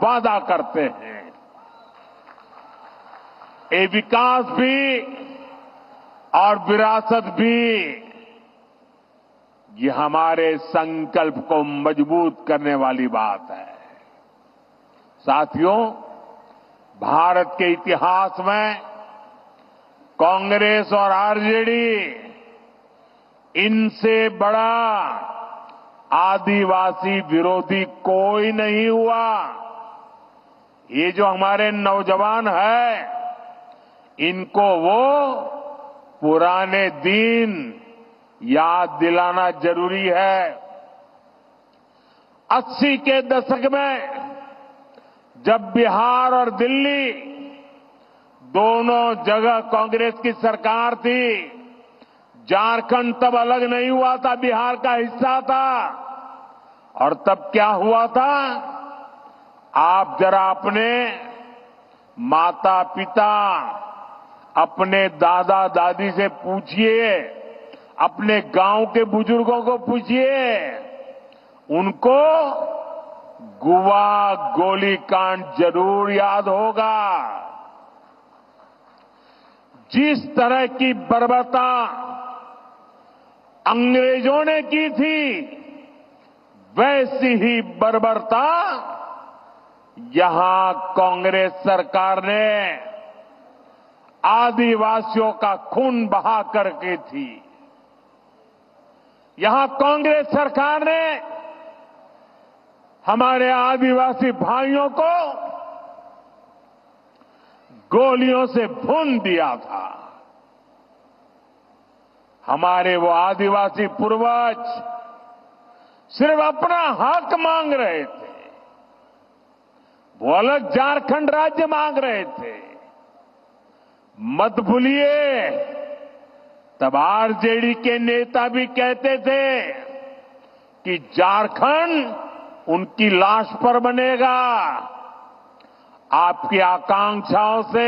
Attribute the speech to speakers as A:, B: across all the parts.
A: वादा करते हैं। ये विकास भी और विरासत भी ये हमारे संकल्प को मजबूत करने वाली बात है। साथियों, भारत के इतिहास में कांग्रेस और आरजेडी इनसे बड़ा आदिवासी विरोधी कोई नहीं हुआ। ये जो हमारे नौजवान हैं, इनको वो पुराने दिन याद दिलाना जरूरी है। 80 के दशक में जब बिहार और दिल्ली दोनों जगह कांग्रेस की सरकार थी, झारखंड तब अलग नहीं हुआ था, बिहार का हिस्सा था। और तब क्या हुआ था, आप जरा अपने माता पिता, अपने दादा दादी से पूछिए, अपने गांव के बुजुर्गों को पूछिए, उनको गुवा गोलीकांड जरूर याद होगा। जिस तरह की बर्बरता अंग्रेजों ने की थी, वैसी ही बर्बरता यहां कांग्रेस सरकार ने आदिवासियों का खून बहा करके थी। यहां कांग्रेस सरकार ने हमारे आदिवासी भाइयों को गोलियों से भून दिया था। हमारे वो आदिवासी पूर्वज सिर्फ अपना हक मांग रहे थे, वो अलग झारखंड राज्य मांग रहे थे। मत भूलिए, तब आरजेडी के नेता भी कहते थे कि झारखंड उनकी लाश पर बनेगा। आपकी आकांक्षाओं से,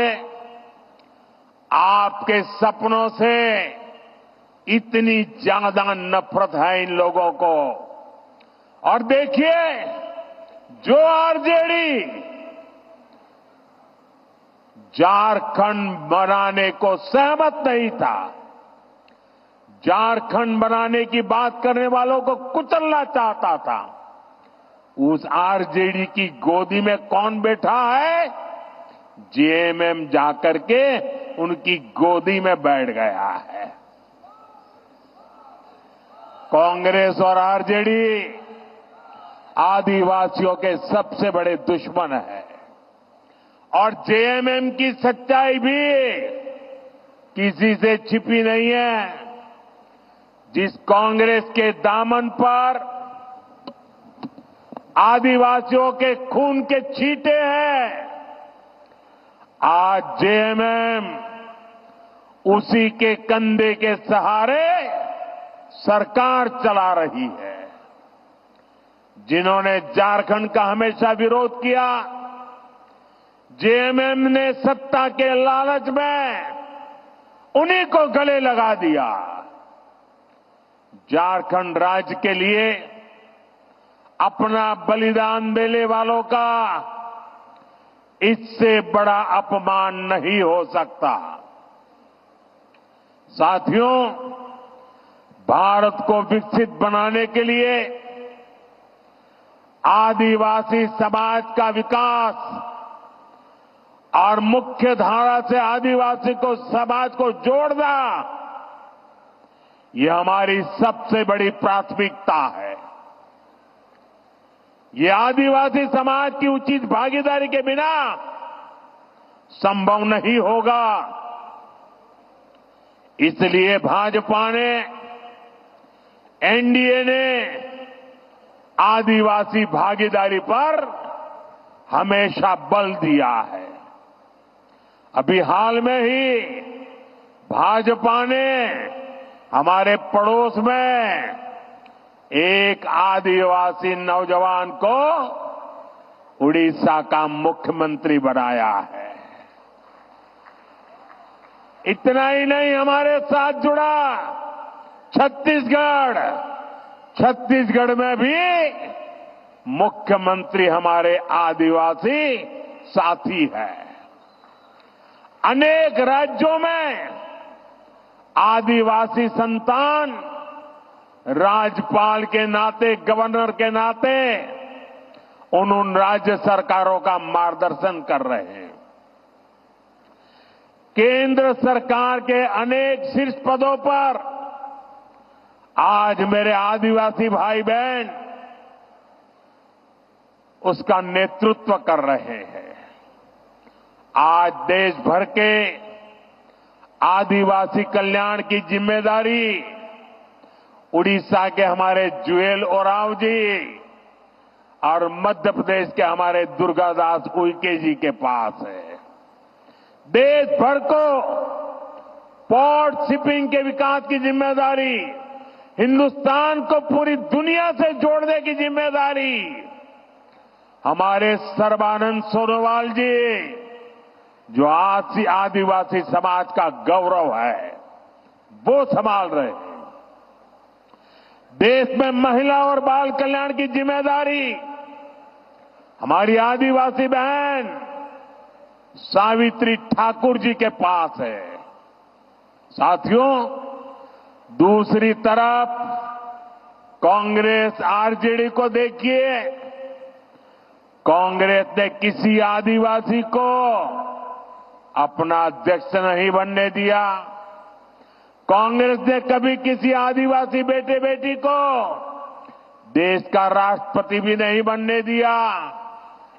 A: आपके सपनों से इतनी ज्यादा नफरत है इन लोगों को। और देखिए, जो आरजेडी झारखंड बनाने को सहमत नहीं था, झारखंड बनाने की बात करने वालों को कुचलना चाहता था, उस आरजेडी की गोदी में कौन बैठा है? जेएमएम जाकर के उनकी गोदी में बैठ गया है। कांग्रेस और आरजेडी आदिवासियों के सबसे बड़े दुश्मन है। और जेएमएम की सच्चाई भी किसी से छिपी नहीं है। जिस कांग्रेस के दामन पर आदिवासियों के खून के छींटे हैं, आज जेएमएम उसी के कंधे के सहारे सरकार चला रही है। जिन्होंने झारखंड का हमेशा विरोध किया, जेएमएम ने सत्ता के लालच में उन्हीं को गले लगा दिया। झारखंड राज्य के लिए अपना बलिदान देने वालों का इससे बड़ा अपमान नहीं हो सकता। साथियों, भारत को विकसित बनाने के लिए आदिवासी समाज का विकास और मुख्य धारा से आदिवासी को समाज को जोड़ना, ये हमारी सबसे बड़ी प्राथमिकता है। ये आदिवासी समाज की उचित भागीदारी के बिना संभव नहीं होगा। इसलिए भाजपा ने, एनडीए ने आदिवासी भागीदारी पर हमेशा बल दिया है। अभी हाल में ही भाजपा ने हमारे पड़ोस में एक आदिवासी नौजवान को उड़ीसा का मुख्यमंत्री बनाया है। इतना ही नहीं, हमारे साथ जुड़ा छत्तीसगढ़ में भी मुख्यमंत्री हमारे आदिवासी साथी है। अनेक राज्यों में आदिवासी संतान राज्यपाल के नाते, गवर्नर के नाते उन राज्य सरकारों का मार्गदर्शन कर रहे हैं। केंद्र सरकार के अनेक शीर्ष पदों पर आज मेरे आदिवासी भाई बहन उसका नेतृत्व कर रहे हैं। आज देश भर के आदिवासी कल्याण की जिम्मेदारी उड़ीसा के हमारे जुएल ओरांव जी और मध्य प्रदेश के हमारे दुर्गादास उइके जी के पास है। देश भर को पोर्ट शिपिंग के विकास की जिम्मेदारी, हिंदुस्तान को पूरी दुनिया से जोड़ने की जिम्मेदारी हमारे सर्बानंद सोनोवाल जी, जो आदिवासी समाज का गौरव है, वो संभाल रहे हैं। देश में महिला और बाल कल्याण की जिम्मेदारी हमारी आदिवासी बहन सावित्री ठाकुर जी के पास है। साथियों, दूसरी तरफ कांग्रेस आरजेडी को देखिए। कांग्रेस ने किसी आदिवासी को अपना अध्यक्ष नहीं बनने दिया। कांग्रेस ने कभी किसी आदिवासी बेटे बेटी को देश का राष्ट्रपति भी नहीं बनने दिया।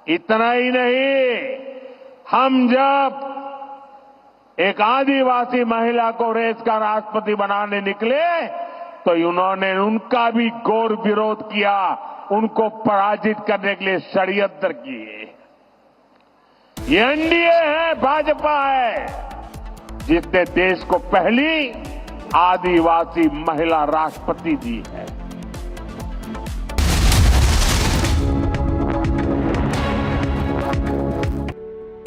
A: इतना ही नहीं, हम जब एक आदिवासी महिला को देश का राष्ट्रपति बनाने निकले तो उन्होंने उनका भी घोर विरोध किया, उनको पराजित करने के लिए षड्यंत्र किए। ये एनडीए है, भाजपा है, जिसने देश को पहली आदिवासी महिला राष्ट्रपति दी है।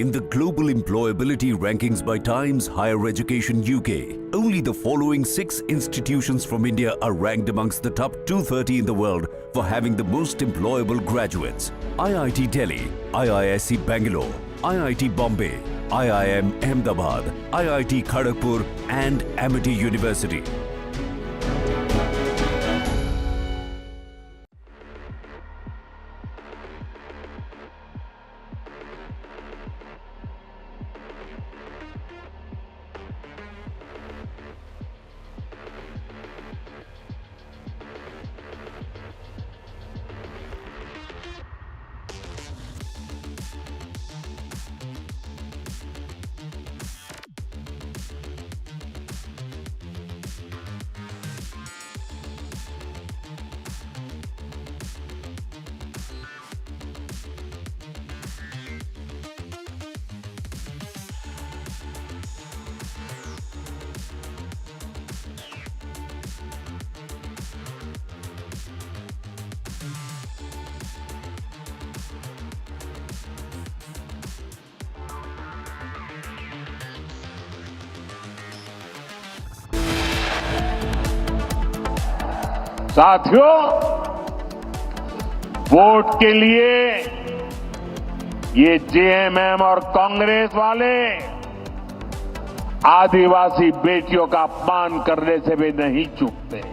B: In the global employability rankings by Times Higher Education UK, only the following 6 institutions from India are ranked amongst the top 230 in the world for having the most employable graduates: IIT Delhi, IISc Bangalore, IIT Bombay, IIM Ahmedabad, IIT Kharagpur and Amity University.
A: साथियों, vote के लिए ये JMM और कांग्रेस वाले आदिवासी बेटियों का अपमान करने से भी नहीं चूकते।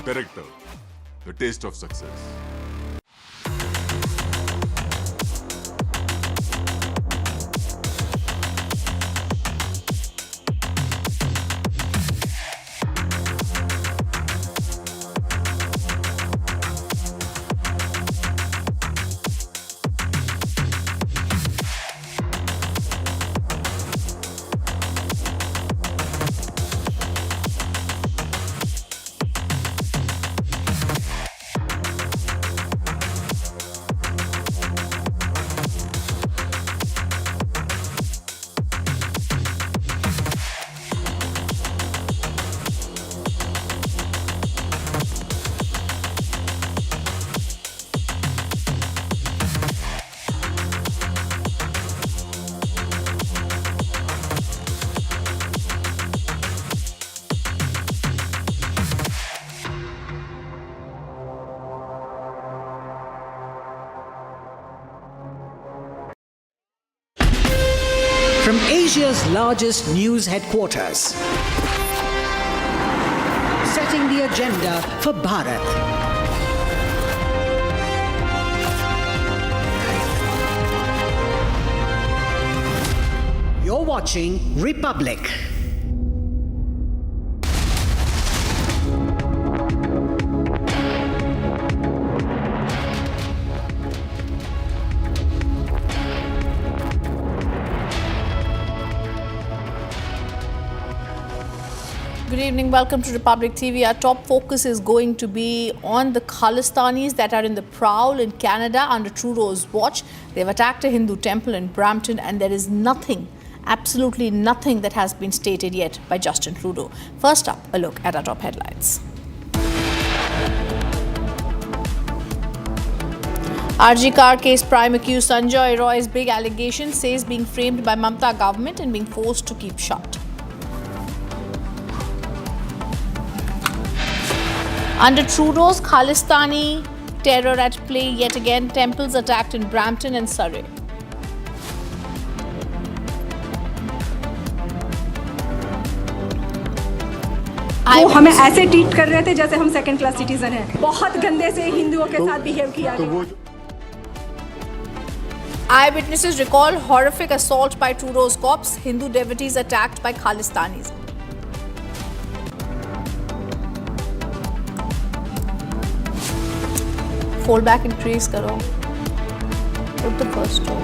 C: Director, the taste of success.
D: Asia's largest news headquarters, setting the agenda for Bharat. You're watching Republic.
E: Good evening, welcome to Republic TV. Our top focus is going to be on the Khalistanis that are in the prowl in Canada under Trudeau's watch. They've attacked a Hindu temple in Brampton and there is nothing, absolutely nothing that has been stated yet by Justin Trudeau. First up, a look at our top headlines. RG car case prime accused Sanjoy Roy's big allegation says being framed by Mamata government and being forced to keep shut. Under Trudeau's Khalistani terror at play yet again, temples attacked in Brampton and Surrey.
F: वो हमें ऐसे treat कर रहे थे जैसे हम second class citizen हैं। बहुत गंदे से हिंदुओं के साथ बिहेव किया गया।
E: Eyewitnesses recall horrific assault by Trudeau's cops, Hindu devotees attacked by Khalistanis. Fold back and trace करो. Put the first row.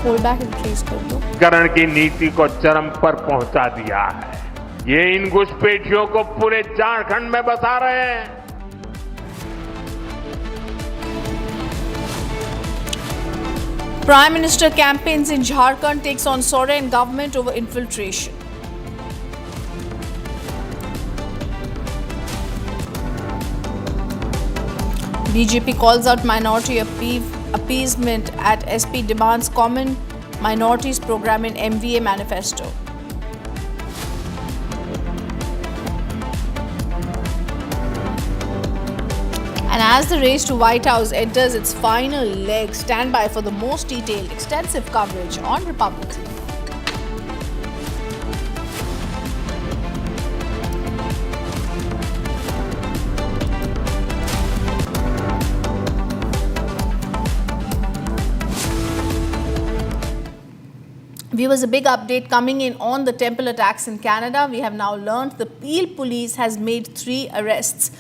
E: Fold back and trace कर दो.
A: करण की नीति को चरम पर पहुंचा दिया है। ये इन घुसपैठियों को पूरे झारखंड में बसा रहे हैं।
E: Prime Minister campaigns in Jharkhand takes on Soren government over infiltration. BJP calls out minority appeasement at SP demands common minorities program in MVA manifesto. And as the race to White House enters its final leg, stand by for the most detailed, extensive coverage on Republic TV. Viewers, a big update coming in on the temple attacks in Canada. We have now learned the Peel police has made 3 arrests,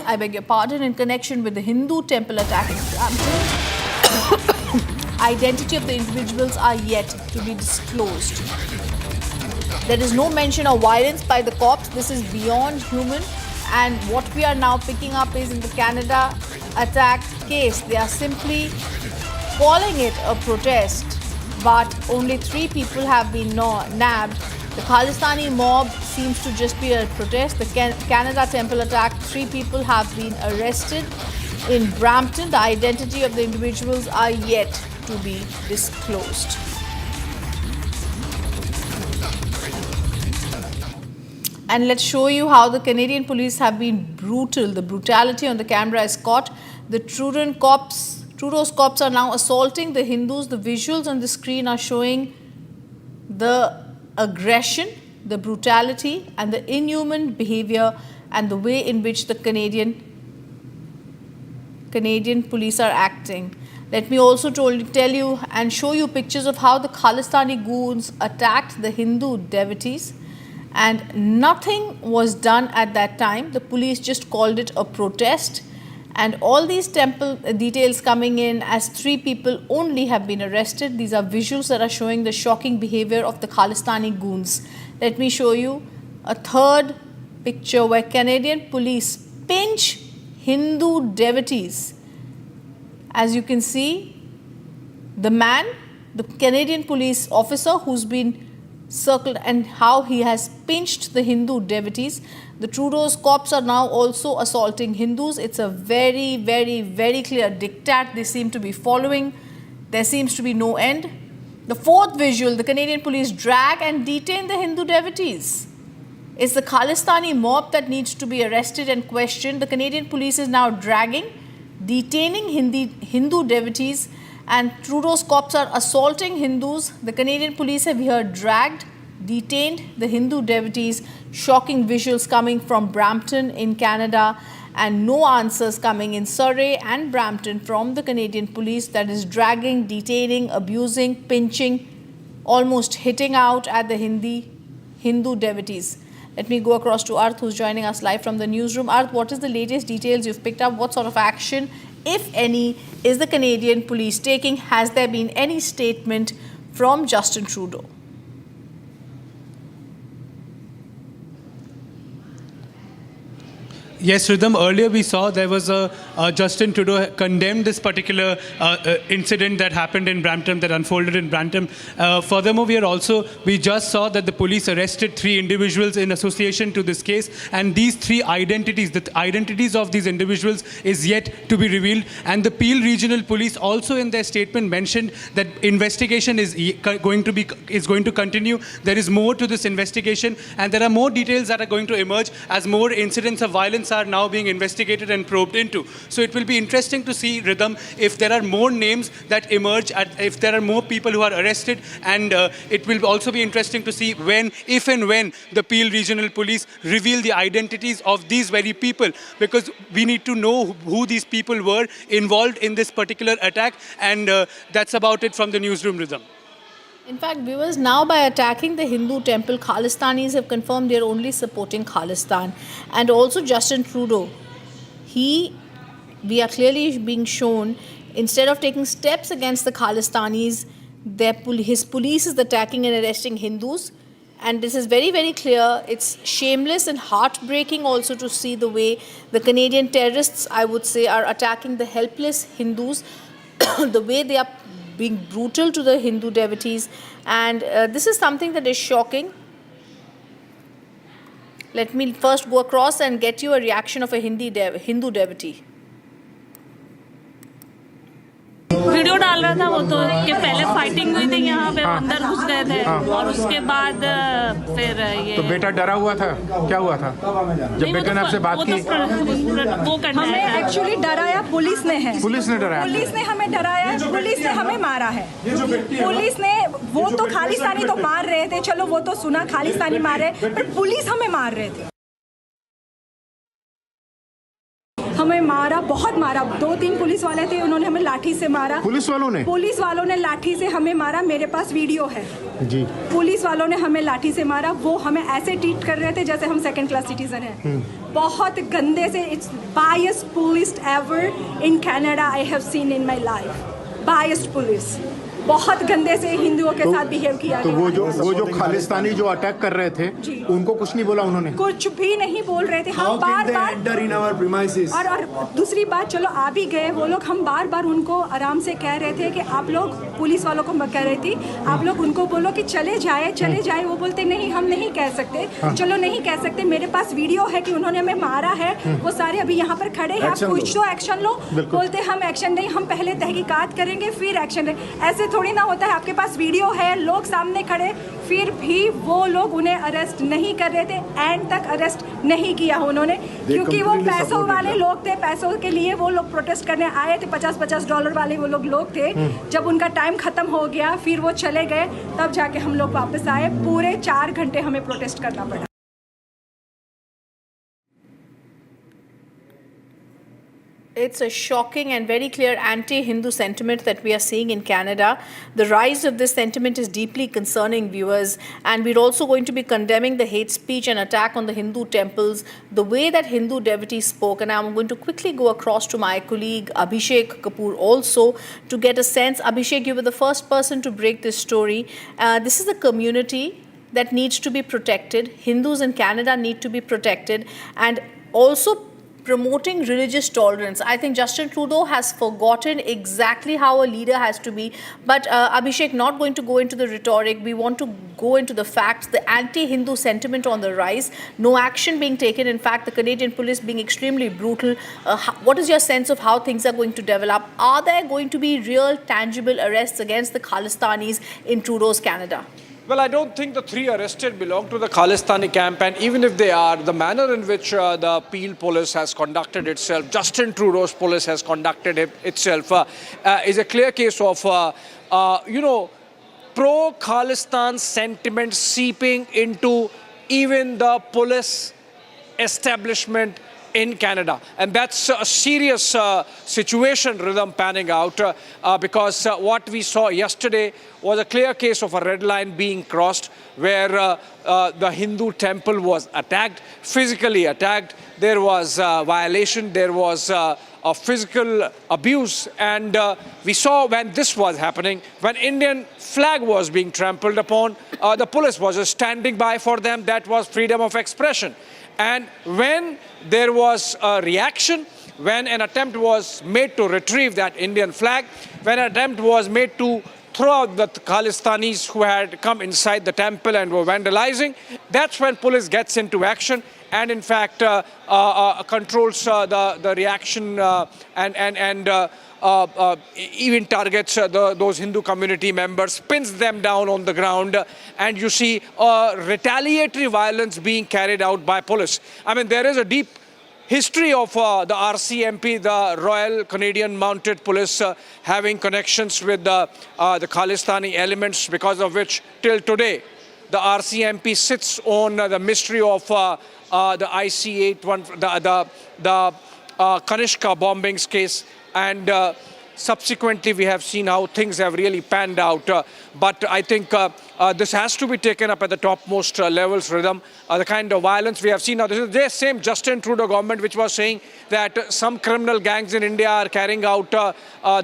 E: I beg your pardon, in connection with the Hindu temple attack in Brampton. Identity of the individuals are yet to be disclosed. There is no mention of violence by the cops. This is beyond human. And what we are now picking up is in the Canada attack case, they are simply calling it a protest. But only 3 people have been nabbed. The Khalistani mob seems to just be a protest. The Canada temple attack, 3 people have been arrested in Brampton. The identity of the individuals are yet to be disclosed. And let's show you how the Canadian police have been brutal. The brutality on the camera is caught. The Trudeau's cops are now assaulting the Hindus. The visuals on the screen are showing the aggression, the brutality and the inhuman behavior and the way in which the Canadian police are acting. Let me also tell you and show you pictures of how the Khalistani goons attacked the Hindu devotees, and nothing was done at that time. The police just called it a protest. And all these temple details coming in as 3 people only have been arrested. These are visuals that are showing the shocking behavior of the Khalistani goons. Let me show you a third picture where Canadian police pinch Hindu devotees. As you can see, the Canadian police officer who's been circled and how he has pinched the Hindu devotees. The Trudeau's cops are now also assaulting Hindus. It's a very, very, very clear diktat they seem to be following. There seems to be no end. The fourth visual, the Canadian police drag and detain the Hindu devotees. It's the Khalistani mob that needs to be arrested and questioned. The Canadian police is now detaining Hindu devotees and Trudeau's cops are assaulting Hindus. The Canadian police have here dragged, detained the Hindu devotees. Shocking visuals coming from Brampton in Canada, and no answers coming in Surrey and Brampton from the Canadian police, that is dragging, detaining, abusing, pinching, almost hitting out at the Hindu devotees. Let me go across to Arth, who's joining us live from the newsroom. Arth, what is the latest details you've picked up? What sort of action, if any, is the Canadian police taking? Has there been any statement from Justin Trudeau?
G: Yes, Rhythm, earlier we saw there was Justin Trudeau condemned this particular incident that happened in Brampton, that unfolded in Brampton. Furthermore, we just saw that the police arrested 3 individuals in association to this case, and these 3 identities, the identities of these individuals is yet to be revealed. And the Peel Regional Police also in their statement mentioned that investigation is going to continue. There is more to this investigation, and there are more details that are going to emerge as more incidents of violence are now being investigated and probed into. So it will be interesting to see, Rhythm, if there are more names that emerge, if there are more people who are arrested, and it will also be interesting to see if and when the Peel Regional Police reveal the identities of these very people, because we need to know who these people were involved in this particular attack, and that's about it from the newsroom, Rhythm.
E: In fact, viewers, now by attacking the Hindu temple, Khalistanis have confirmed they are only supporting Khalistan. And also Justin Trudeau, we are clearly being shown, instead of taking steps against the Khalistanis, his police is attacking and arresting Hindus. And this is very, very clear. It's shameless and heartbreaking also to see the way the Canadian terrorists, I would say, are attacking the helpless Hindus, the way they are being brutal to the Hindu devotees, and this is something that is shocking. Let me first go across and get you a reaction of a Hindu devotee.
H: Video डाल रहा था वो तो कि पहले fighting हुई थी यहाँ पे, अंदर घुस गए थे और उसके बाद फिर ये
I: तो बेटा डरा हुआ था, क्या हुआ था जब बेटे ने आपसे बात की?
H: वो करना
F: हमें एक्चुअली डराया पुलिस ने है,
I: पुलिस ने डराया,
F: पुलिस ने हमें डराया है, पुलिस ने हमें मारा है। पुलिस ने, वो तो खालिस्तानी तो मार रहे थे, चलो वो तो सुना खालिस्तानी मार रहे, पर पुलिस हमें मार रहे थे। हमें मारा, बहुत मारा। 2-3 पुलिस वाले थे, उन्होंने हमें लाठी से मारा। पुलिस वालों ने लाठी से हमें मारा। मेरे पास वीडियो है जी। पुलिस वालों ने हमें लाठी से मारा। वो हमें ऐसे ट्रीट कर रहे थे जैसे हम सेकंड क्लास सिटीजन हैं। बहुत गंदे से। It's biased police ever in Canada I have seen in my life. Biased police, बहुत गंदे से हिंदुओं के साथ बिहेव किया गया।
I: तो वो जो खालिस्तानी जो अटैक कर रहे थे, उनको कुछ नहीं बोला उन्होंने? कुछ
F: भी नहीं बोल रहे थे। हम बार-बार और दूसरी बात, चलो आ भी गए वो लोग, हम बार-बार उनको आराम से कह रहे थे कि आप लोग, पुलिस वालों को कह रही थी, आप लोग उनको बोलो कि चले जाए। वो बोलते नहीं, हम नहीं कह सकते। चलो नहीं कह सकते, मेरे पास वीडियो है कि उन्होंने हमें मारा है। वो सारे अभी यहाँ पर खड़े हैं, आप कुछ तो एक्शन लो। बोलते हम एक्शन नहीं, हम पहले तहकीकात करेंगे फिर एक्शन लेंगे। ऐसे थोड़ी ना होता है। आपके पास वीडियो है, लोग सामने खड़े, फिर भी वो लोग उन्हें अरेस्ट नहीं कर रहे थे। एंड तक अरेस्ट नहीं किया उन्होंने, क्योंकि वो पैसों वाले लोग थे। पैसों के लिए वो लोग प्रोटेस्ट करने आए थे। $50 वाले वो लोग थे। जब उनका टाइम खत्म हो गया, फिर वो चले गए, तब जाके हम लोग वापस आए। पूरे 4 घंटे हमें प्रोटेस्ट करना पड़ा।
E: It's a shocking and very clear anti-Hindu sentiment that we are seeing in Canada. The rise of this sentiment is deeply concerning, viewers, and we're also going to be condemning the hate speech and attack on the Hindu temples, the way that Hindu devotees spoke. And I'm going to quickly go across to my colleague Abhishek Kapoor also to get a sense. Abhishek, you were the first person to break this story. This is a community that needs to be protected. Hindus in Canada need to be protected, and also promoting religious tolerance. I think Justin Trudeau has forgotten exactly how a leader has to be. But Abhishek, not going to go into the rhetoric. We want to go into the facts. The anti-Hindu sentiment on the rise. No action being taken. In fact, the Canadian police being extremely brutal. What is your sense of how things are going to develop? Are there going to be real, tangible arrests against the Khalistanis in Trudeau's Canada?
J: Well, I don't think the three arrested belong to the Khalistani camp, and even if they are, the manner in which the Peel police has conducted itself, Justin Trudeau's police has conducted itself, is a clear case of, pro-Khalistan sentiment seeping into even the police establishment in Canada. And that's a serious situation, Rhythm, panning out because what we saw yesterday was a clear case of a red line being crossed where the Hindu temple was attacked, physically attacked. There was violation, there was a physical abuse, and we saw when this was happening, when Indian flag was being trampled upon, the police was just standing by for them. That was freedom of expression. And when there was a reaction, when an attempt was made to retrieve that Indian flag, when an attempt was made to throw out the Khalistanis who had come inside the temple and were vandalizing, that's when police gets into action and in fact controls the reaction and even targets those Hindu community members, pins them down on the ground, and you see retaliatory violence being carried out by police. I mean, there is a deep history of the RCMP, the Royal Canadian Mounted Police, having connections with the Khalistani elements, because of which till today the RCMP sits on the mystery of the IC-81, the Kanishka bombings case, and subsequently we have seen how things have really panned out. But I think this has to be taken up at the topmost levels, Rhythm. The kind of violence we have seen now. This is the same Justin Trudeau government which was saying that some criminal gangs in India are carrying out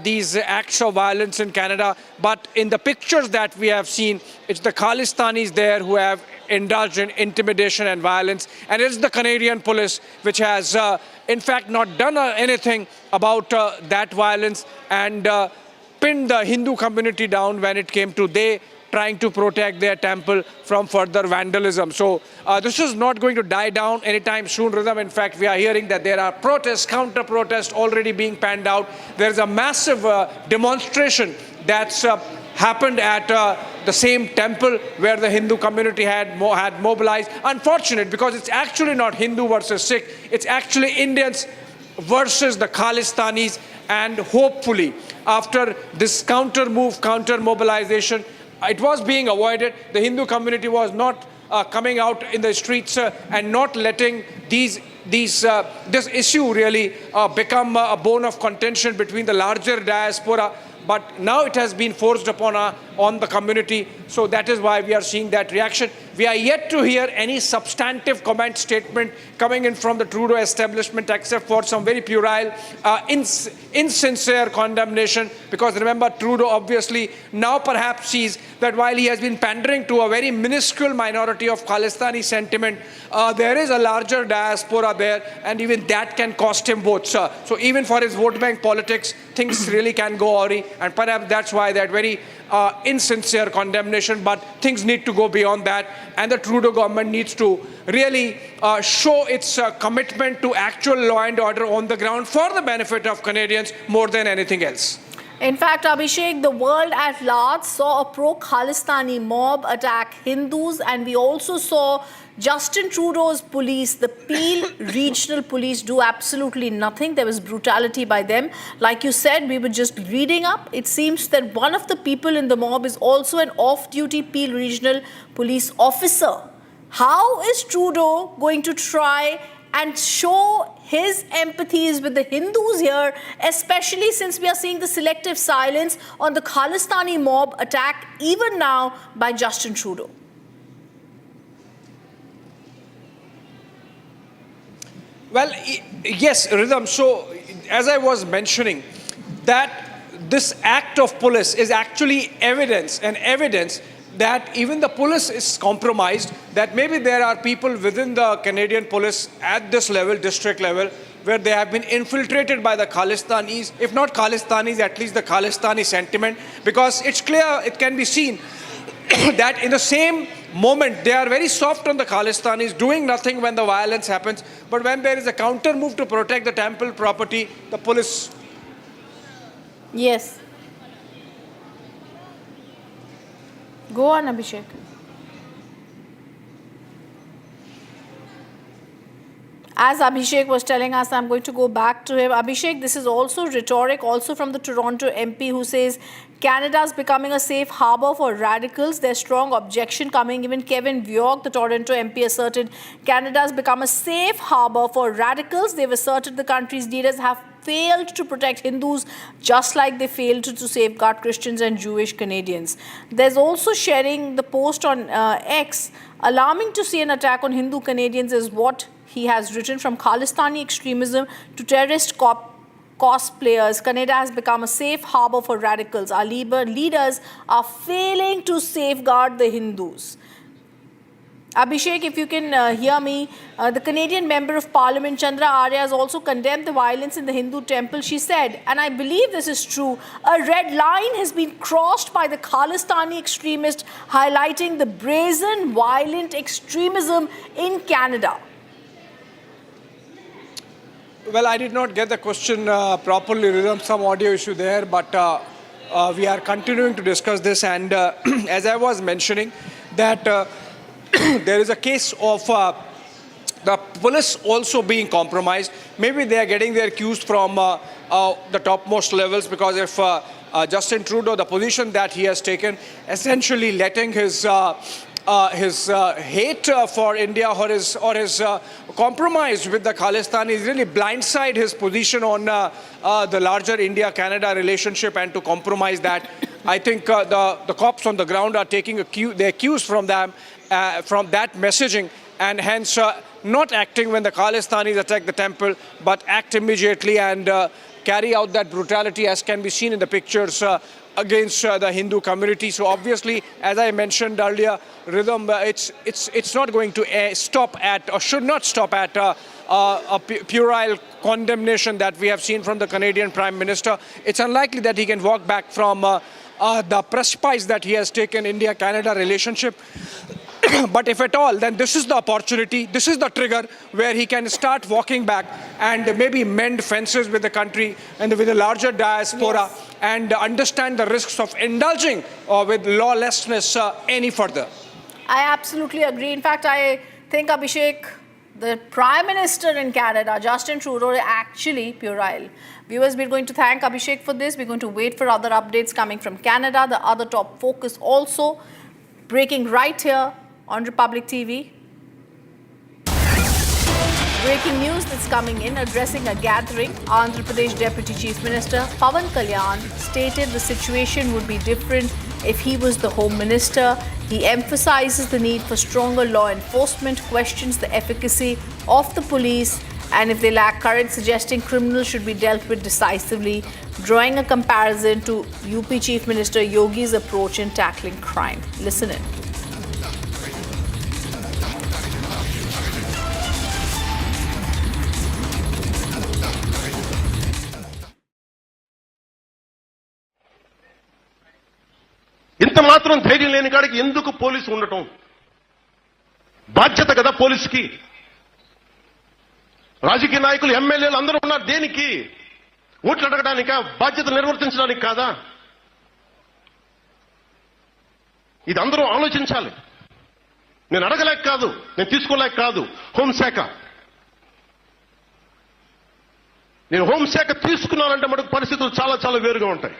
J: these acts of violence in Canada. But in the pictures that we have seen, it's the Khalistanis there who have indulged in intimidation and violence. And it's the Canadian police which has in fact not done anything about that violence and pinned the Hindu community down when it came to they trying to protect their temple from further vandalism. So this is not going to die down anytime soon, Rhythm. In fact, we are hearing that there are protests, counter-protests already being panned out. There's a massive demonstration that's happened at the same temple where the Hindu community had mobilized. Unfortunate, because it's actually not Hindu versus Sikh. It's actually Indians versus the Khalistanis. And hopefully, after this counter mobilization, it was being avoided. The Hindu community was not coming out in the streets and not letting this issue really become a bone of contention between the larger diaspora. But now it has been forced upon on the community. So that is why we are seeing that reaction. We are yet to hear any substantive comment statement coming in from the Trudeau establishment, except for some very puerile, insincere condemnation. Because remember, Trudeau obviously now perhaps sees that while he has been pandering to a very minuscule minority of Khalistani sentiment, there is a larger diaspora there, and even that can cost him votes. So even for his vote bank politics, things really can go awry, and perhaps that's why that very insincere condemnation, but things need to go beyond that, and the Trudeau government needs to really show its commitment to actual law and order on the ground for the benefit of Canadians more than anything else.
E: In fact, Abhishek, the world at large saw a pro-Khalistani mob attack Hindus, and we also saw Justin Trudeau's police, the Peel Regional Police, do absolutely nothing. There was brutality by them. Like you said, we were just reading up. It seems that one of the people in the mob is also an off-duty Peel Regional Police officer. How is Trudeau going to try and show his empathies with the Hindus here, especially since we are seeing the selective silence on the Khalistani mob attack even now by Justin Trudeau?
J: Well, yes, Rhythm. So, as I was mentioning, that this act of police is actually evidence that even the police is compromised, that maybe there are people within the Canadian police at this level, district level, where they have been infiltrated by the Khalistanis, if not Khalistanis, at least the Khalistani sentiment, because it's clear, it can be seen that in the same moment, they are very soft on the Khalistanis, doing nothing when the violence happens. But when there is a counter move to protect the temple property, the police...
E: Yes. Go on, Abhishek. As Abhishek was telling us, I'm going to go back to him. Abhishek, this is also rhetoric, also from the Toronto MP, who says Canada is becoming a safe harbour for radicals. There's strong objection coming. Even Kevin Vyog, the Toronto MP, asserted Canada has become a safe harbour for radicals. They've asserted the country's leaders have failed to protect Hindus, just like they failed to safeguard Christians and Jewish Canadians. There's also sharing the post on X. Alarming to see an attack on Hindu Canadians is what he has written. From Khalistani extremism to terrorist cosplayers, Canada has become a safe harbour for radicals. Our leaders are failing to safeguard the Hindus. Abhishek, if you can hear me, the Canadian Member of Parliament, Chandra Arya, has also condemned the violence in the Hindu temple. She said, and I believe this is true, a red line has been crossed by the Khalistani extremist, highlighting the brazen, violent extremism in Canada.
J: Well, I did not get the question properly. There some audio issue there, but we are continuing to discuss this. And as I was mentioning, that there is a case of the police also being compromised. Maybe they are getting their cues from the topmost levels, because if Justin Trudeau, the position that he has taken, essentially letting his hate for India or his compromise with the Khalistanis really blindside his position on the larger India-Canada relationship, and to compromise that. I think the cops on the ground are taking their cues from them, from that messaging, and hence not acting when the Khalistanis attack the temple, but act immediately and carry out that brutality, as can be seen in the pictures, against the Hindu community. So obviously, as I mentioned earlier, Rhythm, it's not going to stop at, or should not stop at, a puerile condemnation that we have seen from the Canadian Prime Minister. It's unlikely that he can walk back from the precipice that he has taken India-Canada relationship. But if at all, then this is the opportunity, this is the trigger where he can start walking back and maybe mend fences with the country and with a larger diaspora, yes, and understand the risks of indulging with lawlessness any further.
E: I absolutely agree. In fact, I think, Abhishek, the Prime Minister in Canada, Justin Trudeau, is actually puerile. Viewers, we're going to thank Abhishek for this. We're going to wait for other updates coming from Canada. The other top focus also breaking right here on Republic TV. Breaking news that's coming in, addressing a gathering, Andhra Pradesh Deputy Chief Minister Pawan Kalyan stated the situation would be different if he was the Home Minister. He emphasizes the need for stronger law enforcement, questions the efficacy of the police, and if they lack courage, suggesting criminals should be dealt with decisively, drawing a comparison to UP Chief Minister Yogi's approach in tackling crime. Listen in.
K: ఇంత మాత్రం ధైర్యం లేని కాడికి ఎందుకు police ఉండటం? బాధ్యత కదా పోలీసుకి. రాజకీయ నాయకులు, ఎమ్మెల్యేలు అందరూ ఉన్నారు దేనికి? ఓట్లు అడగడానికా? బాధ్యత నిర్వర్తించడానికి కాదా? ఇది అందరూ ఆలోచించాలి. నేను అడగలేక కాదు, నేను తీసుకోలేక కాదు. హోంశాఖ, నేను హోంశాఖ తీసుకున్నానంటే మనకు పరిస్థితులు చాలా చాలా వేరుగా ఉంటాయి.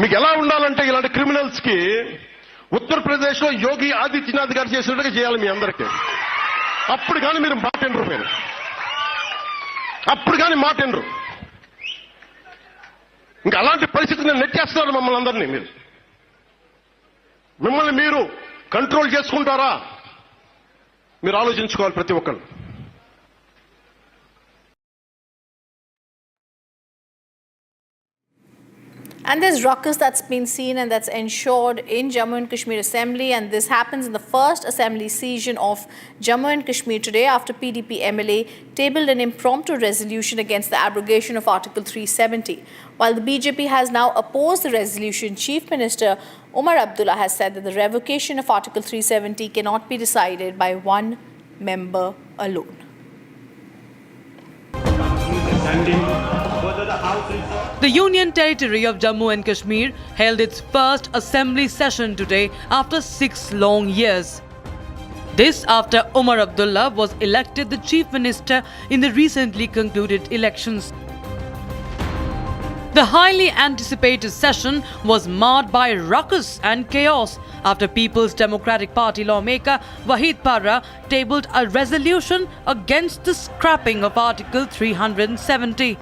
K: మీకు ఎలా ఉండాలంటే, ఇలాంటి క్రిమినల్స్ కి ఉత్తరప్రదేశ్ లో యోగి ఆదిత్యనాథ్ గారు చేసినట్టుగా చేయాలి మీ అందరికీ. అప్పుడు కానీ మీరు మాటినరు. అప్పుడు కానీ మాటినరు. ఇంకా అలాంటి పరిస్థితి నేను నెట్టేస్తున్నాను మమ్మల్ని అందరినీ. మిమ్మల్ని మీరు కంట్రోల్ చేసుకుంటారా? మీరు ఆలోచించుకోవాలి ప్రతి ఒక్కరు.
E: And there's ruckus that's been seen and that's ensured in Jammu and Kashmir Assembly, and this happens in the first Assembly session of Jammu and Kashmir today after PDP MLA tabled an impromptu resolution against the abrogation of Article 370. While the BJP has now opposed the resolution, Chief Minister Umar Abdullah has said that the revocation of Article 370 cannot be decided by one member alone.
L: The Union Territory of Jammu and Kashmir held its first assembly session today after 6 long years. This after Umar Abdullah was elected the Chief Minister in the recently concluded elections. The highly anticipated session was marred by ruckus and chaos after People's Democratic Party lawmaker Wahid Parra tabled a resolution against the scrapping of Article 370.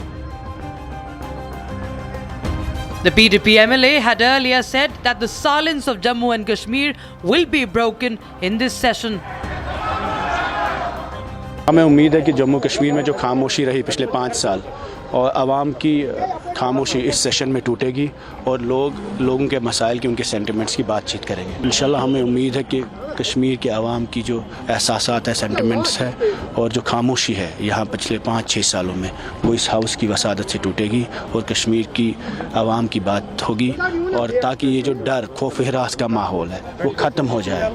L: The PDP MLA had earlier said that the silence of Jammu and Kashmir will be broken in this session.
M: हमें उम्मीद है कि जम्मू कश्मीर में जो खामोशी रही पिछले 5 साल और आवाम की खामोशी इस सेशन में टूटेगी और लोगों के मसाइल की उनके सेंटिमेंट्स की बातचीत करेंगे। इंशाल्लाह हमें उम्मीद है कि कश्मीर के आवाम की जो एहसासात है, सेंटिमेंट्स है और जो खामोशी है यहाँ पिछले 5-6 सालों में वो इस हाउस की वसादत से टूटेगी और कश्मीर की आवाम की बात होगी और ताकि ये जो डर खौफ हिरास का माहौल है वो ख़त्म हो जाए।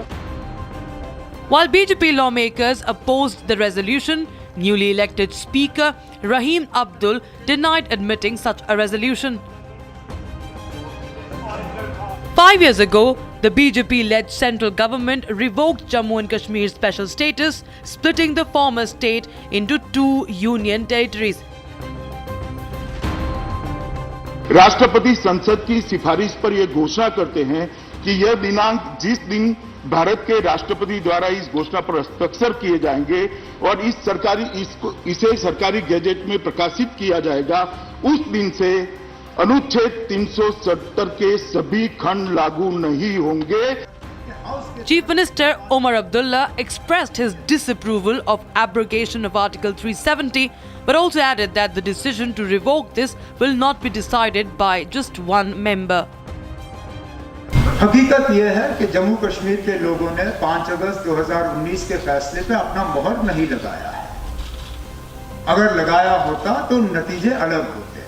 L: While BJP lawmakers opposed the resolution, newly elected Speaker Rahim Abdul denied admitting such a resolution. 5 years ago, the BJP-led central government revoked Jammu and Kashmir's special status, splitting the former state into 2 union territories.
N: राष्ट्रपति संसद की सिफारिश पर यह घोषणा करते हैं कि यह दिनांक जिस दिन भारत के राष्ट्रपति द्वारा इस घोषणा पर हस्ताक्षर किए जाएंगे और इसे सरकारी गैजेट में प्रकाशित किया जाएगा, उस दिन से अनुच्छेद 370 के सभी खंड लागू नहीं होंगे।
L: Chief Minister Omar Abdullah expressed his disapproval of abrogation of Article 370, but also added that the decision to revoke this will not be decided by just one member.
O: हकीकत यह है कि जम्मू कश्मीर के लोगों ने 5 अगस्त 2019 के फैसले पे अपना मोहर नहीं लगाया है। अगर लगाया होता तो नतीजे अलग होते।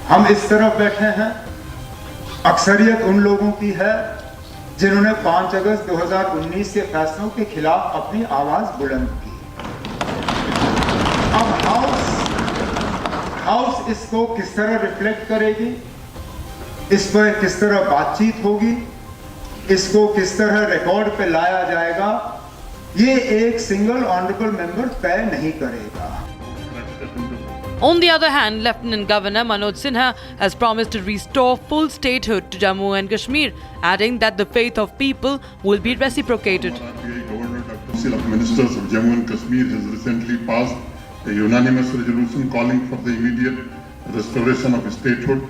O: हम इस तरफ बैठे हैं, अक्सरियत उन लोगों की है जिन्होंने 5 अगस्त 2019 के फैसलों के खिलाफ अपनी आवाज बुलंद की। अब हाउस इसको किस तरह रिफ्लेक्ट करेगी, इस पर किस तरह बातचीत होगी, इसको किस तरह रिकॉर्ड पे लाया जाएगा, ये एक सिंगल ऑनरेबल मेंबर तय नहीं करेगा।
L: On the other hand, Lieutenant Governor Manoj Sinha has promised to restore full statehood to Jammu and Kashmir, adding that the faith of people will be reciprocated.
P: Governor Council of Ministers of Jammu and Kashmir has recently passed a unanimous resolution calling for the immediate restoration of statehood.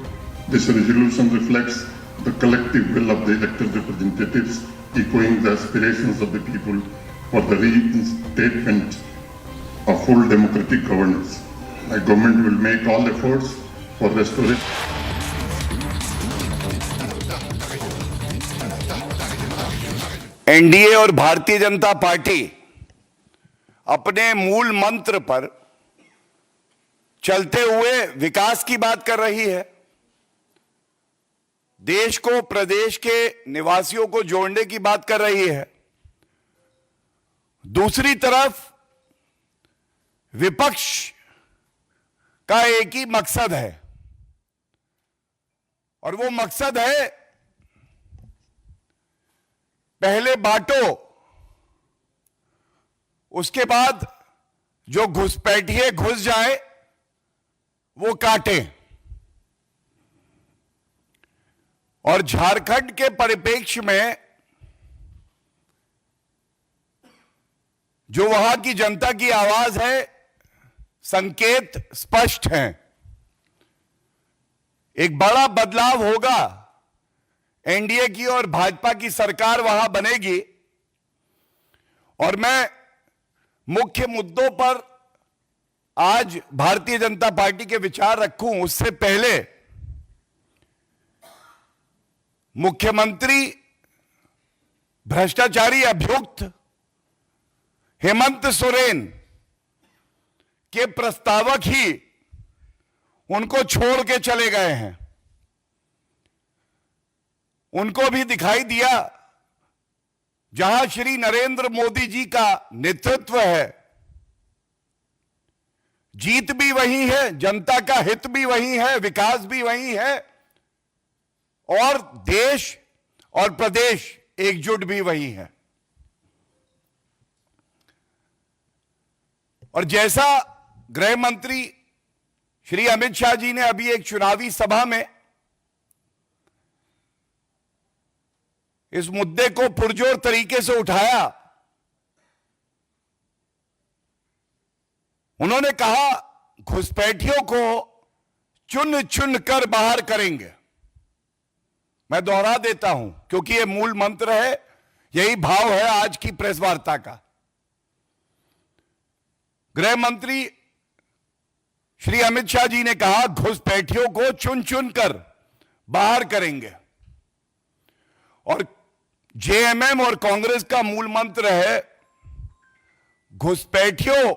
P: This resolution reflects the collective will of the elected representatives, echoing the aspirations of the people for the reinstatement of full democratic governance. My government will make all efforts for restoration.
Q: NDA और Bharatiya Janata party अपने मूल मंत्र पर चलते हुए विकास की बात कर रही है। देश को प्रदेश के निवासियों को जोड़ने की बात कर रही है। दूसरी तरफ विपक्ष का एक ही मकसद है और वो मकसद है पहले बांटो, उसके बाद जो घुसपैठिए घुस जाए वो काटे। और झारखंड के परिप्रेक्ष्य में जो वहां की जनता की आवाज है, संकेत स्पष्ट हैं। एक बड़ा बदलाव होगा, एनडीए की और भाजपा की सरकार वहां बनेगी और मैं मुख्य मुद्दों पर आज भारतीय जनता पार्टी के विचार रखूं उससे पहले मुख्यमंत्री भ्रष्टाचारी अभियुक्त हेमंत सोरेन के प्रस्तावक ही उनको छोड़ के चले गए हैं। उनको भी दिखाई दिया जहां श्री नरेंद्र मोदी जी का नेतृत्व है, जीत भी वही है, जनता का हित भी वही है, विकास भी वही है, और देश और प्रदेश एकजुट भी वही है। और जैसा गृह मंत्री श्री अमित शाह जी ने अभी एक चुनावी सभा में इस मुद्दे को पुरजोर तरीके से उठाया, उन्होंने कहा घुसपैठियों को चुन चुन कर बाहर करेंगे। मैं दोहरा देता हूं क्योंकि यह मूल मंत्र है, यही भाव है आज की प्रेस वार्ता का। गृह मंत्री श्री अमित शाह जी ने कहा घुसपैठियों को चुन चुन कर बाहर करेंगे, और जेएमएम और कांग्रेस का मूल मंत्र है घुसपैठियों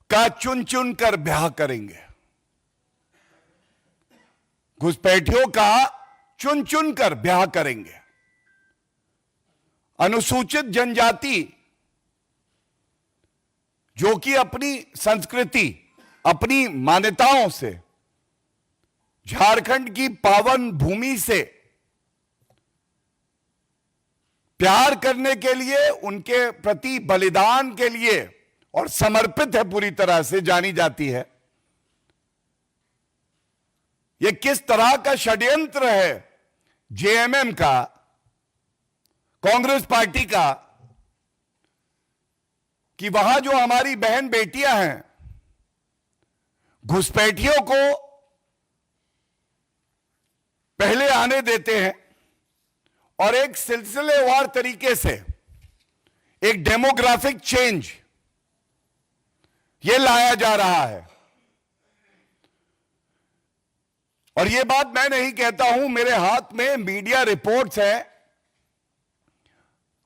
Q: का चुन चुन कर ब्याह करेंगे। घुसपैठियों का चुन चुन कर ब्याह करेंगे। अनुसूचित जनजाति जो कि अपनी संस्कृति, अपनी मान्यताओं से, झारखंड की पावन भूमि से प्यार करने के लिए, उनके प्रति बलिदान के लिए और समर्पित है, पूरी तरह से जानी जाती है। यह किस तरह का षड्यंत्र है जेएमएम का, कांग्रेस पार्टी का, कि वहां जो हमारी बहन बेटियां हैं घुसपैठियों को पहले आने देते हैं और एक सिलसिलेवार तरीके से एक डेमोग्राफिक चेंज ये लाया जा रहा है। और ये बात मैं नहीं कहता हूं, मेरे हाथ में मीडिया रिपोर्ट्स हैं,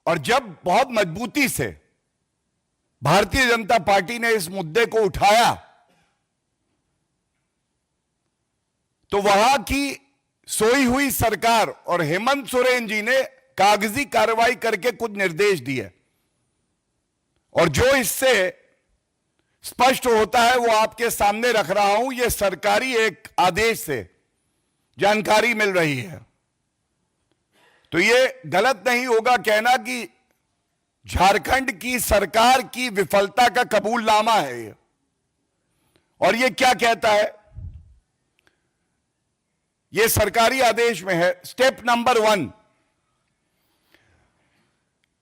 Q: और जब बहुत मजबूती से भारतीय जनता पार्टी ने इस मुद्दे को उठाया तो वहां की सोई हुई सरकार और हेमंत सोरेन जी ने कागजी कार्रवाई करके कुछ निर्देश दिए, और जो इससे स्पष्ट होता है वो आपके सामने रख रहा हूं। यह सरकारी एक आदेश से जानकारी मिल रही है। तो यह गलत नहीं होगा कहना कि झारखंड की सरकार की विफलता का कबूलनामा है ये। और यह क्या कहता है, यह सरकारी आदेश में है, स्टेप नंबर 1,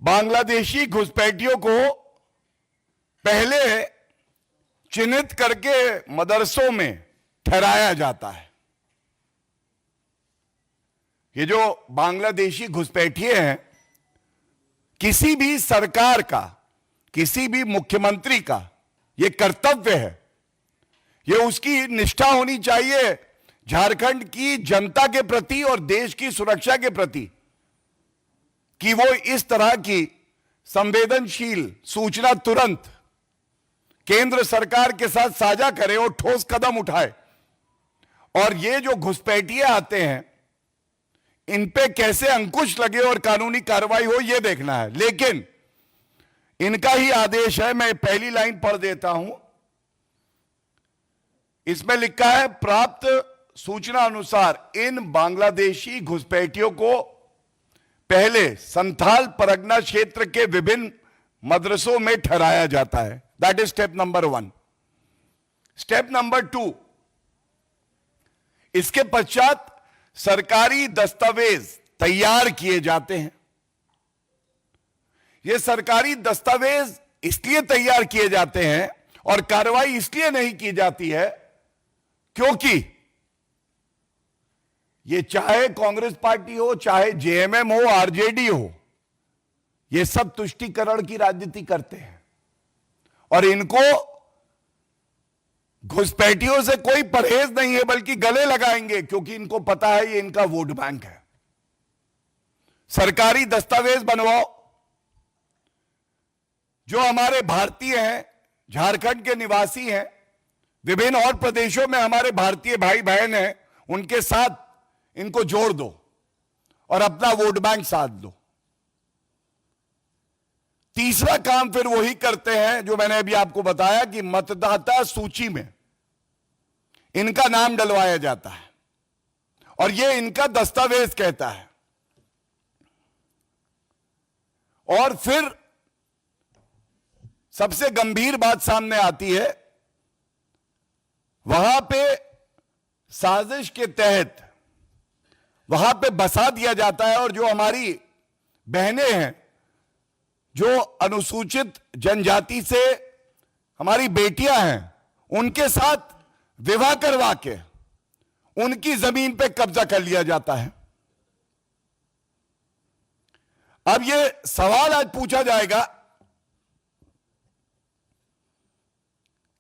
Q: बांग्लादेशी घुसपैठियों को पहले चिन्हित करके मदरसों में ठहराया जाता है। ये जो बांग्लादेशी घुसपैठिए हैं, किसी भी सरकार का, किसी भी मुख्यमंत्री का यह कर्तव्य है, यह उसकी निष्ठा होनी चाहिए झारखंड की जनता के प्रति और देश की सुरक्षा के प्रति, कि वो इस तरह की संवेदनशील सूचना तुरंत केंद्र सरकार के साथ साझा करे और ठोस कदम उठाए। और ये जो घुसपैठिए आते हैं इन पे कैसे अंकुश लगे और कानूनी कार्रवाई हो, यह देखना है। लेकिन इनका ही आदेश है, मैं पहली लाइन पढ़ देता हूं। इसमें लिखा है, प्राप्त सूचना अनुसार इन बांग्लादेशी घुसपैठियों को पहले संथाल परगना क्षेत्र के विभिन्न मदरसों में ठहराया जाता है। That is step number 1। Step number 2, इसके पश्चात सरकारी दस्तावेज तैयार किए जाते हैं। ये सरकारी दस्तावेज इसलिए तैयार किए जाते हैं और कार्रवाई इसलिए नहीं की जाती है क्योंकि ये चाहे कांग्रेस पार्टी हो, चाहे जेएमएम हो, आरजेडी हो, ये सब तुष्टीकरण की राजनीति करते हैं और इनको घुसपैठियों से कोई परहेज नहीं है, बल्कि गले लगाएंगे क्योंकि इनको पता है ये इनका वोट बैंक है। सरकारी दस्तावेज बनवाओ। जो हमारे भारतीय हैं, झारखंड के निवासी हैं, विभिन्न और प्रदेशों में हमारे भारतीय भाई बहन हैं, उनके साथ इनको जोड़ दो और अपना वोट बैंक साध दो। तीसरा काम फिर वही करते हैं जो मैंने अभी आपको बताया कि मतदाता सूची में इनका नाम डलवाया जाता है और ये इनका दस्तावेज कहता है। और फिर सबसे गंभीर बात सामने आती है, वहां पे साजिश के तहत वहां पे बसा दिया जाता है और जो हमारी बहनें हैं, जो अनुसूचित जनजाति से हमारी बेटियां हैं, उनके साथ विवाह करवा के उनकी जमीन पे कब्जा कर लिया जाता है। अब ये सवाल आज पूछा जाएगा,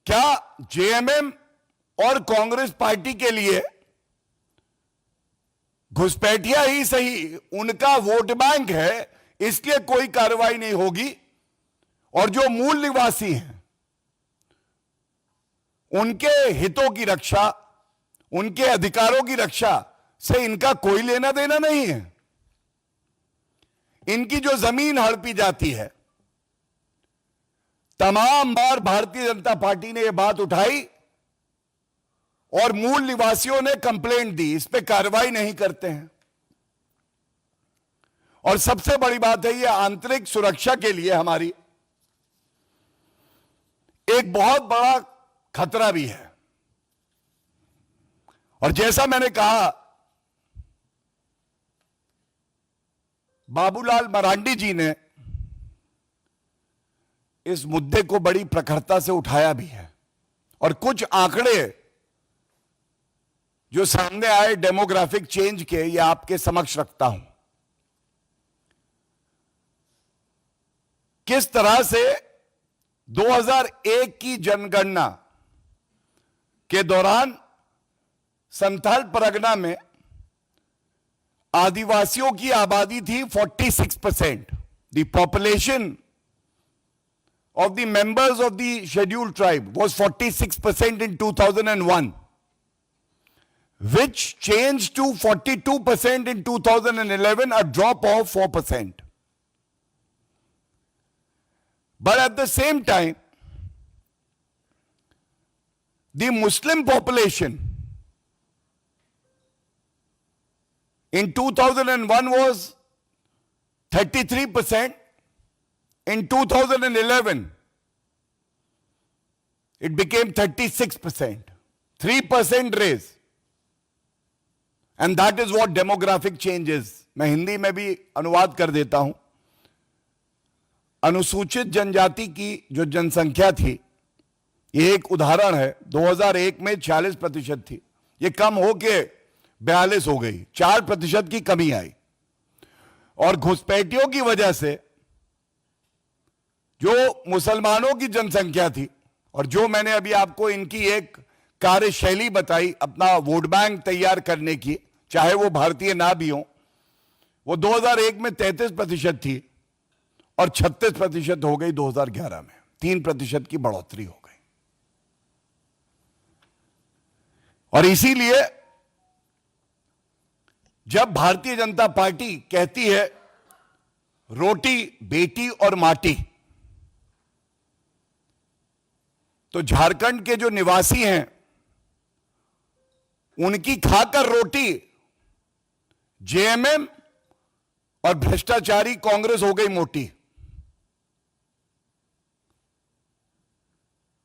Q: क्या जेएमएम और कांग्रेस पार्टी के लिए घुसपैठिया ही सही उनका वोट बैंक है, इसलिए कोई कार्रवाई नहीं होगी, और जो मूल निवासी हैं उनके हितों की रक्षा, उनके अधिकारों की रक्षा से इनका कोई लेना देना नहीं है। इनकी जो जमीन हड़पी जाती है, तमाम बार भारतीय जनता पार्टी ने यह बात उठाई और मूल निवासियों ने कंप्लेंट दी, इस पे कार्रवाई नहीं करते हैं। और सबसे बड़ी बात है, यह आंतरिक सुरक्षा के लिए हमारी एक बहुत बड़ा खतरा भी है। और जैसा मैंने कहा, बाबूलाल मरांडी जी ने इस मुद्दे को बड़ी प्रखरता से उठाया भी है, और कुछ आंकड़े जो सामने आए डेमोग्राफिक चेंज के, ये आपके समक्ष रखता हूं। किस तरह से 2001 की जनगणना के दौरान संथाल परगना में आदिवासियों की आबादी थी 46%। The population of the members of the scheduled tribe was 46% in 2001, which changed to 42% in 2011, a drop of 4%. But at the same time, the Muslim population in 2001 was 33%. In 2011, it became 36%, 3% raise. And that is what demographic change is. मैं हिंदी में भी अनुवाद कर देता हूं। अनुसूचित जनजाति की जो जनसंख्या थी, ये एक उदाहरण है। 2001 में 40% थी, ये कम होके 42 हो गई, 4% की कमी आई। और घुसपैठियों की वजह से जो मुसलमानों की जनसंख्या थी, और जो मैंने अभी आपको इनकी एक कार्यशैली बताई अपना वोट बैंक तैयार करने की, चाहे वो भारतीय ना भी हो, वो 2001 में 33% थी और 36% हो गई 2011 में, 3% की बढ़ोतरी हो गई। और इसीलिए जब भारतीय जनता पार्टी कहती है रोटी बेटी और माटी, तो झारखंड के जो निवासी हैं उनकी खाकर रोटी जेएमएम और भ्रष्टाचारी कांग्रेस हो गई मोटी।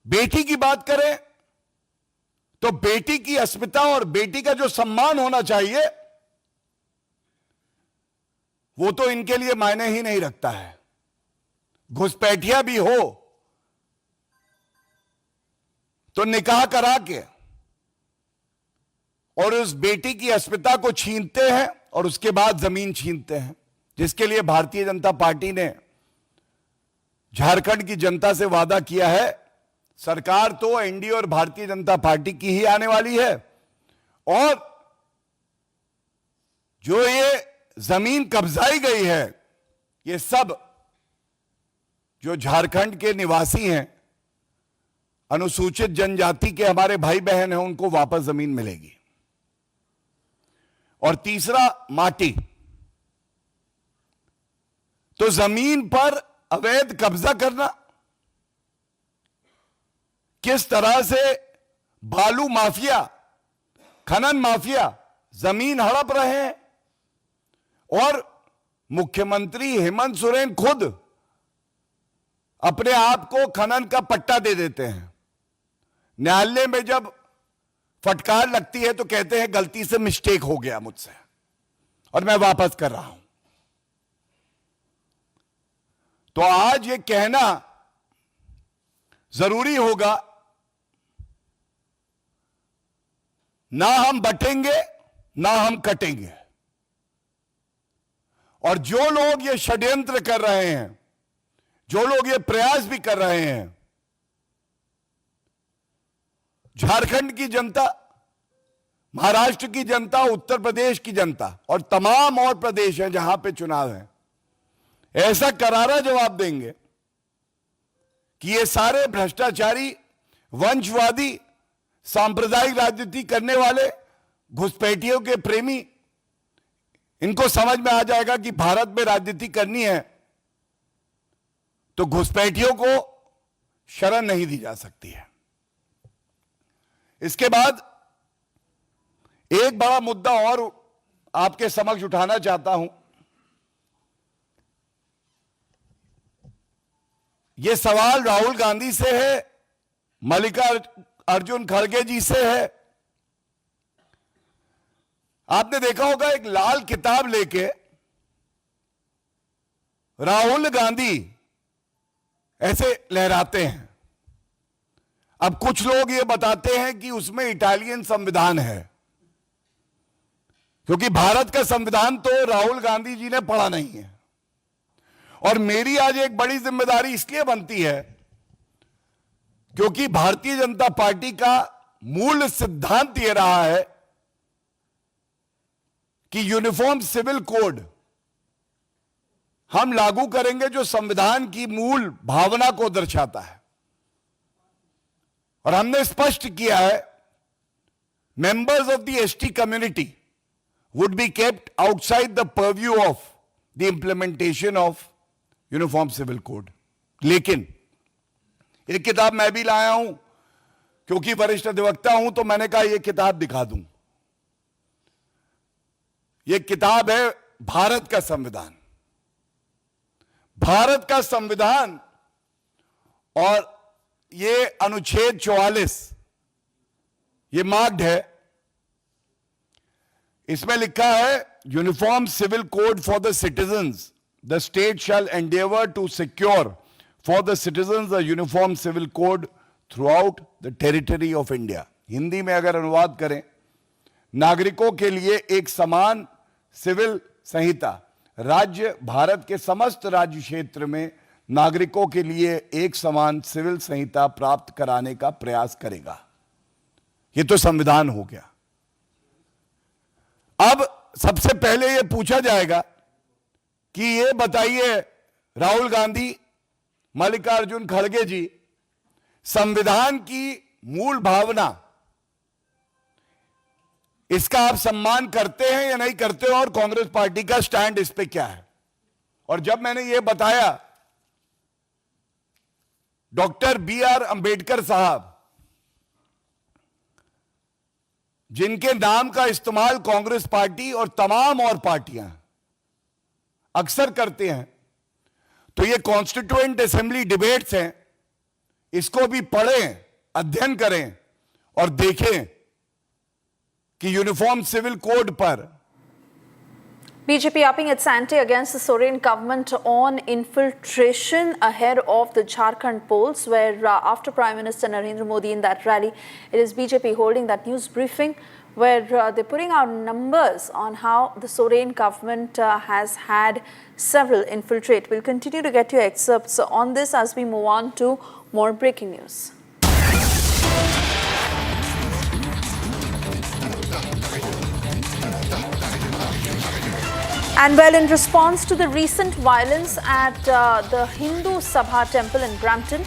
Q: बेटी की बात करें तो बेटी की अस्मिता और बेटी का जो सम्मान होना चाहिए, वो तो इनके लिए मायने ही नहीं रखता है। घुसपैठिया भी हो तो निकाह करा के और उस बेटी की अस्मिता को छीनते हैं और उसके बाद जमीन छीनते हैं, जिसके लिए भारतीय जनता पार्टी ने झारखंड की जनता से वादा किया है। सरकार तो एनडीए और भारतीय जनता पार्टी की ही आने वाली है, और जो ये जमीन कब्जाई गई है, ये सब जो झारखंड के निवासी हैं, अनुसूचित जनजाति के हमारे भाई बहन हैं, उनको वापस जमीन मिलेगी। और तीसरा, माटी। तो जमीन पर अवैध कब्जा करना, किस तरह से बालू माफिया खनन माफिया जमीन हड़प रहे हैं और मुख्यमंत्री हेमंत सोरेन खुद अपने आप को खनन का पट्टा दे देते हैं। न्यायालय में जब फटकार लगती है तो कहते हैं गलती से मिस्टेक हो गया मुझसे और मैं वापस कर रहा हूं। तो आज ये कहना जरूरी होगा, ना हम बटेंगे ना हम कटेंगे। और जो लोग ये षड्यंत्र कर रहे हैं, जो लोग ये प्रयास भी कर रहे हैं, झारखंड की जनता, महाराष्ट्र की जनता, उत्तर प्रदेश की जनता और तमाम और प्रदेश हैं जहां पे चुनाव है, ऐसा करारा जवाब देंगे कि ये सारे भ्रष्टाचारी, वंशवादी, सांप्रदायिक राजनीति करने वाले, घुसपैठियों के प्रेमी, इनको समझ में आ जाएगा कि भारत में राजनीति करनी है तो घुसपैठियों को शरण नहीं दी जा सकती है। इसके बाद एक बड़ा मुद्दा और आपके समक्ष उठाना चाहता हूं। यह सवाल राहुल गांधी से है, मल्लिकार्जुन खड़गे जी से है। आपने देखा होगा एक लाल किताब लेके राहुल गांधी ऐसे लहराते हैं। अब कुछ लोग ये बताते हैं कि उसमें इटालियन संविधान है, क्योंकि भारत का संविधान तो राहुल गांधी जी ने पढ़ा नहीं है। और मेरी आज एक बड़ी जिम्मेदारी इसलिए बनती है क्योंकि भारतीय जनता पार्टी का मूल सिद्धांत यह रहा है कि यूनिफॉर्म सिविल कोड हम लागू करेंगे जो संविधान की मूल भावना को दर्शाता है। और हमने स्पष्ट किया है, members of the ST community would be kept outside the purview of the implementation of Uniform Civil Code. लेकिन एक किताब मैं भी लाया हूं क्योंकि वरिष्ठ अधिवक्ता हूं, तो मैंने कहा यह किताब दिखा दूं। यह किताब है भारत का संविधान। भारत का संविधान और ये अनुच्छेद 44 ये मार्क्ड है। इसमें लिखा है, uniform civil code for the citizens, the state shall endeavour to secure for the citizens a uniform civil code throughout the territory of India. Hindi में अगर अनुवाद करें, नागरिकों के लिए एक समान सिविल संहिता राज्य, भारत के समस्त राज्य क्षेत्र में नागरिकों के लिए एक समान सिविल संहिता प्राप्त कराने का प्रयास करेगा। यह तो संविधान हो गया। अब सबसे पहले यह पूछा जाएगा कि यह बताइए राहुल गांधी, मल्लिकार्जुन खड़गे जी, संविधान की मूल भावना, इसका आप सम्मान करते हैं या नहीं करते हो, और कांग्रेस पार्टी का स्टैंड इस पे क्या है। और जब मैंने यह बताया, डॉक्टर B.R. अंबेडकर साहब, जिनके नाम का इस्तेमाल कांग्रेस पार्टी और तमाम और पार्टियां अक्सर करते हैं, तो ये कॉन्स्टिट्यूएंट असेंबली डिबेट्स हैं, इसको भी पढ़ें, अध्ययन करें और देखें कि यूनिफॉर्म सिविल कोड पर
E: BJP upping its ante against the Soren government on infiltration ahead of the Jharkhand polls, where after Prime Minister Narendra Modi in that rally, it is BJP holding that news briefing where they're putting out numbers on how the Soren government has had several infiltrate. We'll continue to get you excerpts on this as we move on to more breaking news. And well, in response to the recent violence at the Hindu Sabha temple in Brampton,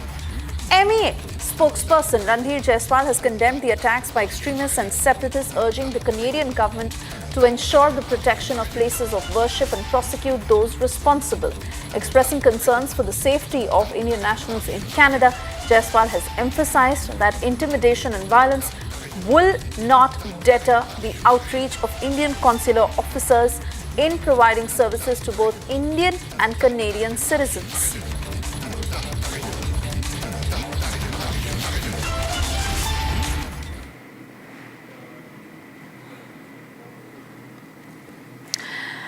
E: MEA spokesperson Randhir Jaiswal has condemned the attacks by extremists and separatists, urging the Canadian government to ensure the protection of places of worship and prosecute those responsible. Expressing concerns for the safety of Indian nationals in Canada, Jaiswal has emphasized that intimidation and violence will not deter the outreach of Indian consular officers in providing services to both Indian and Canadian citizens.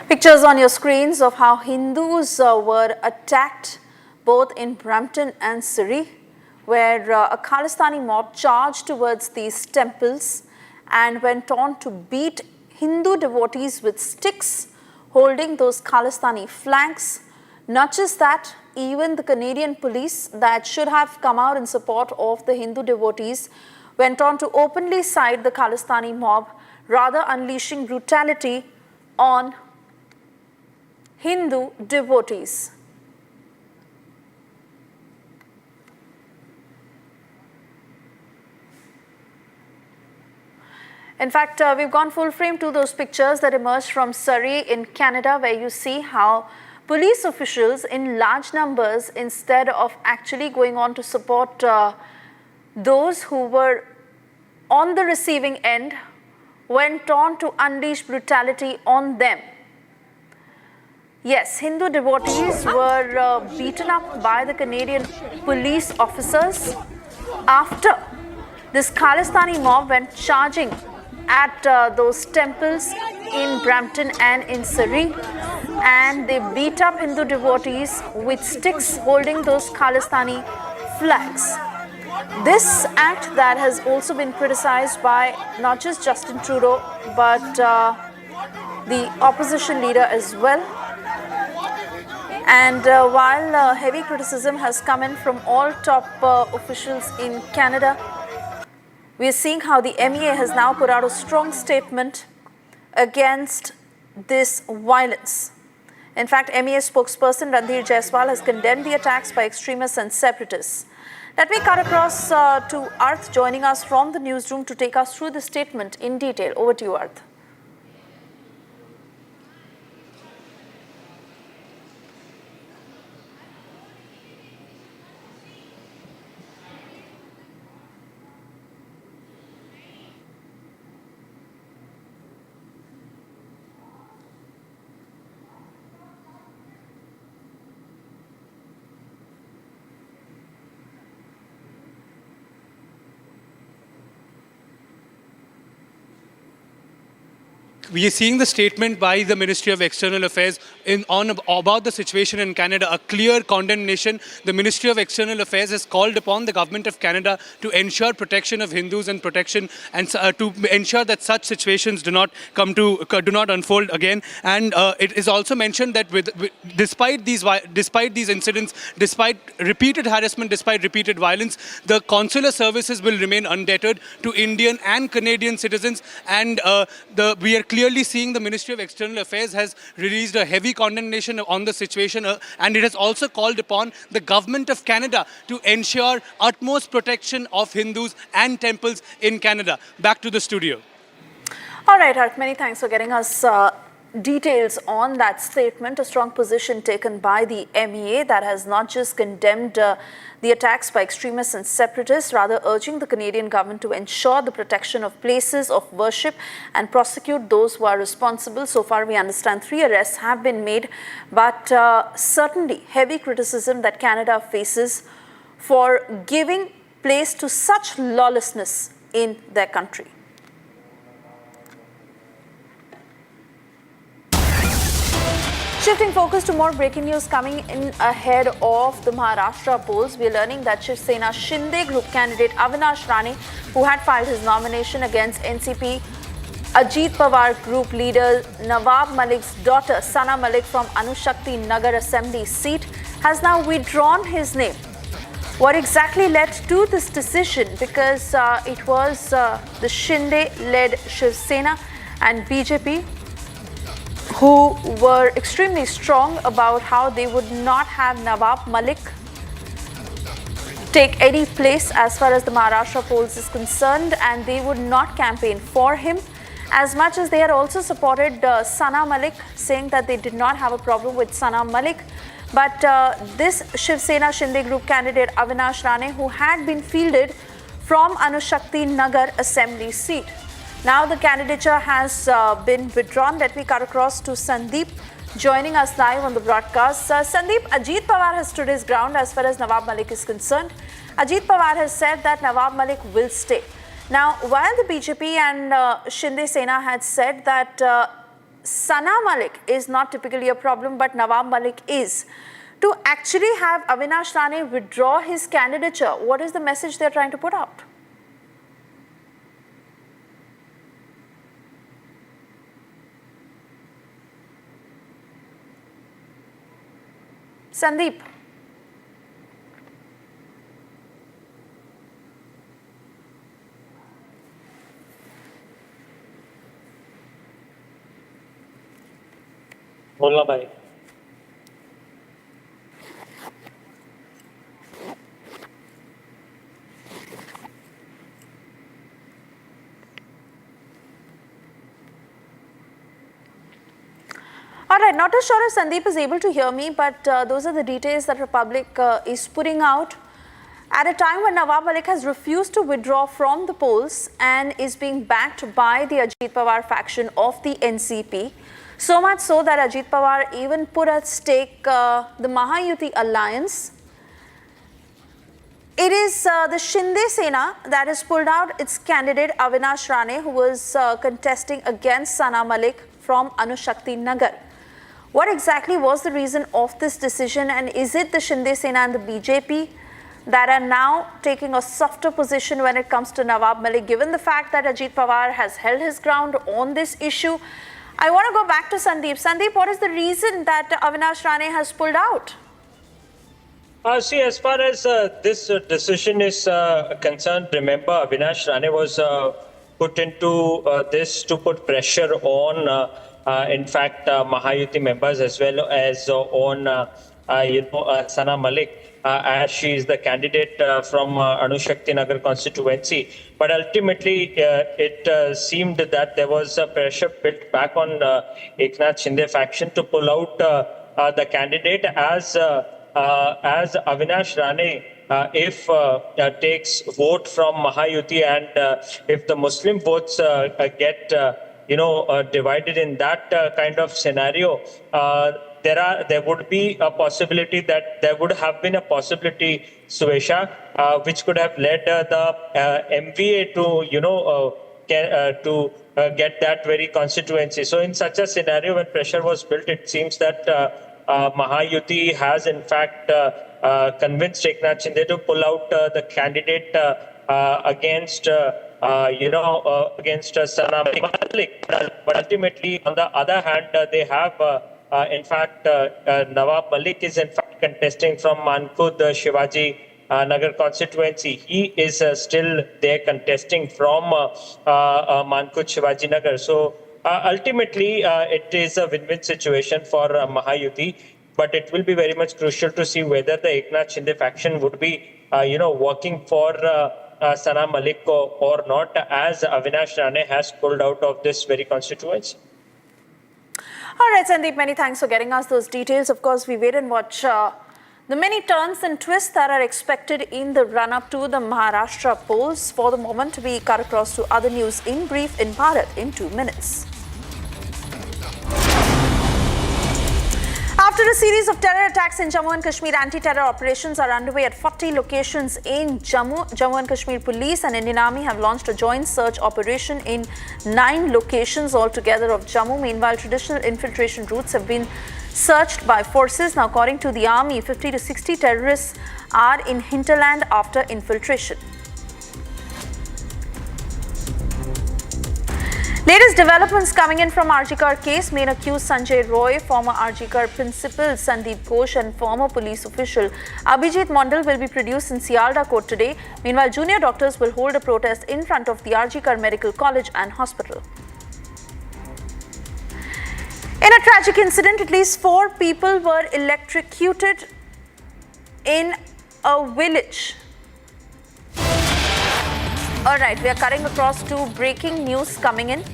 E: Pictures on your screens of how Hindus were attacked both in Brampton and Surrey, where a Khalistani mob charged towards these temples and went on to beat Hindu devotees with sticks holding those Khalistani flags. Not just that, even the Canadian police that should have come out in support of the Hindu devotees went on to openly side the Khalistani mob, rather unleashing brutality on Hindu devotees. In fact, we've gone full frame to those pictures that emerged from Surrey in Canada, where you see how police officials in large numbers, instead of actually going on to support those who were on the receiving end, went on to unleash brutality on them. Yes, Hindu devotees were beaten up by the Canadian police officers after this Khalistani mob went charging at those temples in Brampton and in Surrey, and they beat up Hindu devotees with sticks holding those Khalistani flags. This act that has also been criticized by not just Justin Trudeau but the opposition leader as well. And while heavy criticism has come in from all top officials in Canada, we are seeing how the MEA has now put out a strong statement against this violence. In fact, MEA spokesperson Randhir Jaiswal has condemned the attacks by extremists and separatists. Let me cut across to Arth, joining us from the newsroom to take us through the statement in detail. Over to you, Arth.
G: We are seeing the statement by the Ministry of External Affairs about the situation in Canada, a clear condemnation. The Ministry of External Affairs has called upon the Government of Canada to ensure protection of Hindus and protection and to ensure that such situations do not unfold again. And it is also mentioned that despite these incidents, despite repeated harassment, despite repeated violence, the consular services will remain undeterred to Indian and Canadian citizens. And we are clearly seeing the Ministry of External Affairs has released a heavy condemnation on the situation, and it has also called upon the Government of Canada to ensure utmost protection of Hindus and temples in Canada. Back to the studio.
E: All right, Hark, many thanks for getting us details on that statement. A strong position taken by the MEA that has not just condemned the attacks by extremists and separatists, rather urging the Canadian government to ensure the protection of places of worship and prosecute those who are responsible. So far, we understand 3 arrests have been made, but certainly heavy criticism that Canada faces for giving place to such lawlessness in their country. Shifting focus to more breaking news coming in ahead of the Maharashtra polls, we are learning that Shiv Sena Shinde group candidate Avinash Rane, who had filed his nomination against NCP Ajit Pawar group leader Nawab Malik's daughter Sana Malik from Anushakti Nagar Assembly seat, has now withdrawn his name. What exactly led to this decision? Because it was the Shinde-led Shiv Sena and BJP who were extremely strong about how they would not have Nawab Malik take any place as far as the Maharashtra polls is concerned, and they would not campaign for him, as much as they had also supported Sana Malik, saying that they did not have a problem with Sana Malik. But this Shiv Sena Shinde group candidate Avinash Rane, who had been fielded from Anushakti Nagar Assembly seat. Now the candidature has been withdrawn. Let me cut across to Sandeep, joining us live on the broadcast. Sandeep, Ajit Pawar has stood his ground as far as Nawab Malik is concerned. Ajit Pawar has said that Nawab Malik will stay. Now, while the BJP and Shinde Sena had said that Sana Malik is not typically a problem, but Nawab Malik is, to actually have Avinash Rane withdraw his candidature, what is the message they are trying to put out? Sandeep.
R: बोलना भाई.
E: All right, not too sure if Sandeep is able to hear me, but those are the details that Republic is putting out at a time when Nawab Malik has refused to withdraw from the polls and is being backed by the Ajit Pawar faction of the NCP. So much so that Ajit Pawar even put at stake the Mahayuti alliance. It is the Shinde Sena that has pulled out its candidate Avinash Rane, who was contesting against Sana Malik from Anushakti Nagar. What exactly was the reason of this decision, and is it the Shinde Sena and the BJP that are now taking a softer position when it comes to Nawab Malik, given the fact that Ajit Pawar has held his ground on this issue? I want to go back to Sandeep. Sandeep, what is the reason that Avinash Rane has pulled out?
R: See, as far as this decision is concerned, remember Avinash Rane was put into this to put pressure on, in fact, Mahayuti members as well as on, Sana Malik. As she is the candidate from Anushakti Nagar constituency. But ultimately, it seemed that there was a pressure built back on Eknath Shinde faction to pull out the candidate as Avinash Rane, if takes vote from Mahayuti, and if the Muslim votes get divided in that kind of scenario, there would be a possibility that there would have been a possibility, Suesha, which could have led the MVA to get that very constituency. So in such a scenario, when pressure was built, it seems that Mahayuti has in fact convinced Eknath Shinde to pull out the candidate against against Sana Malik. But ultimately, on the other hand, they have in fact Nawab Malik is in fact contesting from Mankud Shivaji Nagar constituency. He is still there contesting from Mankud Shivaji Nagar. So ultimately, it is a win-win situation for Mahayuti, but it will be very much crucial to see whether the Eknath Shinde faction would be working for Sana Malik or not, as Avinash Rane has pulled out of this very constituency.
E: All right, Sandeep, many thanks for getting us those details. Of course, we wait and watch the many turns and twists that are expected in the run-up to the Maharashtra polls. For the moment, we cut across to other news in brief in Bharat in 2 minutes. After a series of terror attacks in Jammu and Kashmir, anti-terror operations are underway at 40 locations in Jammu. Jammu and Kashmir Police and Indian Army have launched a joint search operation in 9 locations altogether of Jammu. Meanwhile, traditional infiltration routes have been searched by forces. Now, according to the Army, 50 to 60 terrorists are in hinterland after infiltration. Latest developments coming in from RG case. Main accused Sanjay Roy, former RG principal Sandeep Ghosh and former police official Abhijit Mondal will be produced in Sialda court today. Meanwhile, junior doctors will hold a protest in front of the RG Medical College and Hospital. In a tragic incident, at least 4 people were electrocuted in a village. All right, we are cutting across to breaking news coming in.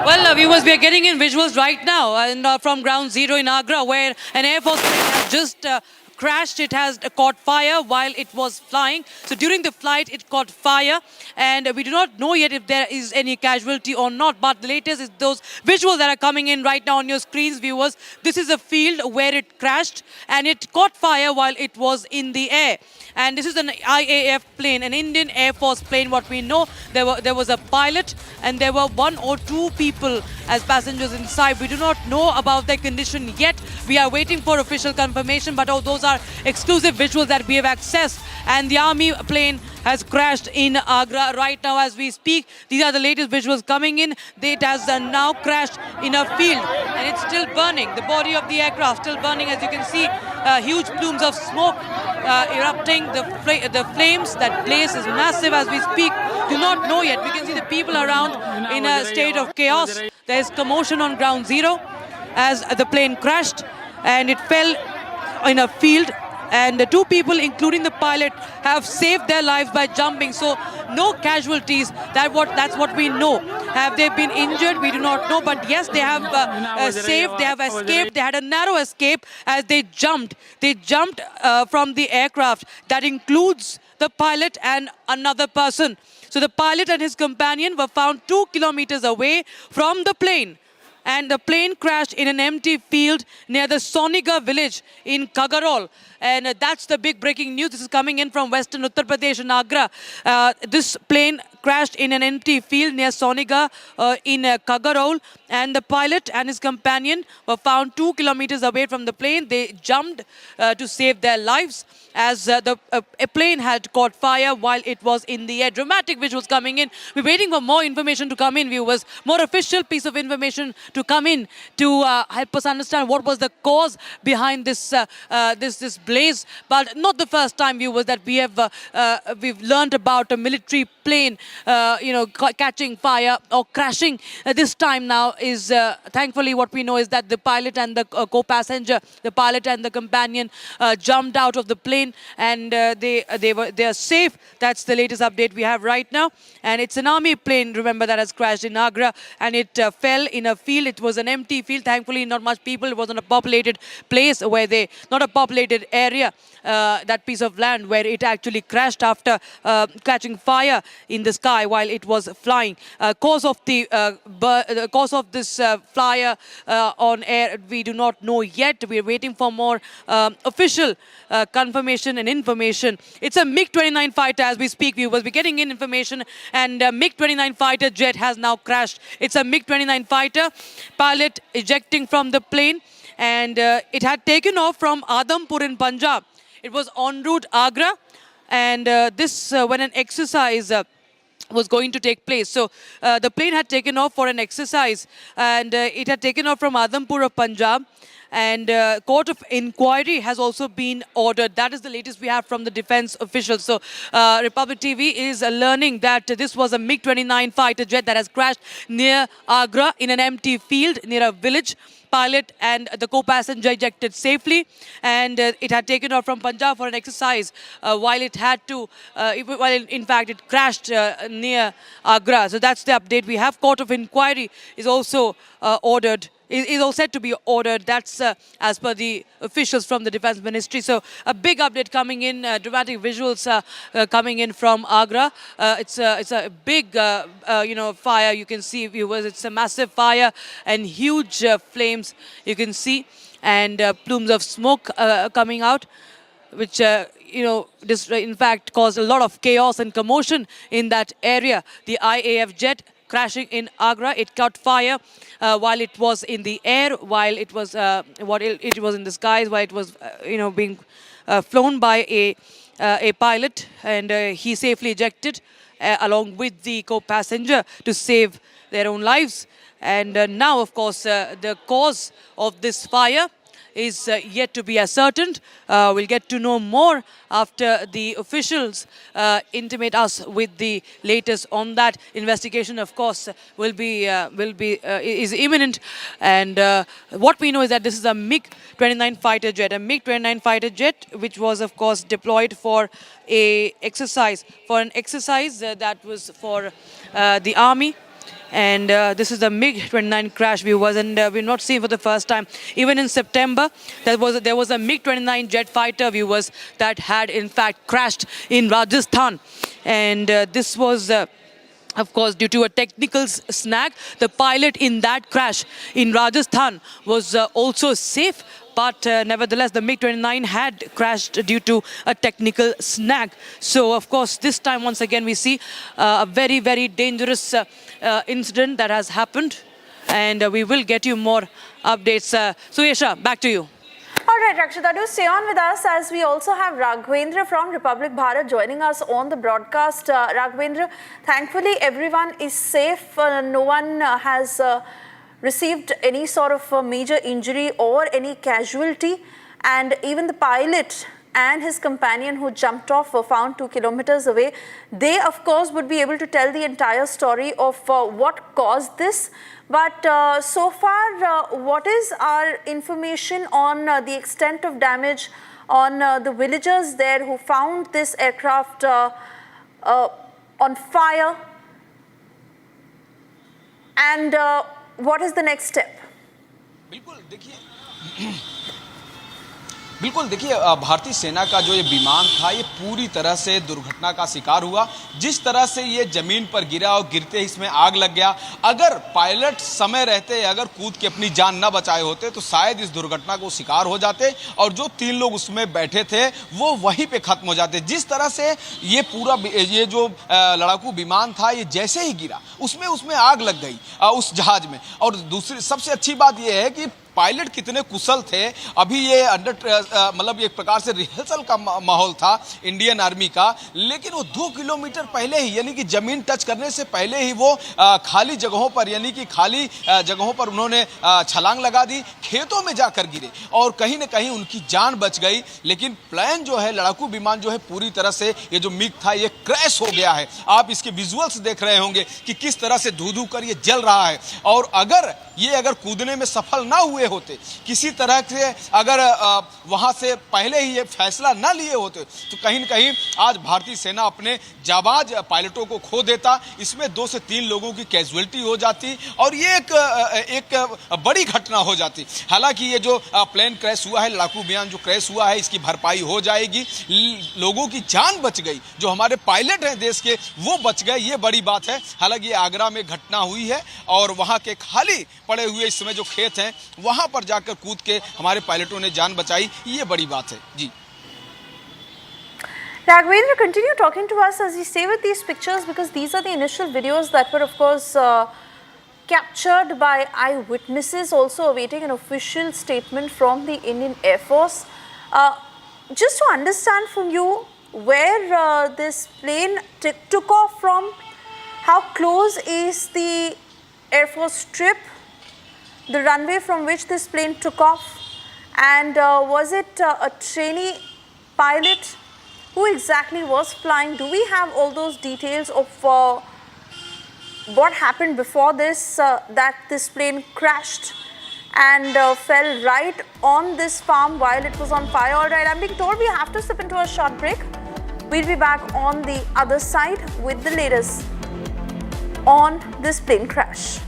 L: Well, viewers, we are getting in visuals right now and from Ground Zero in Agra, where an Air Force plane has just crashed. It has caught fire while it was flying. So during the flight, it caught fire, and we do not know yet if there is any casualty or not. But the latest is those visuals that are coming in right now on your screens, viewers. This is a field where it crashed, and it caught fire while it was in the air. And this is an IAF plane, an Indian Air Force plane. What we know, there was a pilot, and there were 1 or 2 people as passengers inside. We do not know about their condition yet. We are waiting for official confirmation, but those are exclusive visuals that we have accessed. And the army plane has crashed in Agra right now as we speak. These are the latest visuals coming in. It has now crashed in a field, and it's still burning. The body of the aircraft still burning, as you can see. Huge plumes of smoke erupting. The flames, that blaze is massive as we speak. Do not know yet. We can see the people around in a state of chaos. There is commotion on Ground Zero as the plane crashed, and it fell in a field. And the 2 people, including the pilot, have saved their lives by jumping. So no casualties. That's what we know. Have they been injured? We do not know. But yes, they have saved. They have escaped. They had a narrow escape as they jumped. They jumped from the aircraft. That includes the pilot and another person. So the pilot and his companion were found 2 kilometers away from the plane. And the plane crashed in an empty field near the Soniga village in Kagarol. And that's the big breaking news. This is coming in from Western Uttar Pradesh in Agra. This plane crashed in an empty field near Soniga in Kagarol. And the pilot and his companion were found 2 kilometers away from the plane. They jumped to save their lives as a plane had caught fire while it was in the air. Dramatic visuals coming in. We're waiting for more information to come in, viewers. More official piece of information to come in to help us understand what was the cause behind this this blaze. But not the first time, viewers, that we've learned about a military plane catching fire or crashing. This time now is thankfully what we know is that the pilot and the co-passenger, the pilot and the companion jumped out of the plane, and they are safe. That's the latest update we have right now. And it's an army plane, remember, that has crashed in Agra, and it fell in a field. It was an empty field. Thankfully, not much people. It wasn't a populated place not a populated area, that piece of land where it actually crashed after catching fire in the sky while it was flying. Cause of this flyer on air, we do not know yet. We are waiting for more official confirmation and information. It's a MiG-29 fighter as we speak, viewers. We're getting in information, and MiG-29 fighter jet has now crashed. It's a MiG-29 fighter, pilot ejecting from the plane, and it had taken off from Adampur in Punjab. It was en route Agra, and when an exercise was going to take place. So the plane had taken off for an exercise, and it had taken off from Adampur of Punjab. And court of inquiry has also been ordered. That is the latest we have from the defense officials. So Republic TV is learning that this was a MiG-29 fighter jet that has crashed near Agra in an empty field near a village. Pilot and the co-passenger ejected safely, and it had taken off from Punjab for an exercise while it crashed near Agra. So that's the update we have. Court of inquiry is also ordered. Is all set to be ordered. That's as per the officials from the Defense Ministry. So a big update coming in, dramatic visuals coming in from Agra. It's a big, fire. You can see, viewers, it's a massive fire and huge flames you can see, and plumes of smoke coming out, which this in fact caused a lot of chaos and commotion in that area. The IAF jet crashing in Agra. It caught fire while it was in the air, while it was it was in the skies, while it was being flown by a pilot, and he safely ejected along with the co-passenger to save their own lives. And now, of course, the cause of this fire is yet to be ascertained. We'll get to know more after the officials intimate us with the latest on that. Investigation, of course, is imminent. And what we know is that this is a MiG-29 fighter jet, which was, of course, deployed for an exercise that was for the army. And this is the MiG-29 crash, viewers, and we've not seen for the first time. Even in September, there was a MiG-29 jet fighter, viewers, that had in fact crashed in Rajasthan. And this was of course, due to a technical snag. The pilot in that crash in Rajasthan was also safe, but nevertheless, the MiG-29 had crashed due to a technical snag. So, of course, this time, once again, we see a very, very dangerous incident that has happened. And we will get you more updates. Suyesha, back to you.
E: All right, Rakshita, do stay on with us as we also have Raghvendra from Republic Bharat joining us on the broadcast. Raghvendra, thankfully everyone is safe. No one has received any sort of major injury or any casualty. And even the pilot and his companion who jumped off were found 2 kilometers away. They, of course, would be able to tell the entire story of what caused this. But so far, what is our information on the extent of damage on the villagers there who found this aircraft on fire? And what is the next step?
S: बिल्कुल देखिए भारतीय सेना का जो ये विमान था ये पूरी तरह से दुर्घटना का शिकार हुआ। जिस तरह से ये जमीन पर गिरा और गिरते ही इसमें आग लग गया, अगर पायलट समय रहते अगर कूद के अपनी जान न बचाए होते तो शायद इस दुर्घटना को शिकार हो जाते और जो 3 लोग उसमें बैठे थे वो वहीं पे खत्म हो जाते। जिस तरह से ये पूरा ये जो लड़ाकू विमान था ये जैसे ही गिरा उसमें आग लग गई उस जहाज में। और दूसरी सबसे अच्छी बात ये है कि पायलट कितने कुशल थे। अभी ये मतलब एक प्रकार से रिहर्सल का माहौल था इंडियन आर्मी का, लेकिन वो 2 किलोमीटर पहले ही यानी कि जमीन टच करने से पहले ही वो खाली जगहों पर यानी कि खाली जगहों पर उन्होंने छलांग लगा दी, खेतों में जाकर गिरे और कहीं ना कहीं उनकी जान बच गई। लेकिन प्लेन जो है, लड़ाकू विमान जो है, पूरी तरह से ये जो मिग था ये क्रैश हो गया है। आप इसके विजुअल्स देख रहे होंगे कि किस तरह से धू-धू कर ये जल रहा है। और अगर कूदने में सफल ना हुए होते, किसी तरह से अगर वहां से पहले ही ये फैसला ना लिए होते तो कहीं न कहीं आज भारतीय सेना अपने जाबाज पायलटों को खो देता। इसमें 2 से 3 लोगों की कैजुअलिटी हो जाती और ये एक बड़ी घटना हो जाती। हालांकि ये जो प्लेन क्रैश हुआ है, लड़ाकू विमान जो क्रैश हुआ है, इसकी भरपाई हो जाएगी। लोगों की जान बच गई, जो हमारे पायलट हैं देश के वो बच गए, ये बड़ी बात है। हालांकि आगरा में घटना हुई है और वहां के खाली पड़े हुए इस समय जो खेत हैं वहां पर जाकर कूद के हमारे पायलटों ने जान बचाई, ये बड़ी बात है जी।
E: Raghvendra, continue talking to us as we stay with these pictures, because these are the initial videos that were, of course, captured by eyewitnesses, also awaiting an official statement from the Indian Air Force. Just to understand from you where this plane took off from, how close is the Air Force strip, the runway from which this plane took off, and was it a trainee pilot? Who exactly was flying? Do we have all those details of what happened before this, that this plane crashed and fell right on this farm while it was on fire? All right, I'm being told we have to step into a short break. We'll be back on the other side with the latest on this plane crash.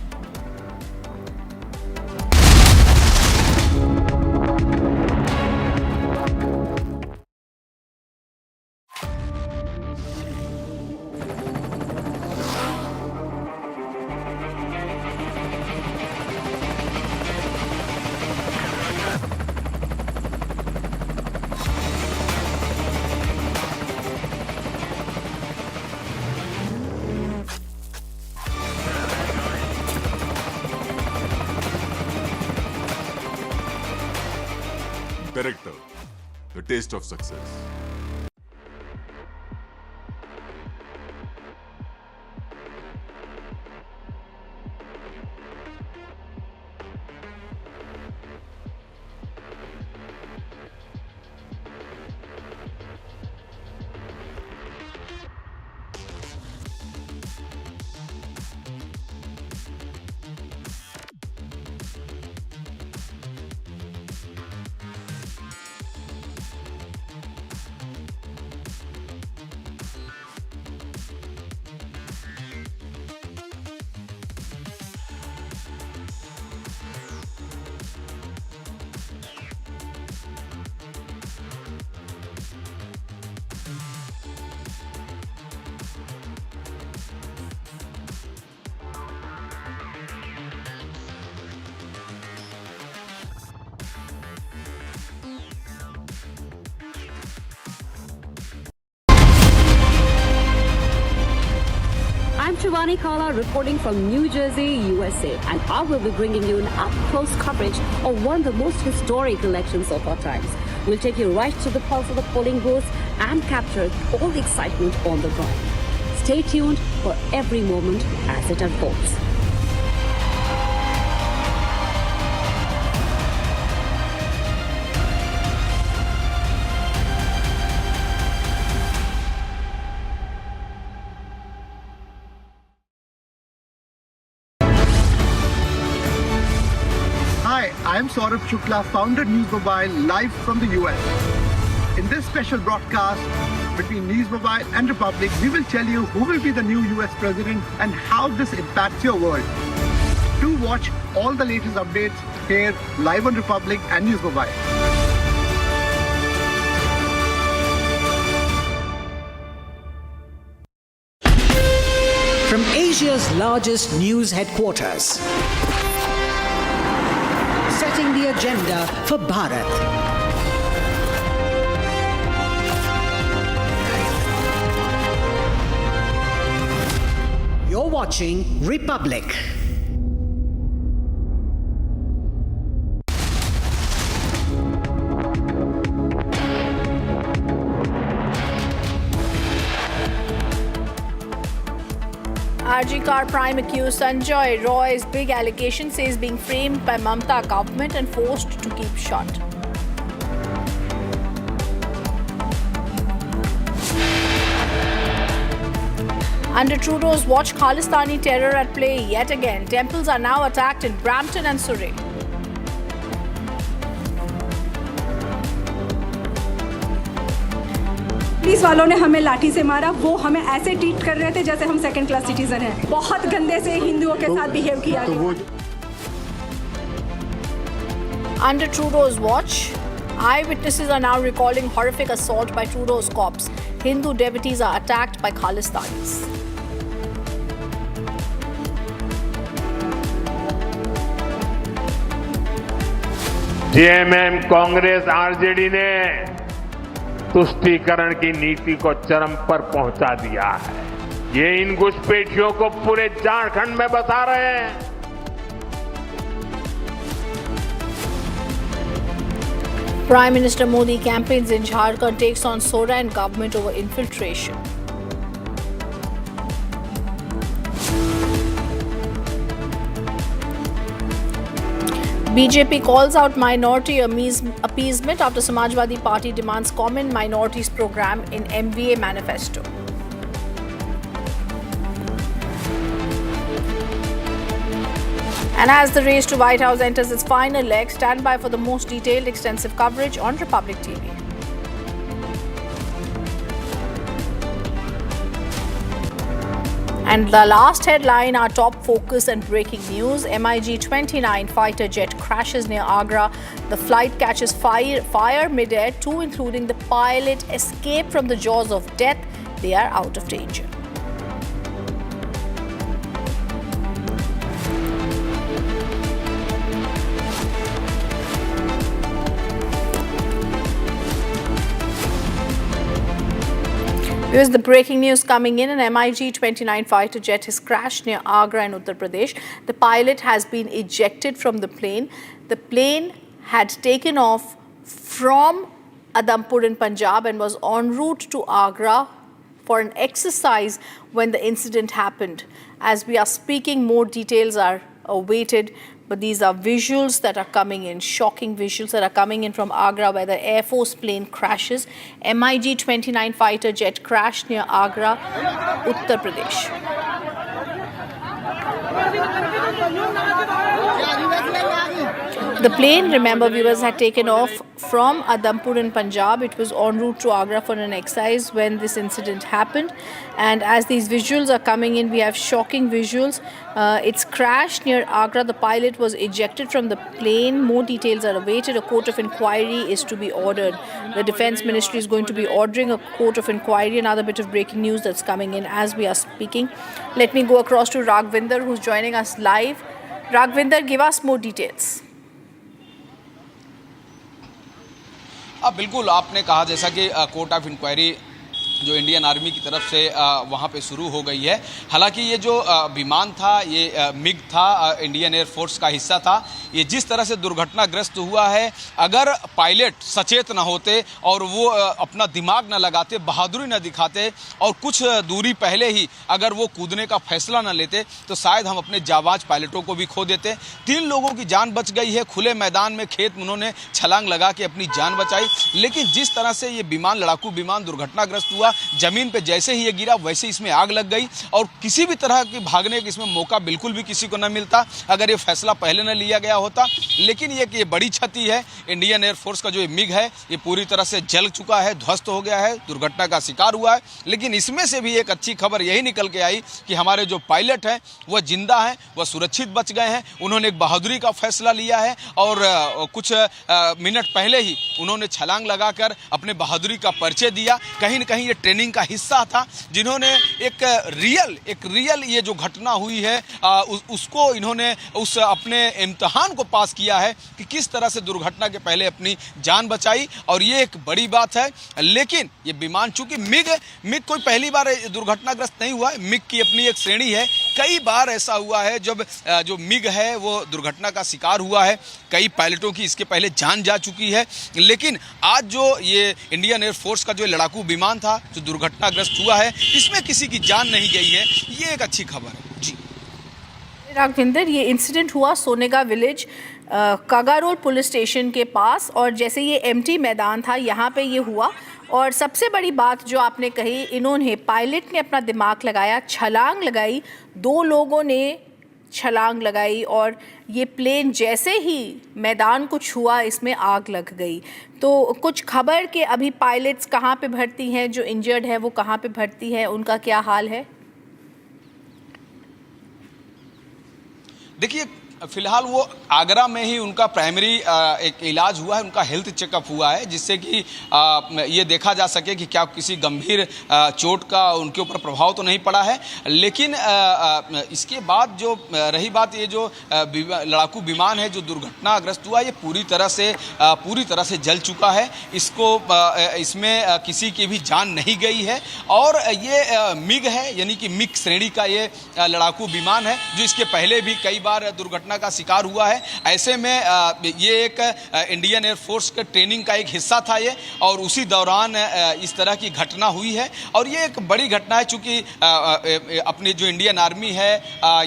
C: Director, the taste of success.
T: Shivani Kala reporting from New Jersey, USA, and I will be bringing you an up-close coverage of one of the most historic elections of our times. We'll take you right to the pulse of the polling booth and capture all the excitement on the ground. Stay tuned for every moment as it unfolds.
U: Hi, I am Saurabh Shukla, founder News Mobile, live from the US. In this special broadcast between News Mobile and Republic, we will tell you who will be the new US president and how this impacts your world. Do watch all the latest updates here live on Republic and News Mobile.
D: From Asia's largest news headquarters, setting the agenda for Bharat. You're watching Republic.
E: RG car prime accused Sanjay Roy's big allegation says being framed by Mamata government and forced to keep shut. Under Trudeau's watch, Khalistani terror at play yet again. Temples are now attacked in Brampton and Surrey.
F: Police वालों ने हमें लाठी से मारा, वो हमें ऐसे treat कर रहे थे जैसे हम सेकंड क्लास सिटीजन हैं। बहुत गंदे से हिंदुओं के साथ बिहेव किया गया।
E: Under Trudeau's watch, eyewitnesses are now recalling horrific assault by Trudeau's cops. Hindu devotees are attacked by Khalistanis.
A: JMM Congress RJD ने तुष्टीकरण की नीति को चरम पर पहुंचा दिया है। ये इन घुसपैठियों को पूरे झारखंड में बसा रहे हैं।
E: Prime Minister Modi campaigns in Jharkhand, takes on Sora and government over infiltration. BJP calls out minority appeasement after Samajwadi Party demands common minorities program in MVA manifesto. And as the race to White House enters its final leg, stand by for the most detailed, extensive coverage on Republic TV. And the last headline, our top focus and breaking news. MiG-29 fighter jet crashes near Agra. The flight catches fire mid-air. Two, including the pilot, escape from the jaws of death. They are out of danger. Here's the breaking news coming in. An MiG-29 fighter jet has crashed near Agra in Uttar Pradesh. The pilot has been ejected from the plane. The plane had taken off from Adampur in Punjab and was en route to Agra for an exercise when the incident happened. As we are speaking, more details are awaited. But these are visuals that are coming in, shocking visuals that are coming in from Agra where the Air Force plane crashes. MiG-29 fighter jet crashed near Agra, Uttar Pradesh. The plane, remember viewers, had taken off from Adampur in Punjab. It was en route to Agra for an exercise when this incident happened. And as these visuals are coming in, we have shocking visuals. It's crashed near Agra. The pilot was ejected from the plane. More details are awaited. A court of inquiry is to be ordered. The Defence Ministry is going to be ordering a court of inquiry. Another bit of breaking news that's coming in as we are speaking. Let me go across to Raghvinder, who's joining us live. Raghvinder, give us more details.
S: बिल्कुल आपने कहा जैसा कि court of inquiry जो Indian army की तरफ से वहाँ पे शुरू हो गई है। हालांकि ये जो विमान था, ये मिग था, इंडियन एयरफोर्स का हिस्सा था। ये जिस तरह से दुर्घटनाग्रस्त हुआ है, अगर पायलट सचेत न होते और वो अपना दिमाग न लगाते, बहादुरी न दिखाते और कुछ दूरी पहले ही अगर वो कूदने का फैसला न लेते, तो शायद हम अपने जाबाज पायलटों को भी खो देते। 3 लोगों की जान बच गई है। खुले मैदान में खेत में उन्होंने छलांग लगा के अपनी जान बचाई। लेकिन जिस तरह से ये विमान, लड़ाकू विमान दुर्घटनाग्रस्त हुआ, जमीन पे जैसे ही ये गिरा वैसे इसमें आग लग गई और किसी भी तरह की भागने का इसमें मौका बिल्कुल भी किसी को न मिलता अगर ये फैसला पहले न लिया गया होता। लेकिन ये बड़ी क्षति है। इंडियन एयरफोर्स का जो मिग है ये पूरी तरह से जल चुका है, ध्वस्त हो गया है, दुर्घटना का शिकार हुआ है। लेकिन इसमें से भी एक अच्छी खबर यही निकल के आई कि हमारे जो पायलट हैं वह जिंदा हैं, वह सुरक्षित बच गए हैं। उन्होंने एक बहादुरी का फैसला लिया है और कुछ मिनट पहले ही उन्होंने छलांग लगाकर अपने बहादुरी का परिचय दिया। कहीं न कहीं ये ट्रेनिंग का हिस्सा था, जिन्होंने एक रियल ये जो घटना हुई है उसको इन्होंने उस अपने इम्तिहान को पास किया है कि किस तरह से दुर्घटना के पहले अपनी जान बचाई, और ये एक बड़ी बात है। लेकिन ये विमान, चूंकि मिग कोई पहली बार दुर्घटनाग्रस्त नहीं हुआ है, मिग की अपनी एक श्रेणी है। कई बार ऐसा हुआ है जब जो मिग है वो दुर्घटना का शिकार हुआ है, कई पायलटों की इसके पहले जान जा चुकी है। लेकिन आज जो ये इंडियन एयरफोर्स का जो लड़ाकू विमान था जो दुर्घटनाग्रस्त हुआ है, इसमें किसी की जान नहीं गई है। ये एक अच्छी खबर है जी।
E: राघविंदर, ये इंसिडेंट हुआ सोनेगा विलेज कागारोल पुलिस स्टेशन के पास, और जैसे ये एम्प्टी मैदान था यहाँ पे ये हुआ। और सबसे बड़ी बात जो आपने कही, इन्होंने, पायलट ने अपना दिमाग लगाया, छलांग लगाई, 2 लोगों ने छलांग लगाई और ये प्लेन जैसे ही मैदान को छुआ इसमें आग लग गई। तो कुछ खबर कि अभी पायलट्स कहाँ पे भर्ती हैं, जो इंजर्ड है वो कहाँ पे भर्ती है, उनका क्या हाल है?
S: देखिए, फिलहाल वो आगरा में ही उनका प्राइमरी एक इलाज हुआ है, उनका हेल्थ चेकअप हुआ है, जिससे कि ये देखा जा सके कि क्या किसी गंभीर चोट का उनके ऊपर प्रभाव तो नहीं पड़ा है। लेकिन इसके बाद जो रही बात, ये जो लड़ाकू विमान है जो दुर्घटनाग्रस्त हुआ, ये पूरी तरह से जल चुका है। इसमें किसी की भी जान नहीं गई है। और ये मिग है, यानी कि मिग श्रेणी का ये लड़ाकू विमान है जो इसके पहले भी कई बार दुर्घटना का शिकार हुआ है। ऐसे में ये एक इंडियन एयरफोर्स के ट्रेनिंग का एक हिस्सा था ये, और उसी दौरान इस तरह की घटना हुई है। और ये एक बड़ी घटना है, चूंकि अपनी जो इंडियन आर्मी है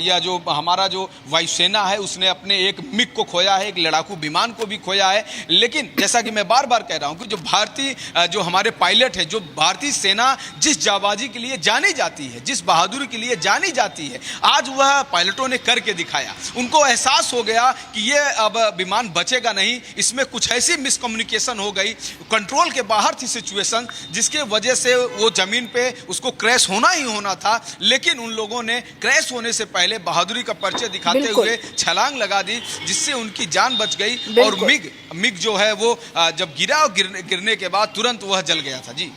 S: या जो हमारा जो वायुसेना है, उसने अपने एक मिग को खोया है, एक लड़ाकू विमान को भी खोया है। लेकिन जैसा कि मैं बार बार कह रहा हूं कि जो हमारे पायलट है, जो भारतीय सेना जिस जाबाजी के लिए जानी जाती है, जिस बहादुरी के लिए जानी जाती है, आज वह पायलटों ने करके दिखाया। उनको एहसास हो गया कि ये अब विमान बचेगा नहीं, इसमें कुछ ऐसी मिसकम्युनिकेशन हो गई, कंट्रोल के बाहर थी सिचुएशन, जिसके वजह से वो जमीन पे उसको क्रैश होना ही होना था। लेकिन उन लोगों ने क्रैश होने से पहले बहादुरी का परिचय दिखाते हुए छलांग लगा दी, जिससे उनकी जान बच गई। और मिग जो है वो जब गिरा, गिरने के बाद तुरंत वह जल गया था जी।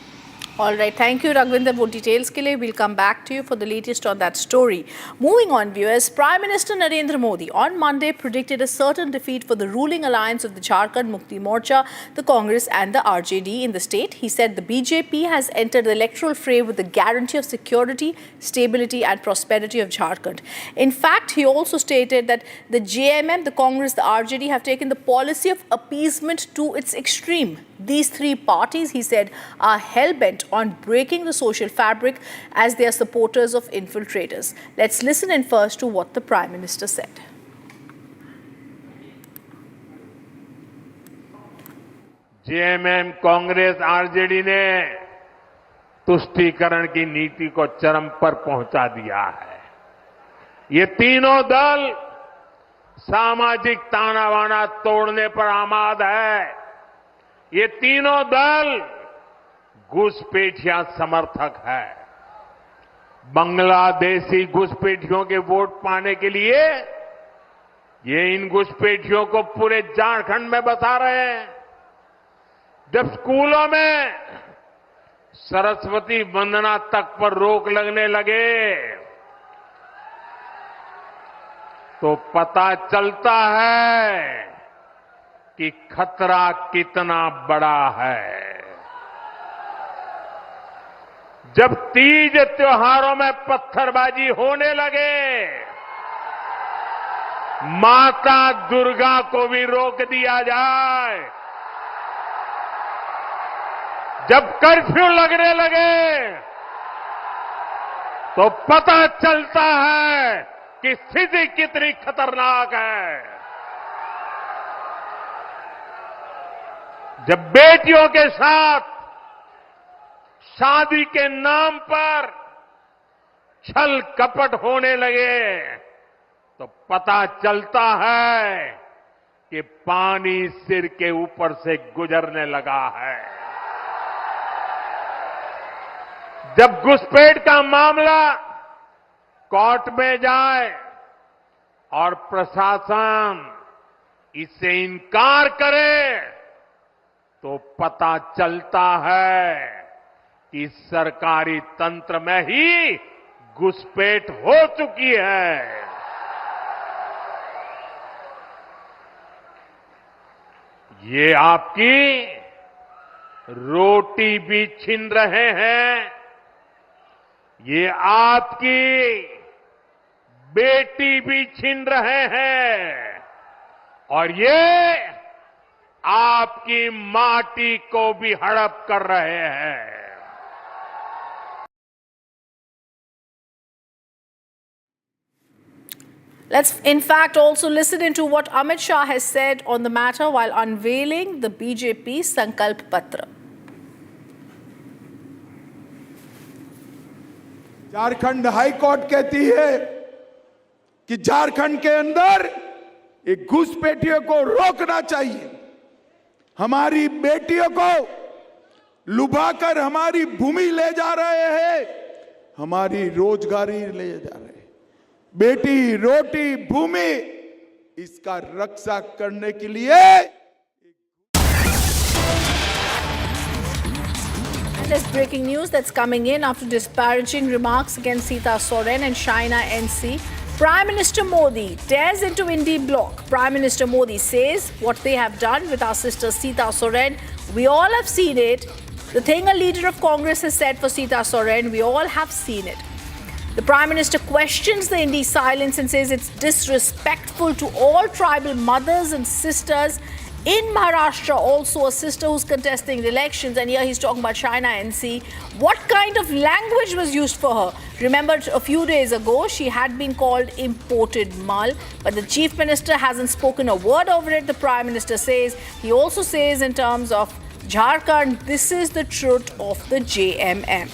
E: All right, thank you Raghvinder for details ke liye. We'll come back to you for the latest on that story. Moving on, viewers, Prime Minister Narendra Modi on Monday predicted a certain defeat for the ruling alliance of the Jharkhand Mukti Morcha, the Congress and the RJD in the state. He said the BJP has entered the electoral fray with the guarantee of security, stability and prosperity of Jharkhand. In fact, he also stated that the JMM, the Congress, the RJD have taken the policy of appeasement to its extreme. These 3 parties, he said, are hell-bent on breaking the social fabric as they are supporters of infiltrators. Let's listen in first to what the Prime Minister said.
A: JMM, Congress, RJD ने तुष्टीकरण की नीति को चरम पर पहुंचा दिया है। ये तीनों दल सामाजिक ताना-बाना तोड़ने पर आमाद है। ये तीनों दल घुसपैठिया समर्थक है। बांग्लादेशी घुसपैठियों के वोट पाने के लिए ये इन घुसपैठियों को पूरे झारखंड में बसा रहे हैं। जब स्कूलों में सरस्वती वंदना तक पर रोक लगने लगे तो पता चलता है कि खतरा कितना बड़ा है। जब तीज त्योहारों में पत्थरबाजी होने लगे, माता दुर्गा को भी रोक दिया जाए, जब कर्फ्यू लगने लगे, तो पता चलता है कि स्थिति कितनी खतरनाक है। जब बेटियों के साथ शादी के नाम पर छल कपट होने लगे, तो पता चलता है कि पानी सिर के ऊपर से गुजरने लगा है। जब घुसपैठ का मामला कोर्ट में जाए और प्रशासन इससे इनकार करे, तो पता चलता है कि सरकारी तंत्र में ही घुसपैठ हो चुकी है। ये आपकी रोटी भी छीन रहे हैं, ये आपकी बेटी भी छीन रहे हैं, और ये आपकी माटी को भी हड़प कर रहे हैं।
E: Let's in fact also listen into what Amit Shah has said on the matter while unveiling the BJP Sankalp Patra.
B: Jharkhand high court कहती है कि झारखंड के अंदर एक घुसपैठियों को रोकना चाहिए। हमारी बेटियों को लुभाकर हमारी भूमि ले जा रहे हैं, हमारी रोजगारी ले जा रहे हैं। बेटी रोटी भूमि, इसका रक्षा करने के लिए
E: There's breaking news that's coming in after disparaging remarks against Sita Soren and Shaina NC. Prime Minister Modi tears into Indie bloc. Prime Minister Modi says what they have done with our sister Sita Soren, we all have seen it. The thing a leader of Congress has said for Sita Soren, we all have seen it. The Prime Minister questions the Indie silence and says it's disrespectful to all tribal mothers and sisters in Maharashtra, also a sister who's contesting the elections, and here he's talking about Shaina NC. What kind of language was used for her? Remember, a few days ago, she had been called imported mal, but the Chief Minister hasn't spoken a word over it, the Prime Minister says. He also says in terms of Jharkhand, this is the truth of the JMM.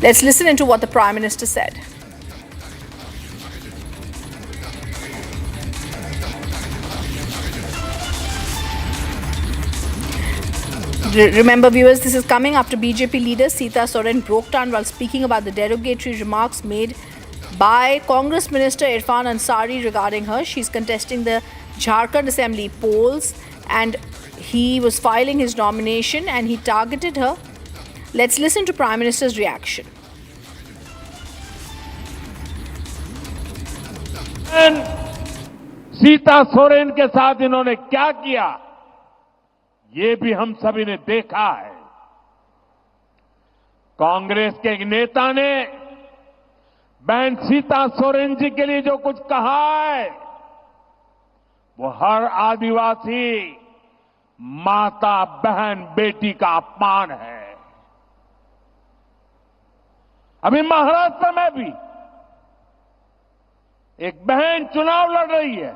E: Let's listen into what the Prime Minister said. Remember viewers, this is coming after BJP leader Sita Soren broke down while speaking about the derogatory remarks made by Congress Minister Irfan Ansari regarding her. She's contesting the Jharkhand Assembly Polls and he was filing his nomination and he targeted her. Let's listen to Prime Minister's reaction.
A: Sita Soren के साथ इन्होंने क्या किया, ये भी हम सभी ने देखा है। कांग्रेस के एक नेता ने बहन सीता सोरेन जी के लिए जो कुछ कहा है, वो हर आदिवासी माता, बहन, बेटी का अपमान है। अभी महाराष्ट्र में भी एक बहन चुनाव लड़ रही है,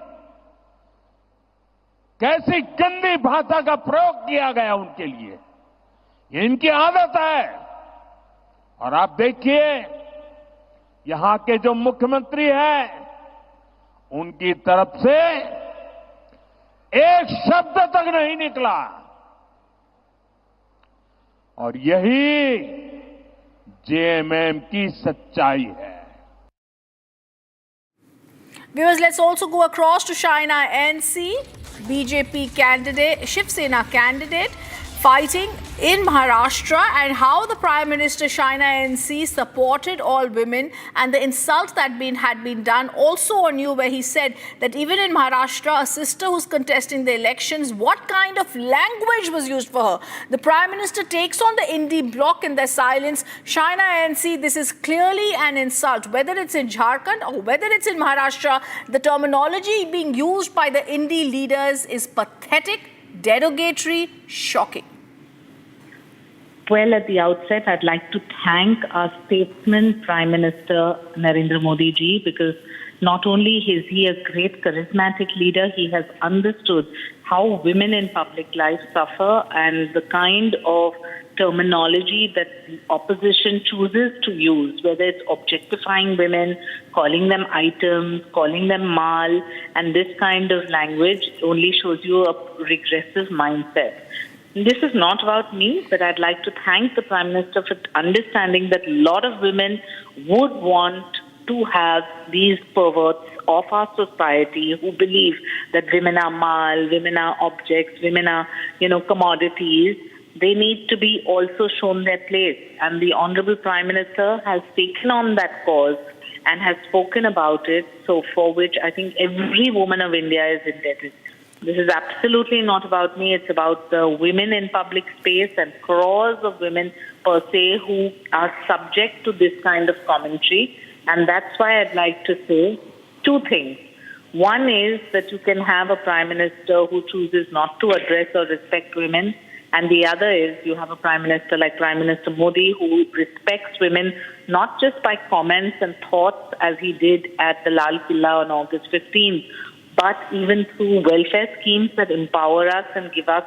A: कैसी गंदी भाषा का प्रयोग किया गया उनके लिए, ये इनकी आदत है। और आप देखिए, यहां के जो मुख्यमंत्री हैं, उनकी तरफ से एक शब्द तक नहीं निकला, और यही जेएमएम की सच्चाई है।
E: Viewers, let's also go across to Shaina NC, BJP candidate, Shiv Sena candidate. fighting in Maharashtra and how the Prime Minister Shaina NC supported all women and the insult that had been done also on you, where he said that even in Maharashtra, a sister who's contesting the elections, what kind of language was used for her? The Prime Minister takes on the indie bloc in their silence. Shaina NC, this is clearly an insult, whether it's in Jharkhand or whether it's in Maharashtra. The terminology being used by the indie leaders is pathetic, derogatory, shocking.
H: Well, at the outset, I'd like to thank our statesman, Prime Minister Narendra Modi ji, because not only is he a great charismatic leader, he has understood how women in public life suffer and the kind of terminology that the opposition chooses to use, whether it's objectifying women, calling them items, calling them mal, and this kind of language only shows you a regressive mindset. This is not about me, but I'd like to thank the Prime Minister for understanding that a lot of women would want to have these perverts of our society who believe that women are mal, women are objects, women are, commodities. They need to be also shown their place. And the Honorable Prime Minister has taken on that cause and has spoken about it, so for which I think every woman of India is indebted. This is absolutely not about me. It's about the women in public space and crores of women per se who are subject to this kind of commentary. And that's why I'd like to say two things. One is that you can have a Prime Minister who chooses not to address or respect women. And the other is you have a Prime Minister like Prime Minister Modi who respects women not just by comments and thoughts as he did at the Lal Killa on August 15th, but even through welfare schemes that empower us and give us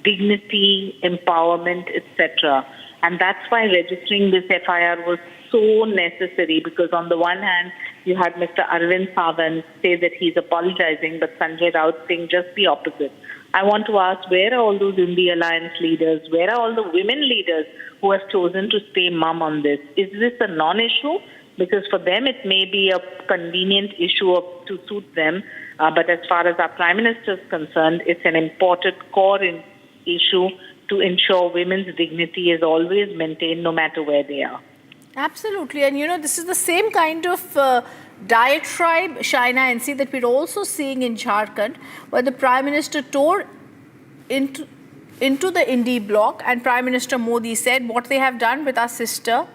H: dignity, empowerment, etc. And that's why registering this FIR was so necessary, because on the one hand, you had Mr. Arvind Sawant say that he's apologizing, but Sanjay Raut saying just the opposite. I want to ask, where are all those Indie Alliance leaders? Where are all the women leaders who have chosen to stay mum on this? Is this a non-issue? Because for them, it may be a convenient issue to suit them. But as far as our Prime Minister is concerned, it's an important core issue to ensure women's dignity is always maintained no matter where they are.
E: Absolutely. And this is the same kind of diatribe, Shaina NC, that we're also seeing in Jharkhand, where the Prime Minister tore into the indie bloc, and Prime Minister Modi said what they have done with our sister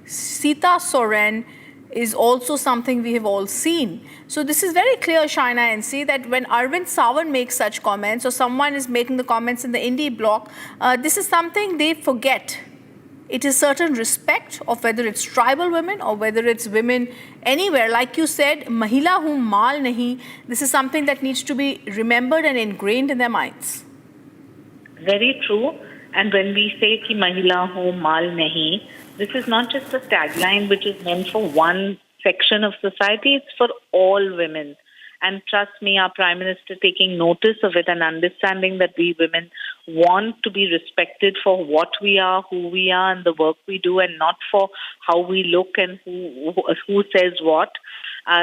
E: Sita Soren is also something we have all seen. So this is very clear, Shaina NC, that when Arvind Sawant makes such comments or someone is making the comments in the indie bloc, this is something they forget. It is certain respect of whether it's tribal women or whether it's women anywhere. Like you said, Mahila hu mal nahi. This is something that needs to be remembered and ingrained in their minds.
H: Very true. And when we say ki Mahila hu mal nahi, this is not just a tagline which is meant for one section of society. It's for all women. And trust me, our Prime Minister taking notice of it and understanding that we women want to be respected for what we are, who we are, and the work we do, and not for how we look and who says what,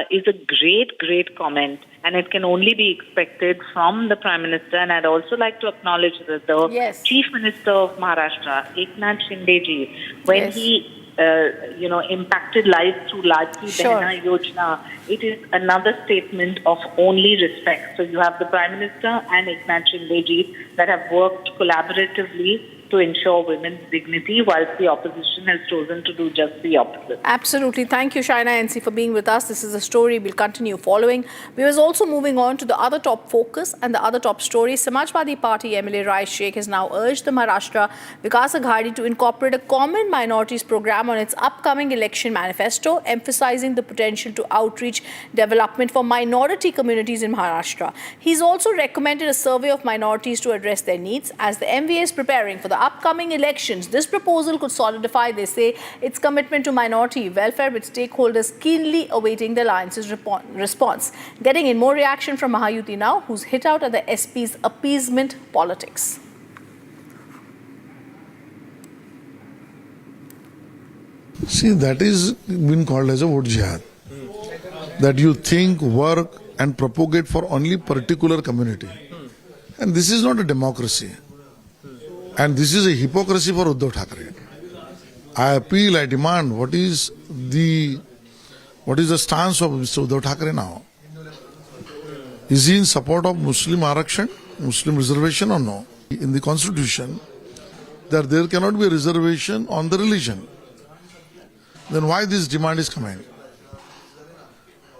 H: is a great, great comment. And it can only be expected from the Prime Minister. And I'd also like to acknowledge that the Chief Minister of Maharashtra, Eknath Shinde ji, when he impacted lives through Ladki Behna Yojana, it is another statement of only respect. So you have the Prime Minister and Eknath Shinde ji that have worked collaboratively to ensure women's dignity, whilst the opposition has chosen to do just the opposite.
E: Absolutely. Thank you, Shaina NC, for being with us. This is a story we'll continue following. We was also moving on to the other top focus and the other top story. Samajwadi Party MLA Rai Sheikh has now urged the Maharashtra Vikas Aghadi to incorporate a common minorities program on its upcoming election manifesto, emphasizing the potential to outreach development for minority communities in Maharashtra. He's also recommended a survey of minorities to address their needs. As the MVA is preparing for the upcoming elections, this proposal could solidify, they say, its commitment to minority welfare, with stakeholders keenly awaiting the alliance's response. Getting in more reaction from Mahayuti now, who's hit out at the SP's appeasement politics.
V: See, that is been called as a vote jihad. That you think, work and propagate for only particular community. And this is not a democracy. And this is a hypocrisy for Uddhav Thackeray. I appeal, I demand, what is the stance of Mr. Uddhav Thackeray now? Is he in support of Muslim Arakshan, Muslim reservation or no? In the constitution, that there cannot be a reservation on the religion. Then why this demand is coming?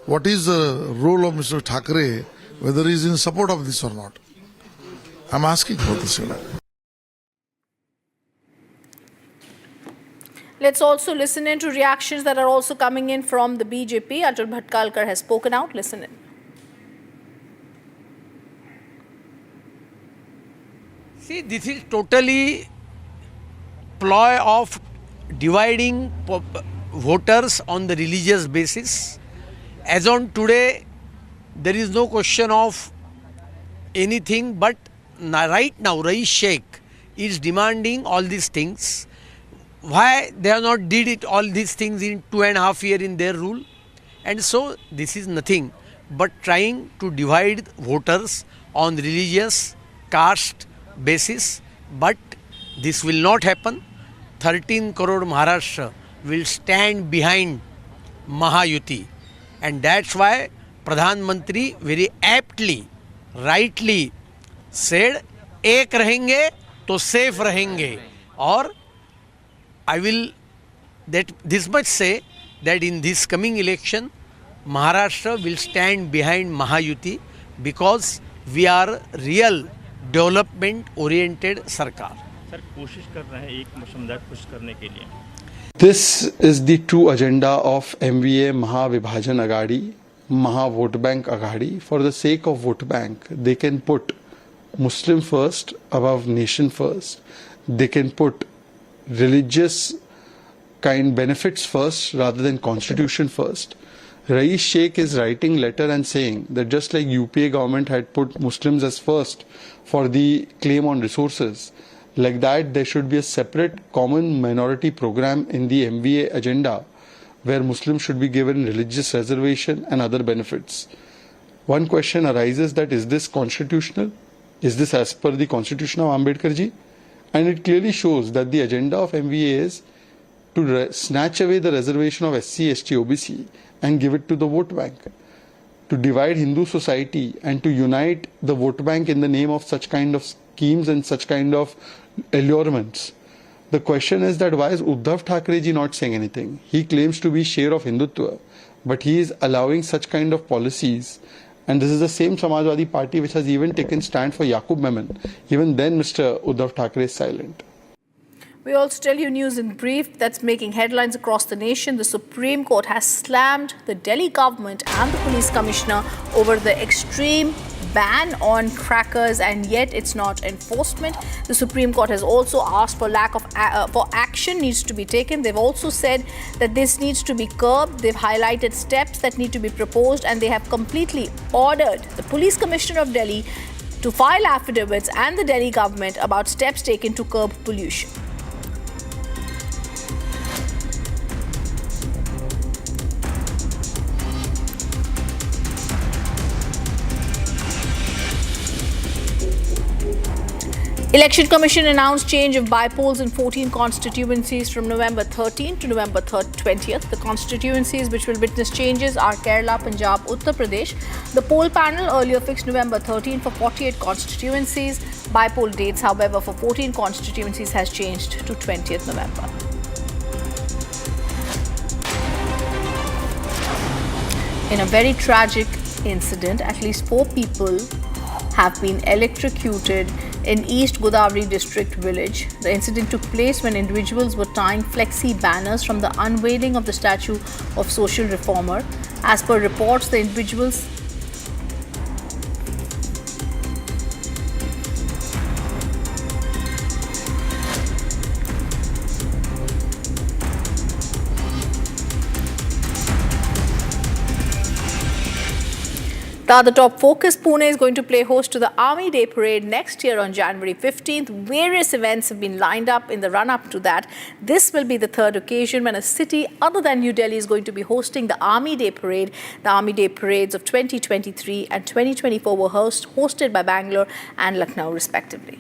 V: What is the role of Mr. Thackeray, whether he is in support of this or not? I am asking for this.
E: Let's also listen in to reactions that are also coming in from the BJP. Atul Bhatkalkar has spoken out. Listen in.
I: See, this is totally ploy of dividing voters on the religious basis. As on today, there is no question of anything, but right now, Rais Sheikh is demanding all these things. Why they have not did it all these things in 2.5 years in their rule? And so this is nothing but trying to divide voters on religious caste basis. But this will not happen. 13 crore Maharashtra will stand behind Mahayuti. And that's why Pradhan Mantri very aptly, rightly said, एक रहेंगे तो safe रहेंगे. Or I will this much say that in this coming election, Maharashtra will stand behind Mahayuti because we are real development oriented Sarkar.
J: Sir कोशिश कर रहे हैं एक मुसमदार खुश करने के लिए.
W: This is the true agenda of MEA Mahavibhajan Aghadi, Maha Vote Bank Aghadi. For the sake of vote bank, they can put Muslim first above nation first. They can put religious kind benefits first rather than constitution first. Rais Sheikh is writing letter and saying that just like UPA government had put Muslims as first for the claim on resources, like that there should be a separate common minority program in the MVA agenda where Muslims should be given religious reservation and other benefits. One question arises that is this constitutional? Is this as per the constitution of Ambedkar ji? And it clearly shows that the agenda of MVA is to snatch away the reservation of SC, ST, OBC and give it to the vote bank. To divide Hindu society and to unite the vote bank in the name of such kind of schemes and such kind of allurements. The question is that why is Uddhav Thackeray ji not saying anything? He claims to be share of Hindutva, but he is allowing such kind of policies. And this is the same Samajwadi party which has even taken stand for Yaqub Memon. Even then Mr. Uddhav Thackeray is silent.
E: We also tell you news in brief that's making headlines across the nation. The Supreme Court has slammed the Delhi government and the police commissioner over the extreme ban on crackers, and yet it's not enforcement. The Supreme Court has also asked for for action needs to be taken. They've also said that this needs to be curbed. They've highlighted steps that need to be proposed, and they have completely ordered the police commissioner of Delhi to file affidavits and the Delhi government about steps taken to curb pollution. Election Commission announced change of by-polls in 14 constituencies from November 13 to November 20th. The constituencies which will witness changes are Kerala, Punjab, Uttar Pradesh. The poll panel earlier fixed November 13 for 48 constituencies. By-poll dates, however, for 14 constituencies has changed to 20th November. In a very tragic incident, at least 4 people have been electrocuted in East Godavari district village. The incident took place when individuals were tying flexi banners from the unveiling of the statue of social reformer. As per reports, the individuals The other top focus, Pune is going to play host to the Army Day Parade next year on January 15th. Various events have been lined up in the run-up to that. This will be the third occasion when a city other than New Delhi is going to be hosting the Army Day Parade. The Army Day Parades of 2023 and 2024 were hosted by Bangalore and Lucknow respectively.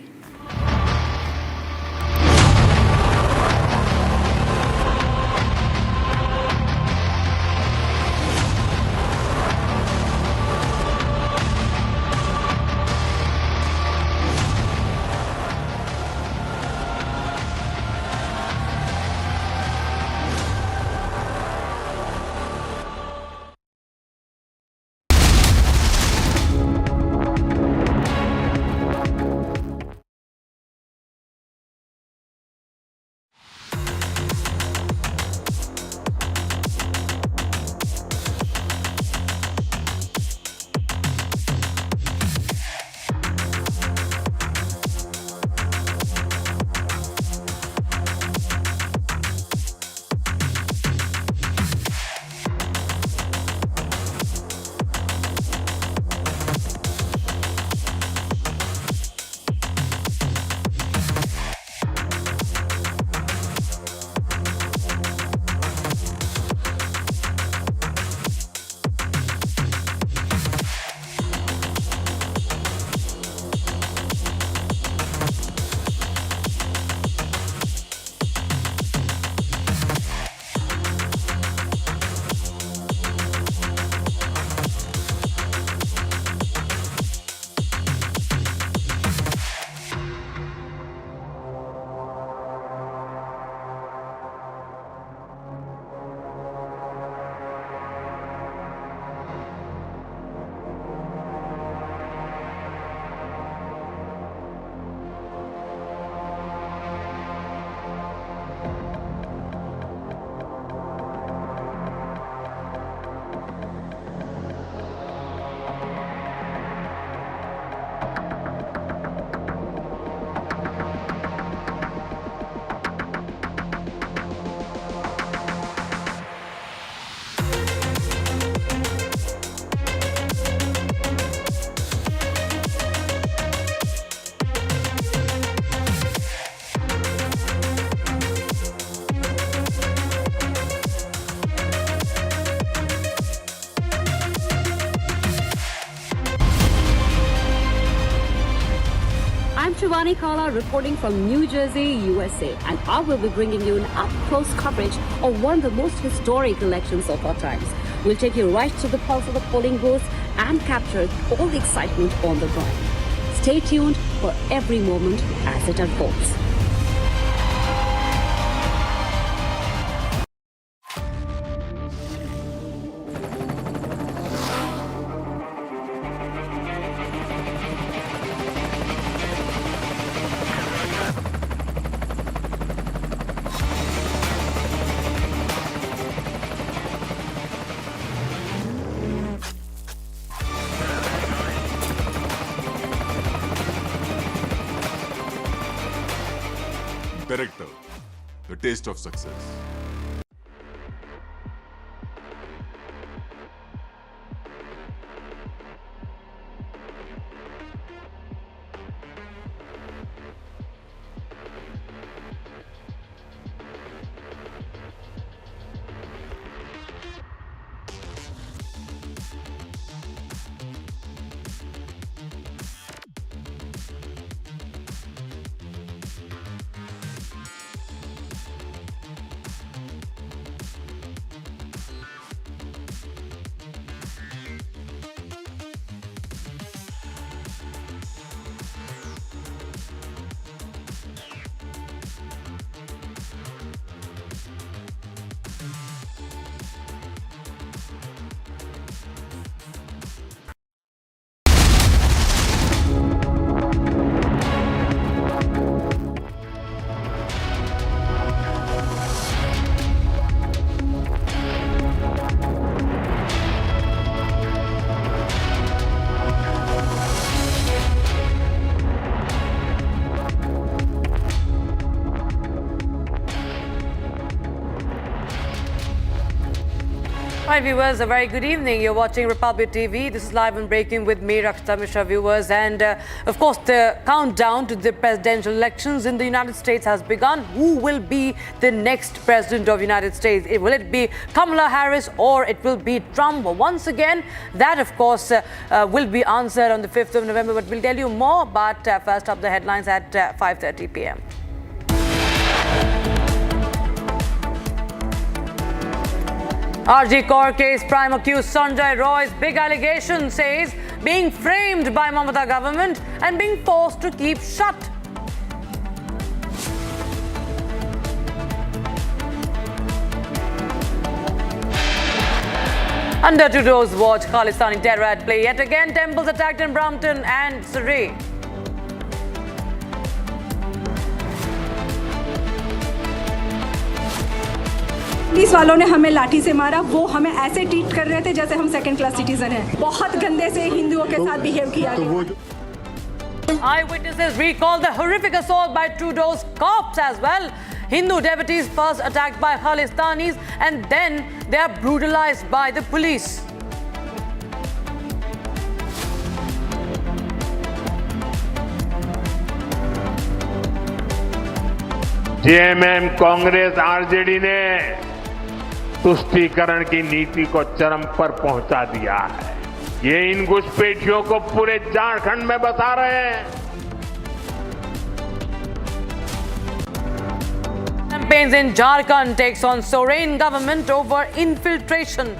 T: Shivani Kala reporting from New Jersey, USA, and I will be bringing you an up-close coverage of one of the most historic elections of our times. We'll take you right to the pulse of the polling booth and capture all the excitement on the ground. Stay tuned for every moment as it unfolds.
C: Director, the taste of success.
L: Hi viewers, a very good evening. You're watching Republic TV. This is live and breaking with me, Rakshita Mishra, viewers. And of course, the countdown to the presidential elections in the United States has begun. Who will be the next president of the United States? Will it be Kamala Harris or it will be Trump? Once again, that of course will be answered on the 5th of November. But we'll tell you more. But first up, the headlines at 5:30 p.m. RG Kaur case prime accused Sanjay Roy's big allegation says being framed by Mamata government and being forced to keep shut. Under Trudeau's watch, Khalistani terror at play yet again. Temples attacked in Brampton and Surrey.
F: Police वालों ने हमें लाठी से मारा, वो हमें ऐसे treat कर रहे थे जैसे हम सेकंड क्लास सिटीजन हैं। बहुत गंदे से हिंदुओं के साथ बिहेव किया गया।
L: Eyewitnesses recall the horrific assault by Trudeau's cops as well. Hindu devotees first attacked by Khalistanis and then they are brutalized by the police.
A: JMM Congress RJD ने तुष्टीकरण की नीति को चरम पर पहुंचा दिया है। ये इन घुसपैठियों को पूरे झारखंड में बसा रहे हैं।
L: Campaigns in Jharkhand takes on Soren government over infiltration.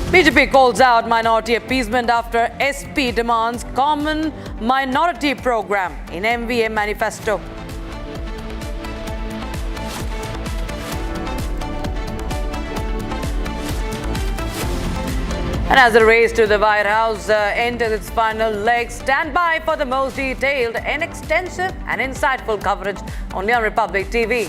L: BJP calls out minority appeasement after SP demands common minority program in MEA manifesto. And as the race to the White House enters its final leg, stand by for the most detailed and extensive and insightful coverage only on Republic TV.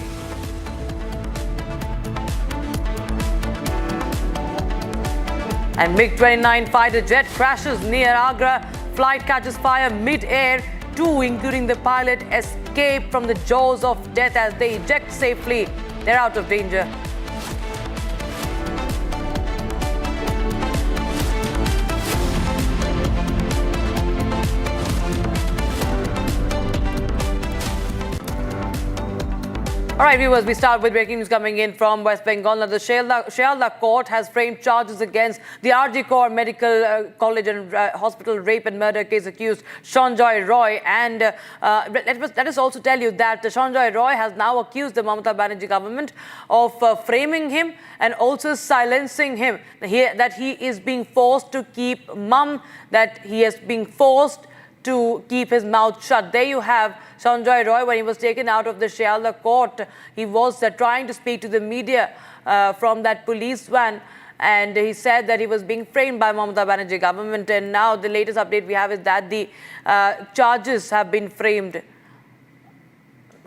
L: And MiG-29 fighter jet crashes near Agra. Flight catches fire mid-air. Two, including the pilot, escape from the jaws of death as they eject safely. They're out of danger. All right, viewers, we start with breaking news coming in from West Bengal. Now, the Shialda court has framed charges against the RG Kaur Medical College and Hospital rape and murder case accused Sanjay Roy. And let us also tell you that Sanjay Roy has now accused the Mamata Banerjee government of framing him and also silencing him. That he is being forced to keep mum, that he is being forced to keep his mouth shut. There you have Sanjay Roy. When he was taken out of the Shialda court, he was trying to speak to the media from that police van, and he said that he was being framed by Mamata Banerjee government. And now the latest update we have is that the charges have been framed.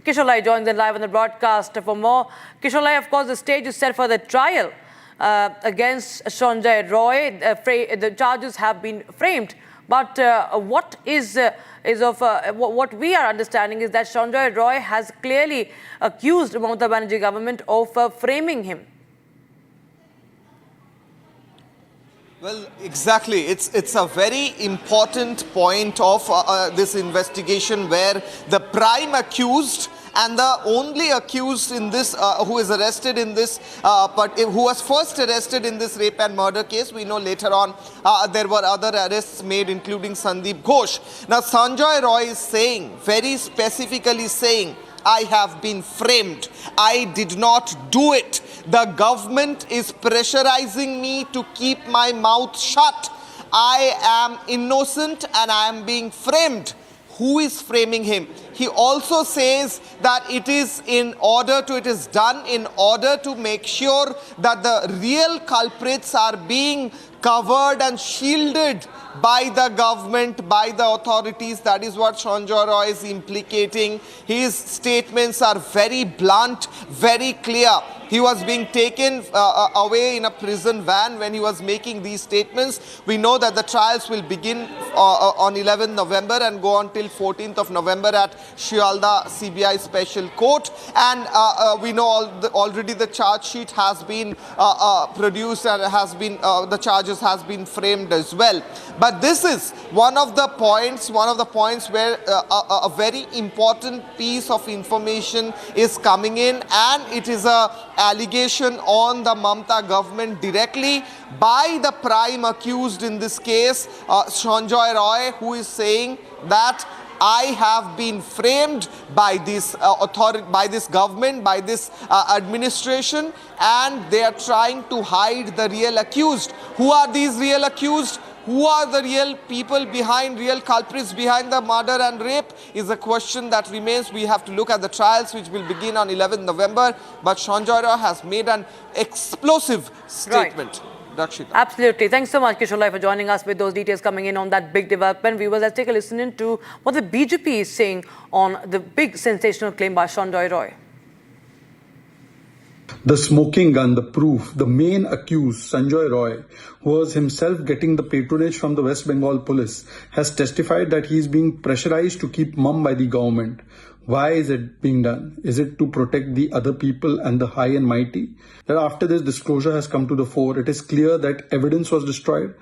L: Kisholai joins in live on the broadcast for more. Kisholai, of course, the stage is set for the trial against Sanjay Roy. The charges have been framed. But what we are understanding is that Sanjay Roy has clearly accused Mamata Banerjee government of framing him.
K: Well, exactly. It's a very important point of this investigation, where the prime accused and the only accused in this, who is arrested in this, who was first arrested in this rape and murder case. We know later on there were other arrests made, including Sandeep Ghosh. Now, Sanjay Roy is saying, very specifically saying, I have been framed. I did not do it. The government is pressurizing me to keep my mouth shut. I am innocent and I am being framed. Who is framing him? He also says that it is done in order to make sure that the real culprits are being covered and shielded by the government, by the authorities. That is what Sanjay Roy is implicating. His statements are very blunt, very clear. He was being taken away in a prison van when he was making these statements. We know that the trials will begin on 11th November and go on till 14th of November at Shialda CBI Special Court. And we know already the charge sheet has been produced and the charges has been framed as well. But this is one of the points where a very important piece of information is coming in, and it is a allegation on the Mamata government directly by the prime accused in this case, Sanjay Roy, who is saying that I have been framed by this by this government, by this administration, and they are trying to hide the real accused. Who are these real accused? Who are the real people behind, real culprits behind the murder and rape is a question that remains. We have to look at the trials, which will begin on 11th November. But Sanjay Roy has made an explosive statement.
L: Right. Absolutely. Thanks so much, Kisholai, for joining us with those details coming in on that big development. Viewers, let's take a listen into what the BJP is saying on the big sensational claim by Sanjay Roy.
W: The smoking gun, the proof, the main accused, Sanjay Roy, who was himself getting the patronage from the West Bengal police, has testified that he is being pressurized to keep mum by the government. Why is it being done? Is it to protect the other people and the high and mighty? That after this disclosure has come to the fore, it is clear that evidence was destroyed.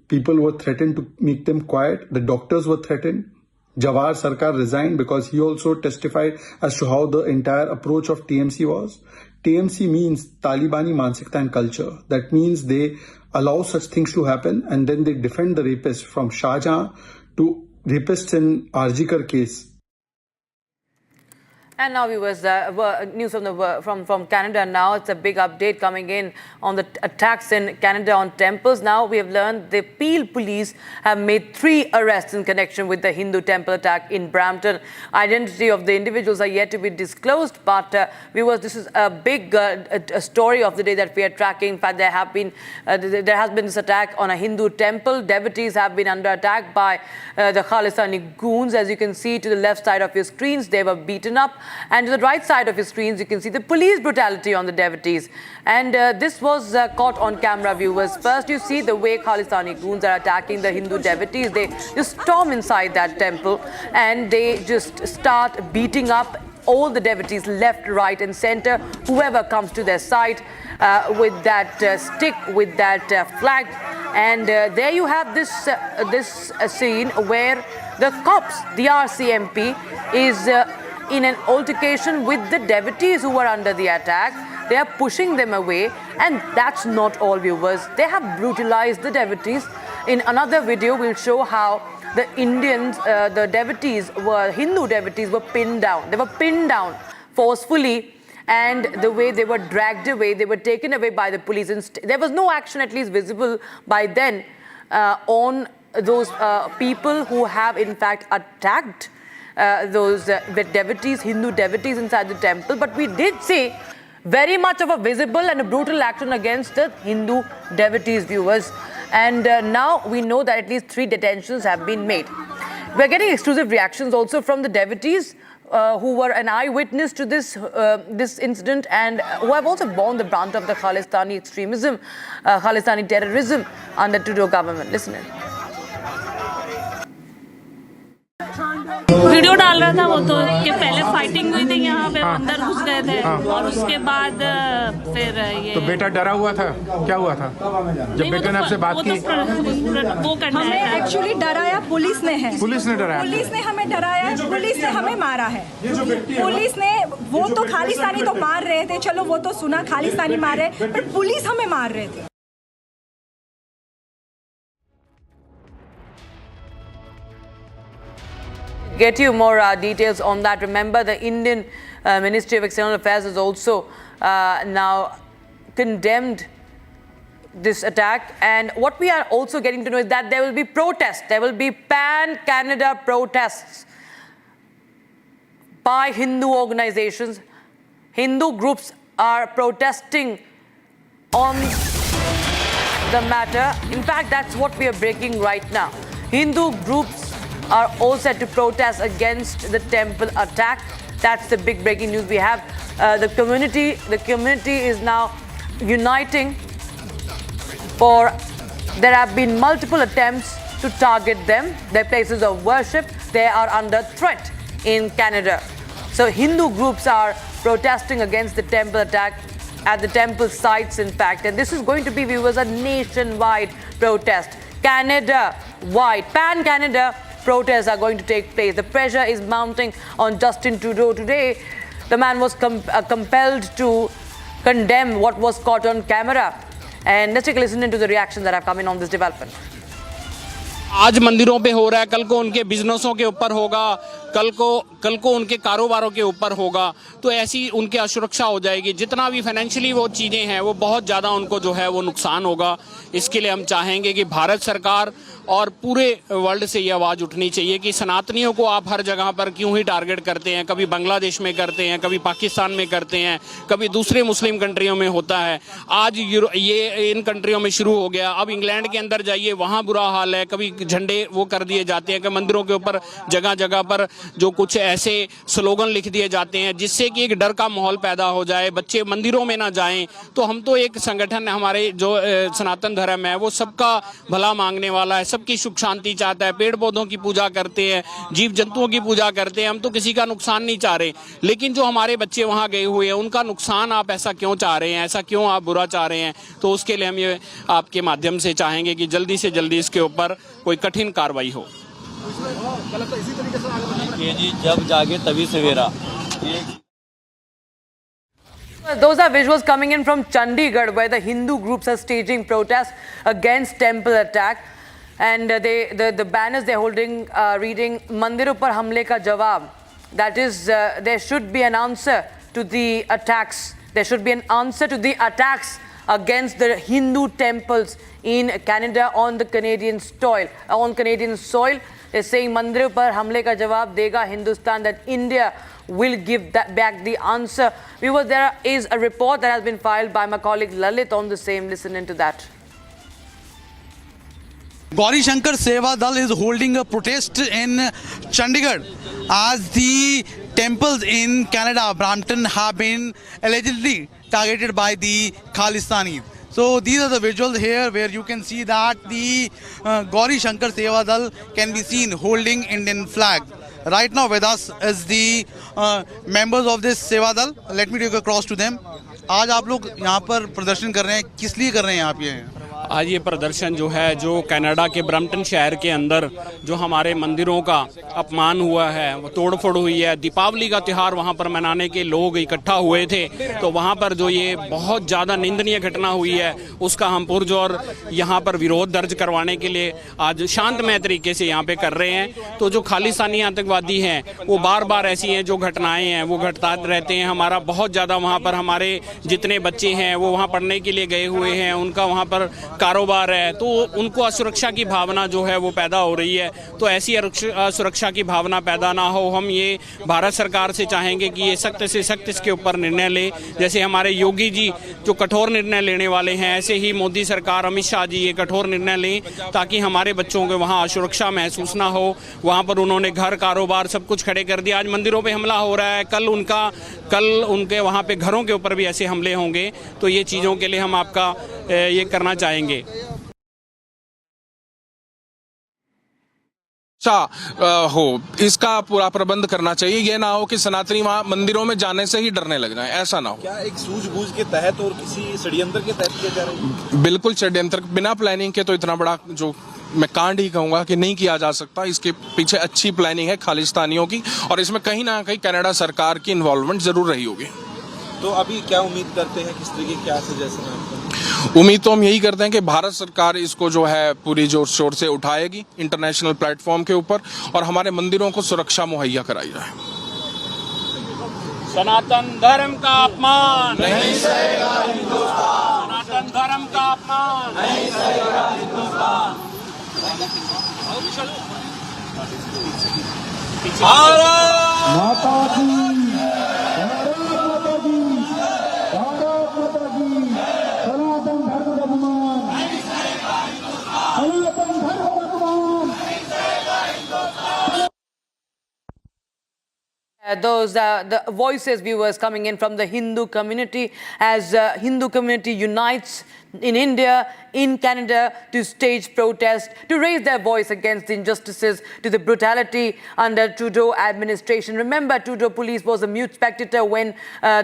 W: People were threatened to make them quiet. The doctors were threatened. Jawar Sarkar resigned because he also testified as to how the entire approach of TMC was. TMC means Talibani Mansikta and culture. That means they allow such things to happen and then they defend the rapists, from Shah Jahan to rapists in Arjikar case.
L: And now, viewers, news from Canada now. It's a big update coming in on the attacks in Canada on temples. Now, we have learned the Peel police have made 3 arrests in connection with the Hindu temple attack in Brampton. Identity of the individuals are yet to be disclosed. But, viewers, this is a big a story of the day that we are tracking. In fact, there has been this attack on a Hindu temple. Devotees have been under attack by the Khalistani goons. As you can see to the left side of your screens, they were beaten up. And to the right side of your screens, you can see the police brutality on the devotees. And this was caught on camera, viewers. First, you see the way Khalistani goons are attacking the Hindu devotees. They just storm inside that temple and they just start beating up all the devotees, left, right and center, whoever comes to their side with that stick, with that flag. And there you have this scene where the cops, the RCMP, is in an altercation with the devotees who were under the attack. They are pushing them away, and that's not all, viewers. They have brutalized the devotees. In another video, we'll show how the Indians, the devotees Hindu devotees were pinned down. They were pinned down forcefully, and the way they were dragged away, they were taken away by the police. And there was no action, at least visible by then, on those people who have in fact attacked those devotees, Hindu devotees inside the temple. But we did see very much of a visible and a brutal action against the Hindu devotees, viewers. And now we know that at least 3 detentions have been made. We're getting exclusive reactions also from the devotees who were an eyewitness to this incident, and who have also borne the brunt of the Khalistani extremism, Khalistani terrorism under Trudeau government. Listen in.
M: Video डाल रहा था वो तो कि पहले fighting हुई थी यहाँ पे, अंदर घुस गए थे और उसके बाद फिर ये
N: तो बेटा डरा हुआ था, क्या हुआ था जब बेटे ने आपसे बात की?
M: वो करना
F: हमें एक्चुअली डराया पुलिस ने है,
N: पुलिस ने डराया,
F: पुलिस ने हमें डराया, पुलिस ने हमें मारा है। पुलिस ने, वो तो खालिस्तानी तो मार रहे थे, चलो वो तो सुना खालिस्तानी मार रहे, पर पुलिस हमें मार रहे थे।
L: Get you more details on that. Remember, the Indian Ministry of External Affairs has also now condemned this attack. And what we are also getting to know is that there will be protests. There will be pan-Canada protests by Hindu organizations. Hindu groups are protesting on the matter. In fact, that's what we are breaking right now. Hindu groups are all set to protest against the temple attack. That's the big breaking news we have. The community is now uniting, for there have been multiple attempts to target them, their places of worship. They are under threat in Canada. So Hindu groups are protesting against the temple attack at the temple sites, in fact. And this is going to be, viewers, a nationwide protest. Canada-wide, pan-Canada protests are going to take place. The pressure is mounting on Justin Trudeau. Today, the man was compelled to condemn what was caught on camera. And let's take a listen into the reactions that have come in on this development.
O: आज मंदिरों पे हो रहा है, कल को उनके बिजनेसों के ऊपर होगा, कल को उनके कारोबारों के ऊपर होगा, तो ऐसी उनकी असुरक्षा हो जाएगी। जितना भी फाइनेंशियली वो चीज़ें हैं वो बहुत ज़्यादा उनको जो है वो नुकसान होगा। इसके लिए हम चाहेंगे कि भारत सरकार और पूरे वर्ल्ड से ये आवाज़ उठनी चाहिए कि सनातनियों को आप हर जगह पर क्यों ही टारगेट करते हैं। कभी बांग्लादेश में करते हैं, कभी पाकिस्तान में करते हैं, कभी दूसरे मुस्लिम कंट्रियों में होता है। आज ये इन कंट्रियों में शुरू हो गया। अब इंग्लैंड के अंदर जाइए, वहाँ बुरा हाल है। कभी झंडे वो कर दिए जाते हैं कि मंदिरों के ऊपर जगह जगह पर जो कुछ ऐसे स्लोगन लिख दिए जाते हैं जिससे कि एक डर का माहौल पैदा हो जाए, बच्चे मंदिरों में ना जाएं। तो हम तो एक संगठन, हमारे जो सनातन धर्म है वो सबका भला मांगने वाला है, सबकी सुख शांति चाहता है, पेड़ पौधों की पूजा करते हैं, जीव जंतुओं की पूजा करते हैं। हम तो किसी का नुकसान नहीं चाह रहे, लेकिन जो हमारे बच्चे वहाँ गए हुए हैं उनका नुकसान आप ऐसा क्यों चाह रहे हैं, ऐसा क्यों आप बुरा चाह रहे हैं? तो उसके लिए हम ये आपके माध्यम से चाहेंगे कि जल्दी से जल्दी इसके ऊपर कोई कठिन कार्रवाई हो।
X: ये जी जब जागे तभी सवेरा।
L: Those are visuals coming in from Chandigarh, where the Hindu groups are staging protests against temple attack, and the banners they're holding reading "Mandir upar hamle ka jawab." That is, there should be an answer to the attacks. There should be an answer to the attacks against the Hindu temples in Canada on the Canadian soil. They're saying "Mandir upar hamle ka jawab dega Hindustan," that India will give back the answer. There is a report that has been filed by my colleague Lalit on the same. Listen into that.
Y: Gauri Shankar Seva Dal is holding a protest in Chandigarh as the temples in Canada, Brampton, have been allegedly targeted by the Khalistanis. So these are the visuals here where you can see that the Gauri Shankar Seva Dal can be seen holding Indian flag. Right now with us is the members of this Seva Dal. Let me take a cross to them. आज आप लोग यहाँ पर प्रदर्शन कर रहे हैं, किस लिए कर रहे हैं आप ये?
O: आज ये प्रदर्शन जो है, जो कनाडा के ब्रम्पटन शहर के अंदर जो हमारे मंदिरों का अपमान हुआ है, वो तोड़फोड़ हुई है, दीपावली का त्यौहार वहाँ पर मनाने के लोग इकट्ठा हुए थे, तो वहाँ पर जो ये बहुत ज़्यादा निंदनीय घटना हुई है उसका हम पुरजोर यहाँ पर विरोध दर्ज करवाने के लिए आज शांतमय तरीके से यहाँ पे कर रहे हैं। तो जो खालिस्तानी आतंकवादी हैं वो बार बार ऐसी हैं जो घटनाएं हैं वो घटता रहते हैं। हमारा बहुत ज़्यादा वहाँ पर हमारे जितने बच्चे हैं वो वहाँ पढ़ने के लिए गए हुए हैं, उनका वहाँ पर कारोबार है, तो उनको असुरक्षा की भावना जो है वो पैदा हो रही है। तो ऐसी असुरक्षा की भावना पैदा ना हो, हम ये भारत सरकार से चाहेंगे कि ये सख्त से सख्त इसके ऊपर निर्णय ले। जैसे हमारे योगी जी जो कठोर निर्णय लेने वाले हैं, ऐसे ही मोदी सरकार, अमित शाह जी ये कठोर निर्णय लें ताकि हमारे बच्चों को वहाँ असुरक्षा महसूस ना हो। वहाँ पर उन्होंने घर, कारोबार सब कुछ खड़े कर दिया। आज मंदिरों पे हमला हो रहा है, कल उनके वहाँ पे घरों के ऊपर भी ऐसे हमले होंगे। तो ये चीज़ों के लिए हम आपका ये करना चाहेंगे। हो इसका पूरा प्रबंध करना चाहिए। ये ना हो कि सनातनी वहाँ मंदिरों में जाने से ही डरने लग जाए, ऐसा ना हो।
G: क्या एक सूझबूझ के तहत और किसी षड्यंत्र के तहत किया जा रहा है?
O: बिल्कुल षड्यंत्र, बिना प्लानिंग के तो इतना बड़ा जो मैं कांड ही कहूंगा कि नहीं किया जा सकता। इसके पीछे अच्छी प्लानिंग है खालिस्तानियों की, और इसमें कहीं ना कहीं कनाडा सरकार की इन्वॉल्वमेंट जरूर रही होगी।
G: तो अभी क्या उम्मीद करते हैं, किस तरीके क्या सजेशन है आपका?
O: उम्मीद तो हम यही करते हैं कि भारत सरकार इसको जो है पूरी जोर शोर से उठाएगी इंटरनेशनल प्लेटफॉर्म के ऊपर, और हमारे मंदिरों को सुरक्षा मुहैया कराई जाए।
P: सनातन धर्म का अपमान नहीं सहेगा हिंदुस्तान। सनातन धर्म का अपमान नहीं सहेगा हिंदुस्तान।
Q: भारत माता की,
L: Those the voices, viewers, coming in from the Hindu community as Hindu community unites in India, in Canada, to stage protest, to raise their voice against the injustices, to the brutality under Trudeau administration. Remember, Trudeau police was a mute spectator when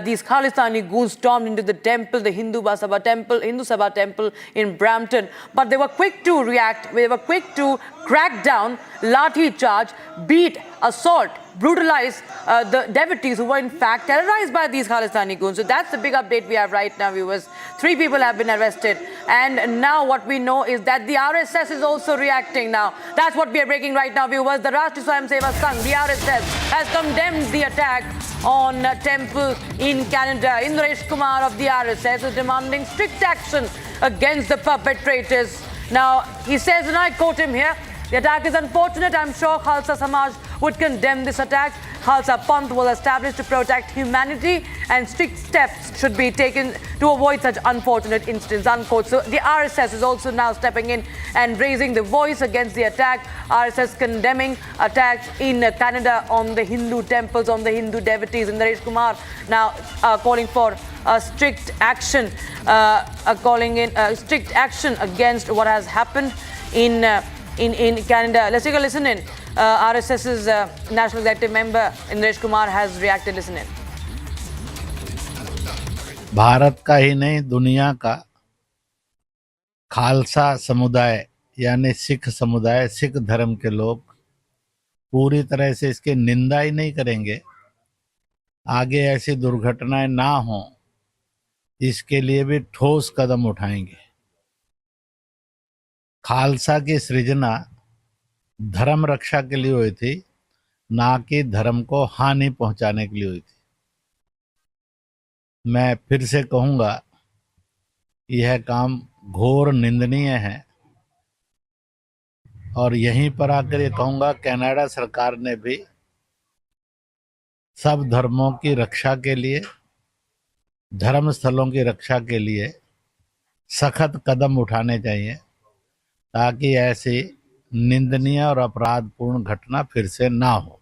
L: these Khalistani goons stormed into the temple, the Hindu Sabha temple in Brampton. But they were quick to react, they were quick to crack down, lathi charge, beat, assault, brutalize the devotees who were in fact terrorized by these Khalistani goons. So that's the big update we have right now, viewers. 3 people have been arrested, and now what we know is that the RSS is also reacting now. That's what we are breaking right now, viewers. The Rashtriya Swayamsevak Sangh, the RSS, has condemned the attack on a temple in Canada. Indresh Kumar of the RSS is demanding strict action against the perpetrators. Now, he says, and I quote him here, "The attack is unfortunate. I'm sure Khalsa Samaj would condemn this attack. Khalsa Panth will establish to protect humanity, and strict steps should be taken to avoid such unfortunate incidents," unquote. So the RSS is also now stepping in and raising the voice against the attack. RSS condemning attacks in Canada on the Hindu temples, on the Hindu devotees. And Naresh Kumar now calling for strict action, strict action against what has happened in Canada. Let's take a listen in. RSS's National Executive Member Indresh Kumar has reacted. Listen in.
R: Bharat का ही नहीं, दुनिया का खालसा समुदाय यानी सिख समुदाय, सिख धर्म के लोग पूरी तरह से इसकी निंदा ही नहीं करेंगे। आगे ऐसी दुर्घटनाएं ना हो, इसके लिए भी ठोस कदम उठाएंगे। खालसा की सृजना धर्म रक्षा के लिए हुई थी, ना कि धर्म को हानि पहुंचाने के लिए हुई थी। मैं फिर से कहूंगा, यह काम घोर निंदनीय है, और यहीं पर आकर ये कहूंगा, कनाडा सरकार ने भी सब धर्मों की रक्षा के लिए, धर्म स्थलों की रक्षा के लिए सख्त कदम उठाने चाहिए, ताकि ऐसी निंदनीय और अपराधपूर्ण घटना फिर से ना हो।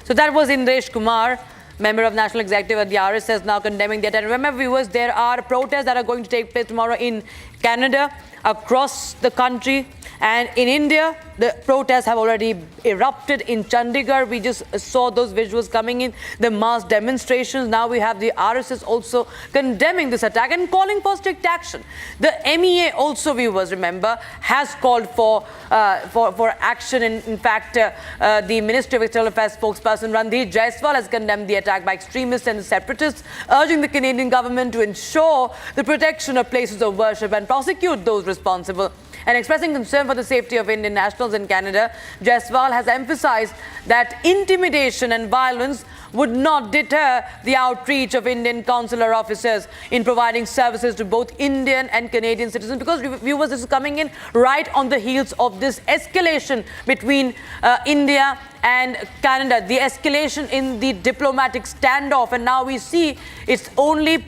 L: So that was Indresh Kumar, member of National Executive at the RSS, now condemning the attack. Remember, viewers, there are protests that are going to take place tomorrow in Canada, across the country, And in India, the protests have already erupted in Chandigarh. We just saw those visuals coming in, the mass demonstrations. Now we have the RSS also condemning this attack and calling for strict action. The MEA also, viewers remember, has called for action. In fact, the Ministry of External Affairs spokesperson Ranveer Jaiswal has condemned the attack by extremists and separatists, urging the Canadian government to ensure the protection of places of worship and prosecute those responsible. And expressing concern for the safety of Indian nationals in Canada, Jaiswal has emphasized that intimidation and violence would not deter the outreach of Indian consular officers in providing services to both Indian and Canadian citizens. Because, viewers, this is coming in right on the heels of this escalation between India and Canada, the escalation in the diplomatic standoff, and now we see it's only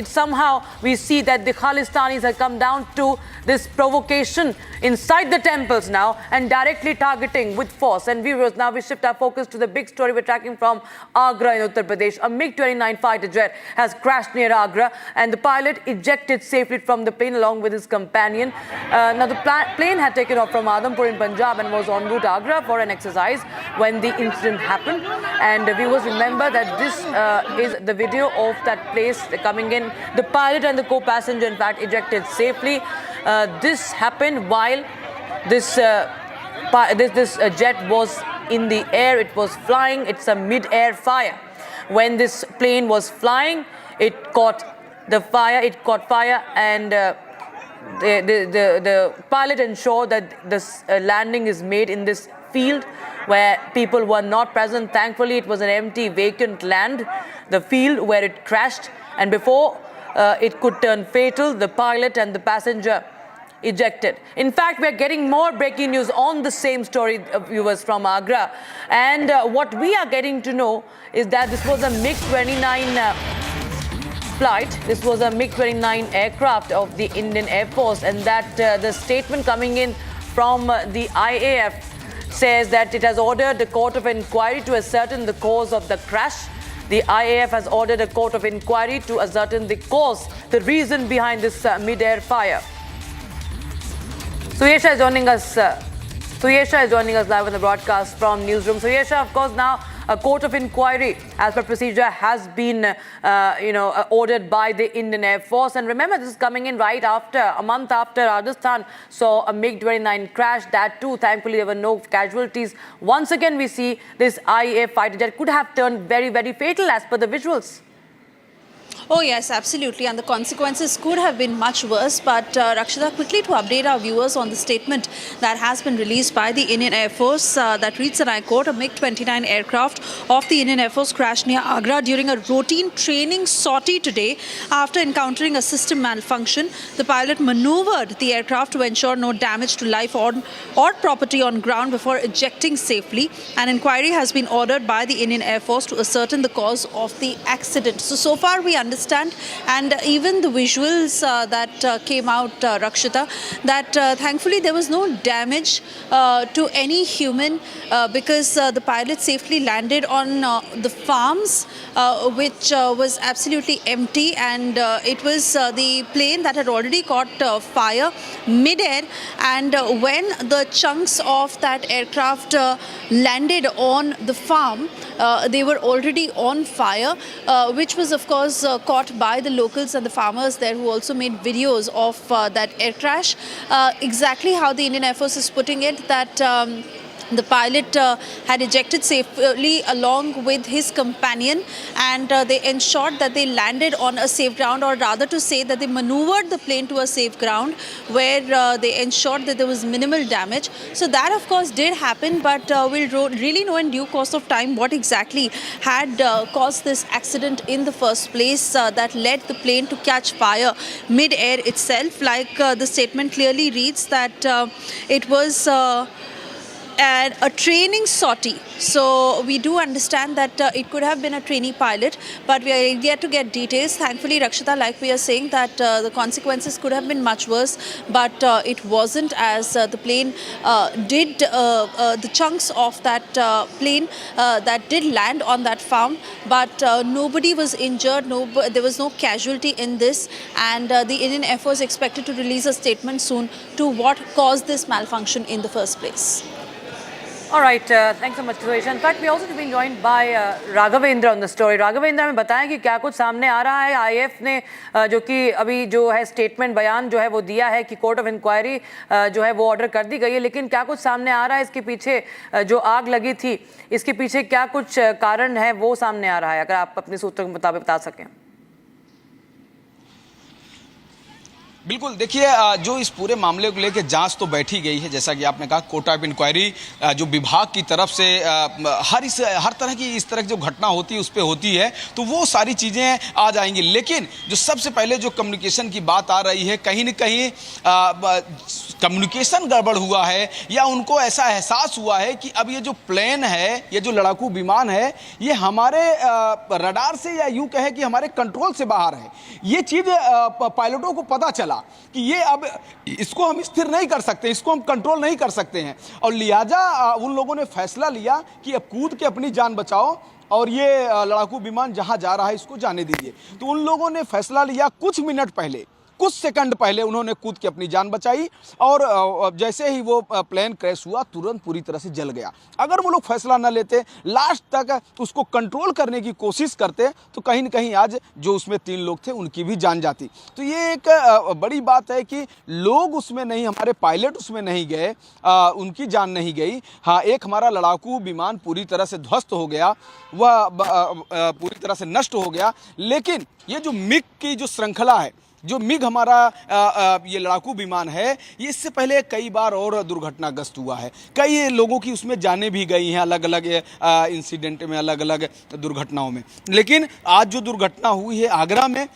L: somehow we see that the Khalistanis have come down to this provocation inside the temples now and directly targeting with force. And viewers, now we shift our focus to the big story we're tracking from Agra in Uttar Pradesh. A MiG-29 fighter jet has crashed near Agra and the pilot ejected safely from the plane along with his companion. Now the plane had taken off from Adhampur in Punjab and was en route to Agra for an exercise when the incident happened. And viewers, remember that this is the video of that place coming in. The pilot and the co-passenger, in fact, ejected safely. This happened while this jet was in the air. It was flying. It's a mid-air fire. When this plane was flying, it caught fire, and the pilot ensured that this landing is made in this field where people were not present. Thankfully, it was an empty, vacant land, the field where it crashed. And before it could turn fatal, the pilot and the passenger ejected. In fact, we're getting more breaking news on the same story, viewers, from Agra. And what we are getting to know is that this was a MiG-29 flight. This was a MiG-29 aircraft of the Indian Air Force, and that the statement coming in from the IAF says that it has ordered the court of inquiry to ascertain the cause of the crash. The IAF has ordered a court of inquiry to ascertain the cause, the reason behind this mid-air fire. Suyesha is joining us. Suyesha is joining us live on the broadcast from Newsroom. Suyesha, of course, now a court of inquiry, as per procedure, has been, ordered by the Indian Air Force. And remember, this is coming in right after, a month after Rajasthan saw a MiG-29 crash. That too, thankfully, there were no casualties. Once again, we see this IAF fighter jet could have turned very, very fatal as per the visuals.
B: Oh yes, absolutely, and the consequences could have been much worse. But Rakshita, quickly to update our viewers on the statement that has been released by the Indian Air Force that reads that I quote, a MiG-29 aircraft of the Indian Air Force crashed near Agra during a routine training sortie today. After encountering a system malfunction, the pilot maneuvered the aircraft to ensure no damage to life or property on ground before ejecting safely. An inquiry has been ordered by the Indian Air Force to ascertain the cause of the accident. So far we understand, and even the visuals that came out, Rakshita, that thankfully there was no damage to any human because the pilot safely landed on the farms, which was absolutely empty, and it was the plane that had already caught fire mid-air, and when the chunks of that aircraft landed on the farm, they were already on fire, which was of course caught by the locals and the farmers there, who also made videos of that air crash. Exactly how the Indian Air Force is putting it, that the pilot had ejected safely along with his companion, and they ensured that they landed on a safe ground, or rather to say that they maneuvered the plane to a safe ground where they ensured that there was minimal damage. So that of course did happen, but we'll really know in due course of time what exactly had caused this accident in the first place that led the plane to catch fire mid-air itself. Like the statement clearly reads that it was and a training sortie. So we do understand that it could have been a trainee pilot, but we are yet to get details. Thankfully, Rakshita, like we are saying, that the consequences could have been much worse, but it wasn't, as the plane did, the chunks of that plane that did land on that farm, but nobody was injured, there was no casualty in this, and the Indian Air Force expected to release a statement soon to what caused this malfunction in the first place.
L: All right, thanks so much, Suresh. In fact, we also have been joined by Raghavendra on the story. Raghavendra, हमें बताएं कि क्या कुछ सामने आ रहा है. IAF ने जो कि अभी जो है स्टेटमेंट बयान जो है वो दिया है कि कोर्ट ऑफ इंक्वायरी जो है वो ऑर्डर कर दी गई है, लेकिन क्या कुछ सामने आ रहा है इसके पीछे जो आग लगी थी इसके पीछे क्या कुछ कारण है वो सामने आ रहा है, अगर आप अपने सूत्रों के मुताबिक बता सकें.
G: बिल्कुल, देखिए जो इस पूरे मामले को लेकर जांच तो बैठी गई है, जैसा कि आपने कहा कोर्ट ऑफ इंक्वायरी जो विभाग की तरफ से हर तरह की इस तरह की जो घटना होती है उस पर होती है, तो वो सारी चीज़ें आ जाएंगी. लेकिन जो सबसे पहले जो कम्युनिकेशन की बात आ रही है, कहीं न कहीं कम्युनिकेशन गड़बड़ हुआ है या उनको ऐसा एहसास हुआ है कि अब ये जो प्लेन है, ये जो लड़ाकू विमान है, ये हमारे रडार से या यूँ कहे कि हमारे कंट्रोल से बाहर है. ये चीज़ पायलटों को पता चला कि ये अब इसको हम स्थिर नहीं कर सकते, इसको हम कंट्रोल नहीं कर सकते हैं, और लिहाजा उन लोगों ने फैसला लिया कि अब कूद के अपनी जान बचाओ और ये लड़ाकू विमान जहां जा रहा है इसको जाने दीजिए. तो उन लोगों ने फैसला लिया, कुछ मिनट पहले, कुछ सेकंड पहले उन्होंने कूद के अपनी जान बचाई, और जैसे ही वो प्लेन क्रैश हुआ तुरंत पूरी तरह से जल गया. अगर वो लोग फैसला न लेते, लास्ट तक उसको कंट्रोल करने की कोशिश करते, तो कहीं न कहीं आज जो उसमें 3 लोग थे उनकी भी जान जाती. तो ये एक बड़ी बात है कि लोग उसमें नहीं, हमारे पायलट उसमें नहीं गए, उनकी जान नहीं गई. हाँ, एक हमारा लड़ाकू विमान पूरी तरह से ध्वस्त हो गया, वह पूरी तरह से नष्ट हो गया. लेकिन ये जो मिग की जो श्रृंखला है, जो मिग हमारा ये लड़ाकू विमान है, ये इससे पहले कई बार और दुर्घटनाग्रस्त हुआ है. कई लोगों की उसमें जानें भी गई हैं, अलग अलग इंसिडेंट में, अलग अलग दुर्घटनाओं में. लेकिन आज जो दुर्घटना हुई है आगरा में,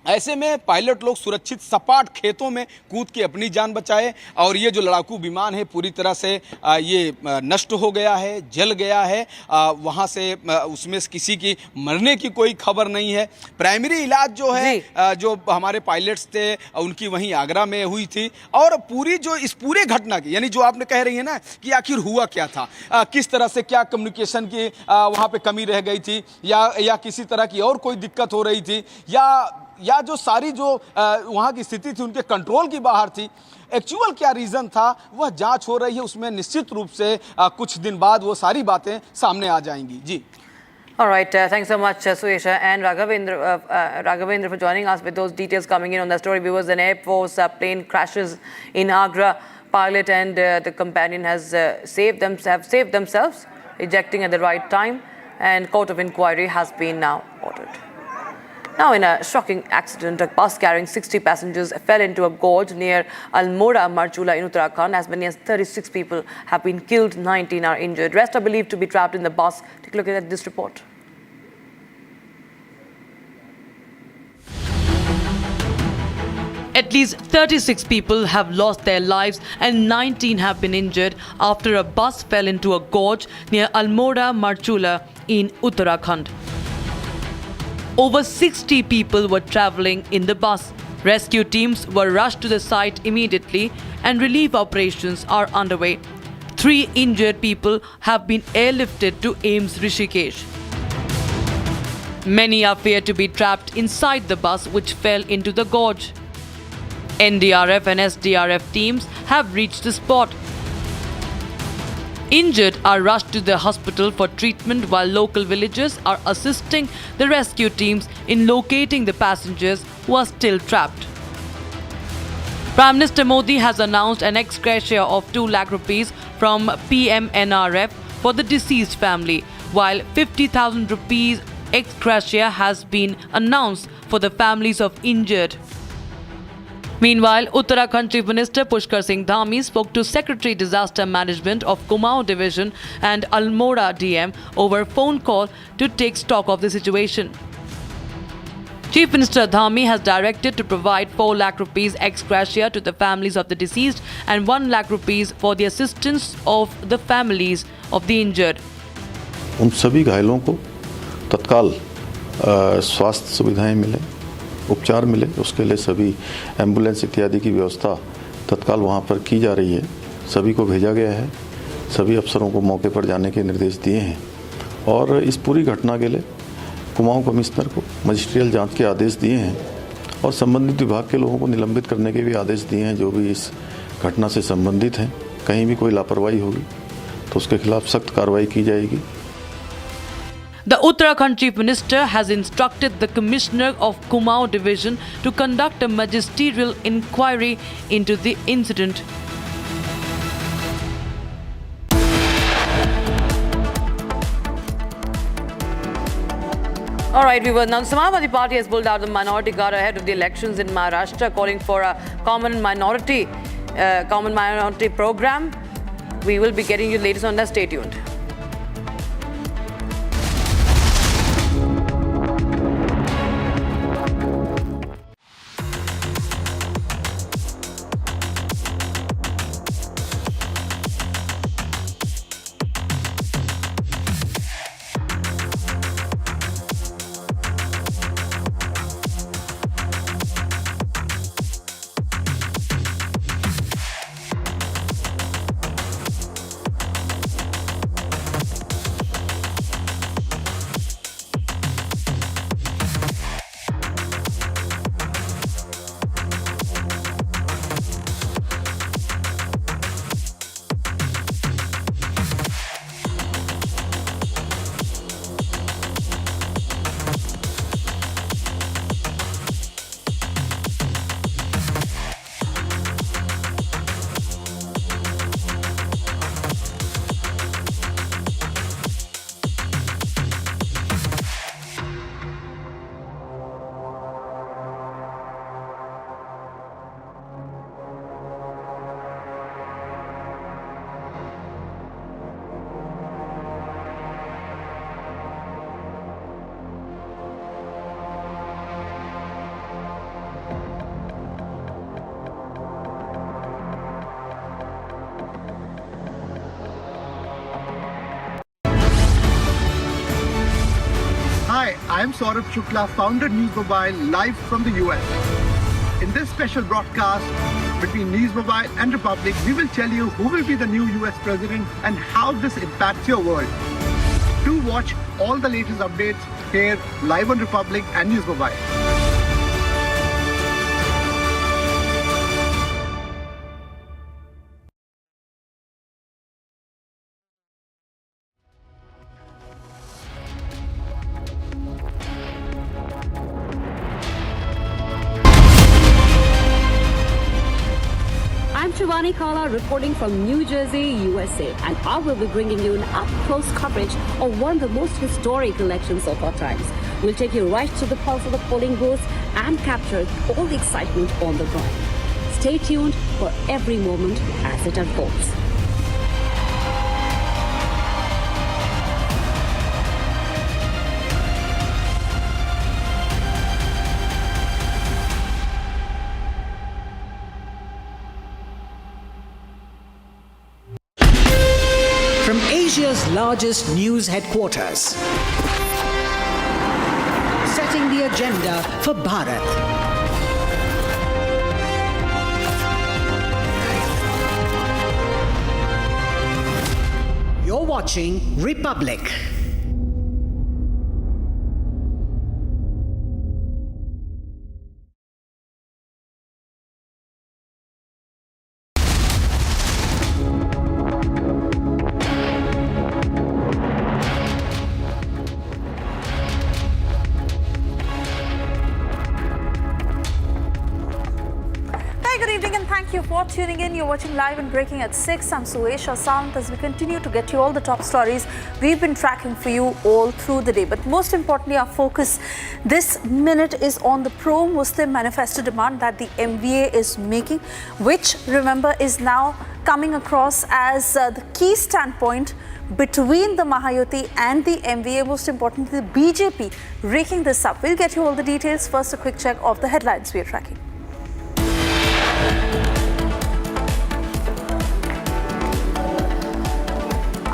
G: ऐसे में पायलट लोग सुरक्षित सपाट खेतों में कूद के अपनी जान बचाए, और ये जो लड़ाकू विमान है पूरी तरह से ये नष्ट हो गया है, जल गया है. वहाँ से उसमें किसी की मरने की कोई खबर नहीं है. प्राइमरी इलाज जो है जो हमारे पायलट्स थे उनकी वहीं आगरा में हुई थी. और पूरी जो इस पूरे घटना की, यानी जो आपने कह रही है ना कि आखिर हुआ क्या था, किस तरह से क्या कम्युनिकेशन की वहाँ पे कमी रह गई थी, या किसी तरह की और कोई दिक्कत हो रही थी, या जो सारी जो वहाँ की स्थिति थी उनके कंट्रोल की बाहर थी, एक्चुअल क्या रीज़न था, वह जांच हो रही है. उसमें निश्चित रूप से कुछ दिन बाद वो सारी बातें सामने आ जाएंगी. जी.
L: All right, thanks so much, Suresh and Raghavendra for joining us with those details coming in on the story. Viewers, an Air Force plane crashes in Agra. Pilot and the companion have saved themselves, ejecting at the right time, and court of inquiry has been now ordered. Now, in a shocking accident, a bus carrying 60 passengers fell into a gorge near Almora, Marchula in Uttarakhand. As many as 36 people have been killed, 19 are injured. Rest are believed to be trapped in the bus. Take a look at this report. At least 36 people have lost their lives and 19 have been injured after a bus fell into a gorge near Almora, Marchula in Uttarakhand. Over 60 people were travelling in the bus. Rescue teams were rushed to the site immediately and relief operations are underway. 3 injured people have been airlifted to AIIMS Rishikesh. Many are feared to be trapped inside the bus which fell into the gorge. NDRF and SDRF teams have reached the spot. Injured are rushed to the hospital for treatment while local villagers are assisting the rescue teams in locating the passengers who are still trapped. Prime Minister Modi has announced an ex gratia of 2 lakh rupees from PMNRF for the deceased family, while 50,000 rupees ex gratia has been announced for the families of injured. Meanwhile, Uttarakhand Chief Minister Pushkar Singh Dhami spoke to Secretary Disaster Management of Kumaon Division and Almora DM over phone call to take stock of the situation. Chief Minister Dhami has directed to provide 4 lakh rupees ex gratia to the families of the deceased and 1 lakh rupees for the assistance of the families of the injured.
D: उन सभी घायलों को तत्काल स्वास्थ्य सुविधाएं मिले, उपचार मिले, उसके लिए सभी एम्बुलेंस इत्यादि की व्यवस्था तत्काल वहां पर की जा रही है। सभी को भेजा गया है, सभी अफसरों को मौके पर जाने के निर्देश दिए हैं और इस पूरी घटना के लिए कुमाऊं कमिश्नर को मजिस्ट्रियल जांच के आदेश दिए हैं और संबंधित विभाग के लोगों को निलंबित करने के भी आदेश दिए हैं जो भी इस घटना से संबंधित हैं। कहीं भी कोई लापरवाही होगी तो उसके खिलाफ सख्त कार्रवाई की जाएगी।
L: The Uttarakhand Chief Minister has instructed the Commissioner of Kumaon Division to conduct a magisterial inquiry into the incident. Alright, viewers. Now, the Samajwadi Party has pulled out the minority guard ahead of the elections in Maharashtra, calling for a common minority program. We will be getting you the latest on that. Stay tuned.
H: Hi, I am Saurabh Shukla, founder News Mobile, live from the US. In this special broadcast between News Mobile and Republic, we will tell you who will be the new US president and how this impacts your world. Do watch all the latest updates here live on Republic and News Mobile.
T: Shivani Kala reporting from New Jersey, USA, and I will be bringing you an up-close coverage of one of the most historic elections of our times. We'll take you right to the pulse of the polling booth and capture all the excitement on the ground. Stay tuned for every moment as it unfolds.
S: From Asia's largest news headquarters, setting the agenda for Bharat. You're watching Republic.
B: Tuning in, you're watching Live and Breaking at 6. I'm Suesha Sant. As we continue to get you all the top stories we've been tracking for you all through the day. But most importantly, our focus this minute is on the pro-Muslim manifesto demand that the MVA is making, which, remember, is now coming across as the key standpoint between the Mahayuti and the MVA, most importantly the BJP, raking this up. We'll get you all the details. First, a quick check of the headlines we are tracking.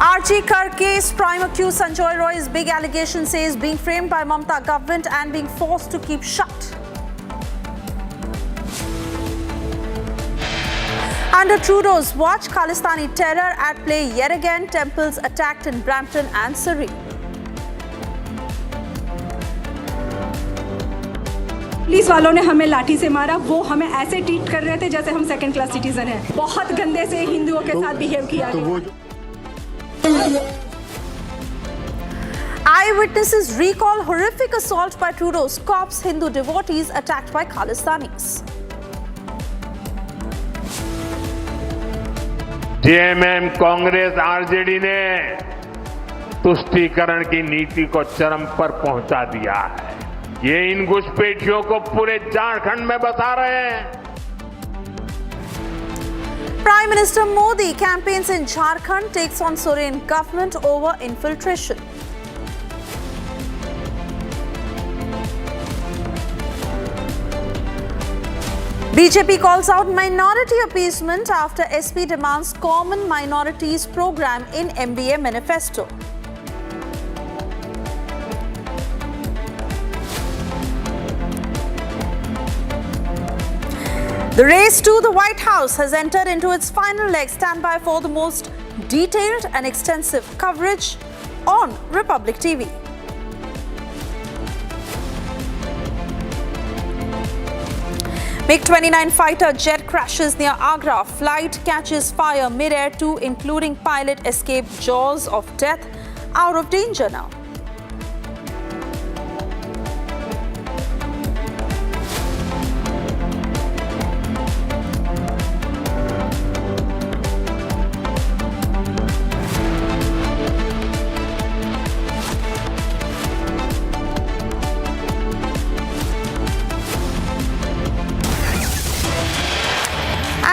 B: RG Kar case, prime accused Sanjoy Roy's big allegation says being framed by Mamata government and being forced to keep shut. Under Trudeau's watch, Khalistani terror at play yet again. Temples attacked in Brampton and Surrey.
F: Police वालों ने हमें लाठी से मारा, वो हमें ऐसे treat कर रहे थे जैसे हम सेकंड क्लास सिटीजन हैं। बहुत गंदे से हिंदुओं के साथ बिहेव किया गया।
B: Eyewitnesses recall horrific assault by Trudeau's cops, Hindu devotees attacked by Khalistanis.
A: JMM Congress RJD ने तुष्टीकरण की नीति को चरम पर पहुंचा दिया है। ये इन घुसपैठियों को पूरे झारखंड में बसा रहे हैं।
B: Prime Minister Modi campaigns in Jharkhand, takes on Soren government over infiltration. BJP calls out minority appeasement after SP demands common minorities program in MBA manifesto. The race to the White House has entered into its final leg. Stand by for the most detailed and extensive coverage on Republic TV. MiG-29 fighter jet crashes near Agra. Flight catches fire mid-air. 2, including pilot, escape jaws of death, out of danger now.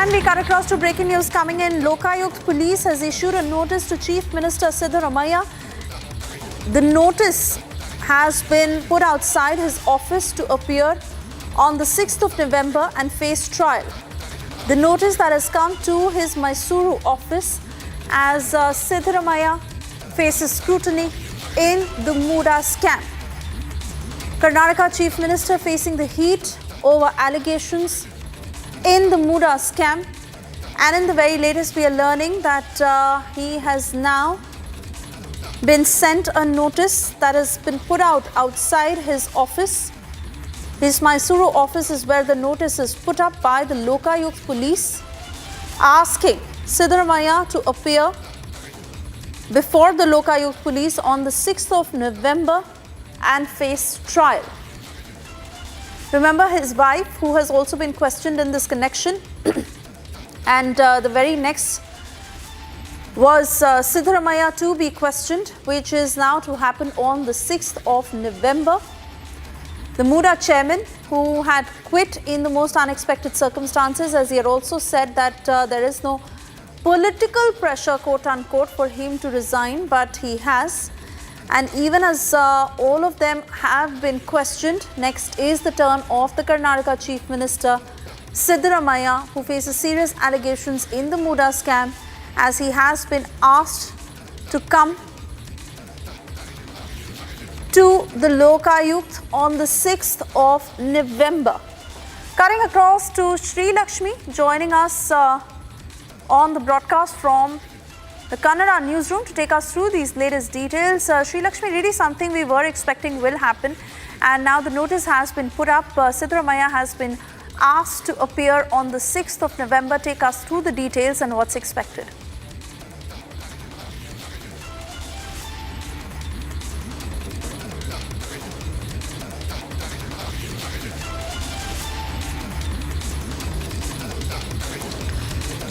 B: And we cut across to breaking news coming in. Lokayukt Police has issued a notice to Chief Minister Siddaramaiah. The notice has been put outside his office to appear on the 6th of November and face trial. The notice that has come to his Mysuru office as Siddaramaiah faces scrutiny in the Muda scam. Karnataka Chief Minister facing the heat over allegations in the Muda scam, and in the very latest we are learning that he has now been sent a notice that has been put out outside his office. His Mysuru office is where the notice is put up by the Lokayukt Police, asking Siddaramaiah to appear before the Lokayukt Police on the 6th of November and face trial. Remember his wife, who has also been questioned in this connection, and the very next was Siddaramaiah to be questioned, which is now to happen on the 6th of November. The Muda chairman, who had quit in the most unexpected circumstances, as he had also said that there is no political pressure, quote unquote, for him to resign, but he has. And even as all of them have been questioned, next is the turn of the Karnataka Chief Minister Siddaramaiah, who faces serious allegations in the Muda scam, as he has been asked to come to the Lokayukt on the 6th of November. Cutting across to Sri Lakshmi, joining us on the broadcast from the Kannada newsroom to take us through these latest details. Sri Lakshmi, really something we were expecting will happen, and now the notice has been put up. Siddaramaiah has been asked to appear on the 6th of November. Take us through the details and what's expected.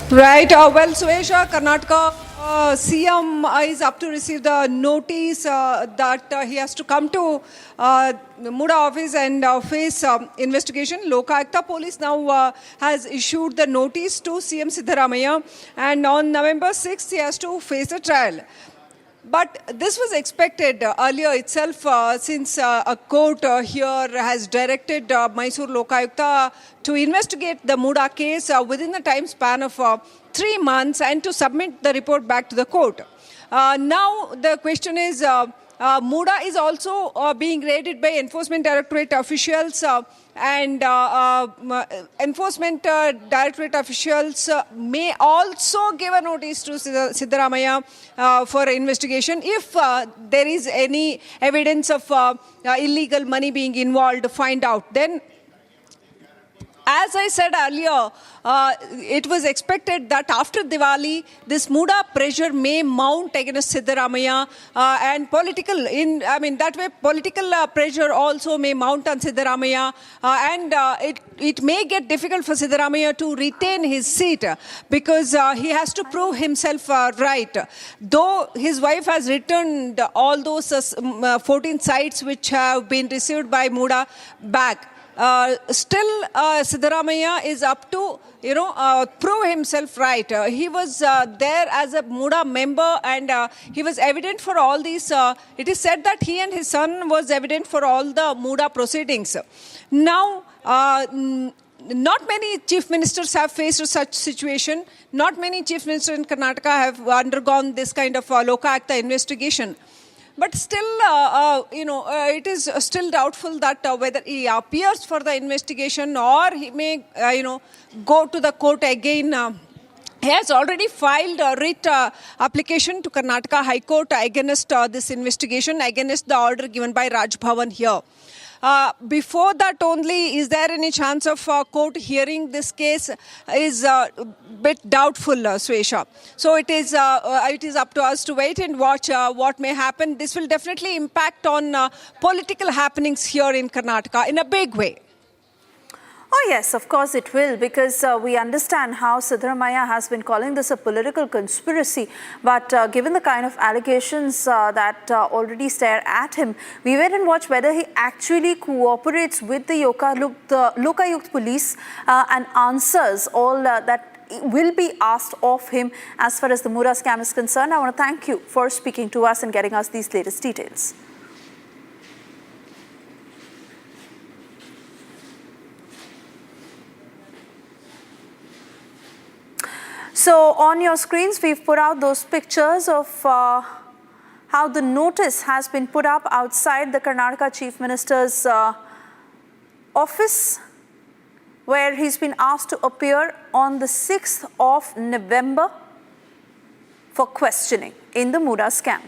F: Right. Well, Suesha, Karnataka CM is up to receive the notice that he has to come to Muda office and face investigation. Lokayukta police now has issued the notice to CM Siddaramaiah, and on November 6th he has to face a trial. But this was expected earlier itself since a court here has directed Mysore Lokayukta to investigate the Muda case within the time span of 3 months and to submit the report back to the court. Now the question is, Muda is also being raided by Enforcement Directorate officials and Enforcement Directorate officials may also give a notice to Siddaramaiah for investigation if there is any evidence of illegal money being involved, find out. Then, as I said earlier, it was expected that after Diwali, this Muda pressure may mount against Siddaramaiah and political pressure also may mount on Siddaramaiah and it may get difficult for Siddaramaiah to retain his seat because he has to prove himself right. Though his wife has returned all those 14 sites which have been received by Muda back. Still, Siddaramaiah is up to, prove himself right. He was there as a Muda member and he was evident for all these. It is said that he and his son was evident for all the Muda proceedings. Now, not many chief ministers have faced such situation. Not many chief ministers in Karnataka have undergone this kind of Lokayukta investigation. But still, it is still doubtful that whether he appears for the investigation or he may, go to the court again. He has already filed a writ application to Karnataka High Court against this investigation, against the order given by Raj Bhavan here. Before that only, is there any chance of court hearing this case is a bit doubtful, Swesha. So it is up to us to wait and watch what may happen. This will definitely impact on political happenings here in Karnataka in a big way.
B: Oh yes, of course it will, because we understand how Siddaramaiah has been calling this a political conspiracy. But given the kind of allegations that already stare at him, we wait and watch whether he actually cooperates with the Lokayukta police and answers all that will be asked of him as far as the Muda scam is concerned. I want to thank you for speaking to us and getting us these latest details. So on your screens, we've put out those pictures of how the notice has been put up outside the Karnataka Chief Minister's office, where he's been asked to appear on the 6th of November for questioning in the Muda scam.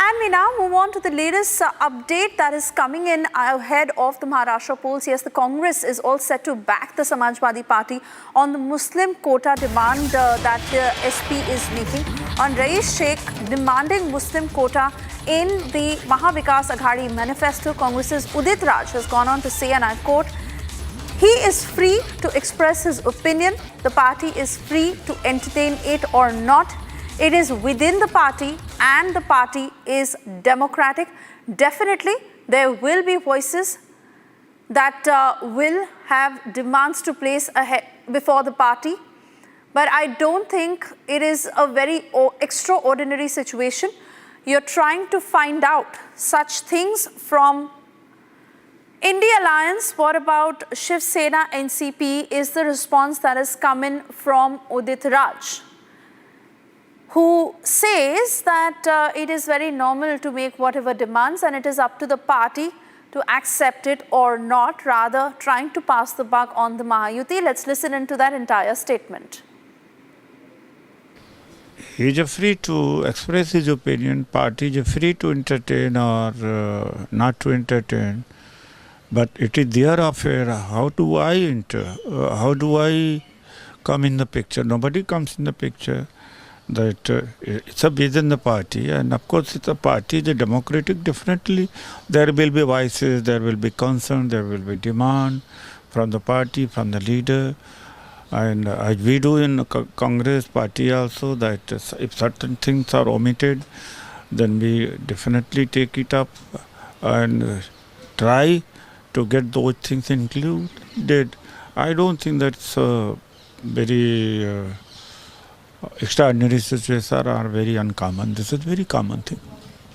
B: And we now move on to the latest update that is coming in ahead of the Maharashtra polls. Yes, the Congress is all set to back the Samajwadi Party on the Muslim quota demand that the SP is making. On Rais Sheikh demanding Muslim quota in the Mahavikas Aghadi manifesto, Congress's Udit Raj has gone on to say, and I quote, he is free to express his opinion. The party is free to entertain it or not. It is within the party and the party is democratic. Definitely, there will be voices that will have demands to place ahead before the party. But I don't think it is a very extraordinary situation. You're trying to find out such things from India Alliance. What about Shiv Sena NCP is the response that has come in from Udit Raj, who says that it is very normal to make whatever demands and it is up to the party to accept it or not, rather trying to pass the buck on the Mahayuti. Let's listen into that entire statement.
E: He is free to express his opinion, party is free to entertain or not to entertain, but it is their affair. How do I enter? How do I come in the picture? Nobody comes in the picture. that it's a within the party, and of course it's a party, the democratic, definitely there will be voices, there will be concern, there will be demand from the party, from the leader, and as we do in Congress party also, that if certain things are omitted, then we definitely take it up and try to get those things included. I don't think that's a very extraordinary situation or very uncommon. This is a very common thing.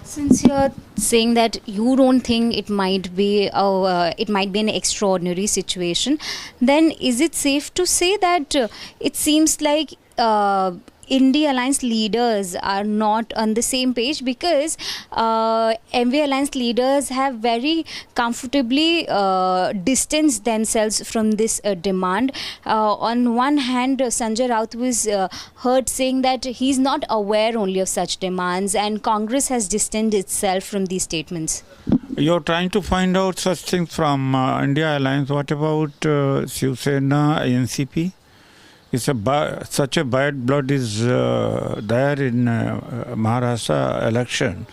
C: Since you're saying that you don't think it might be an extraordinary situation, then is it safe to say that it seems like India Alliance leaders are not on the same page, because MV Alliance leaders have very comfortably distanced themselves from this demand. On one hand, Sanjay Raut was heard saying that he's not aware only of such demands, and Congress has distanced itself from these statements.
E: You're trying to find out such things from India Alliance. What about Shiv Sena, NCP? Such a bad blood is there in Maharashtra election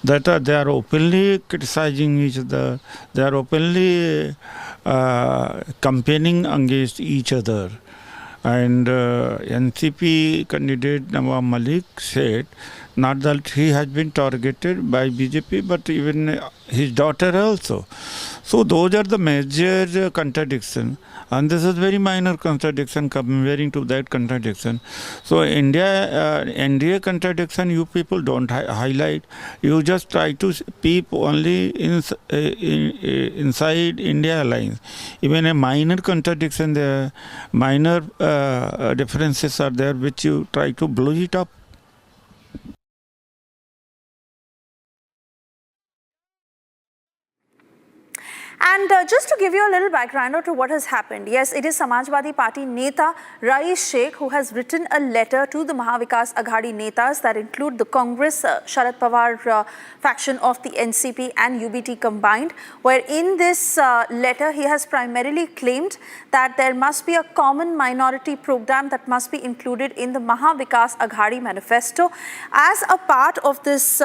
E: that they are openly criticizing each other. They are openly campaigning against each other. And NCP candidate Nawab Malik said not that he has been targeted by BJP, but even his daughter also. So those are the major contradictions. And this is very minor contradiction comparing to that contradiction. So NDA contradiction you people don't highlight. You just try to peep only inside India Alliance. Even a minor contradiction there, minor differences are there which you try to blow it up.
B: And just to give you a little background to what has happened, yes, it is Samajwadi Party Neta Rais Sheikh who has written a letter to the Mahavikas Aghadi Netas that include the Congress, Sharad Pawar faction of the NCP and UBT combined, where in this letter he has primarily claimed that there must be a common minority program that must be included in the Mahavikas Aghadi manifesto. As a part of this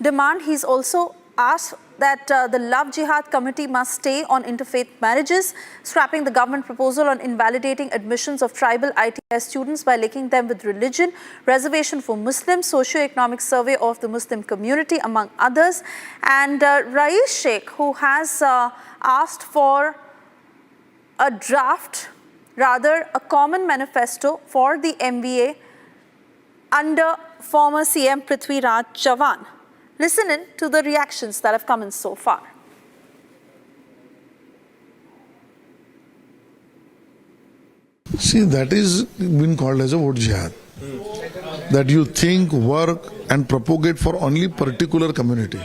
B: demand, he's also asked that the Love Jihad Committee must stay on interfaith marriages, scrapping the government proposal on invalidating admissions of tribal ITI students by linking them with religion, reservation for Muslims, socio-economic survey of the Muslim community, among others. And Rais Sheikh, who has asked for a draft, rather a common manifesto for the MVA under former CM Prithvi Raj Chavan. Listen in to the reactions that have come in so far.
I: See, that is been called as a vote jihad. That you think, work and propagate for only particular community.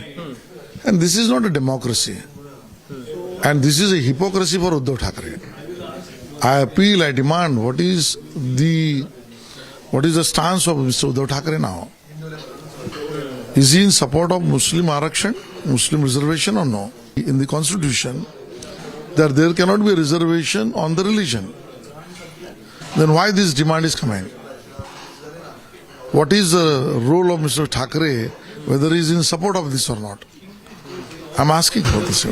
I: And this is not a democracy. And this is a hypocrisy for Uddhav Thackeray. I appeal, I demand, what is the stance of Mr. Uddhav Thackeray now? Is he in support of Muslim Arakshan, Muslim reservation or no? In the constitution, that there cannot be a reservation on the religion. Then why this demand is coming? What is the role of Mr. Thackeray, whether he is in support of this or not? I am asking for this.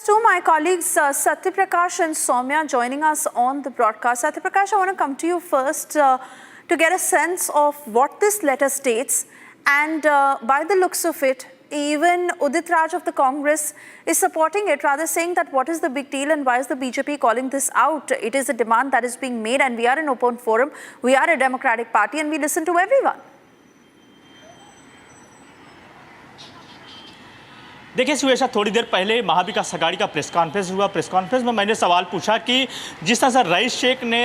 B: To my colleagues Satya Prakash and Soumya joining us on the broadcast. Satya Prakash, I want to come to you first to get a sense of what this letter states, and by the looks of it, even Udit Raj of the Congress is supporting it, rather saying that what is the big deal and why is the BJP calling this out? It is a demand that is being made and we are an open forum, we are a democratic party and we listen to everyone.
J: देखिए सुरेशा, थोड़ी देर पहले महाविकास अघाड़ी का press conference हुआ। Press conference में मैंने सवाल पूछा कि जिस तरह से रईस शेख ने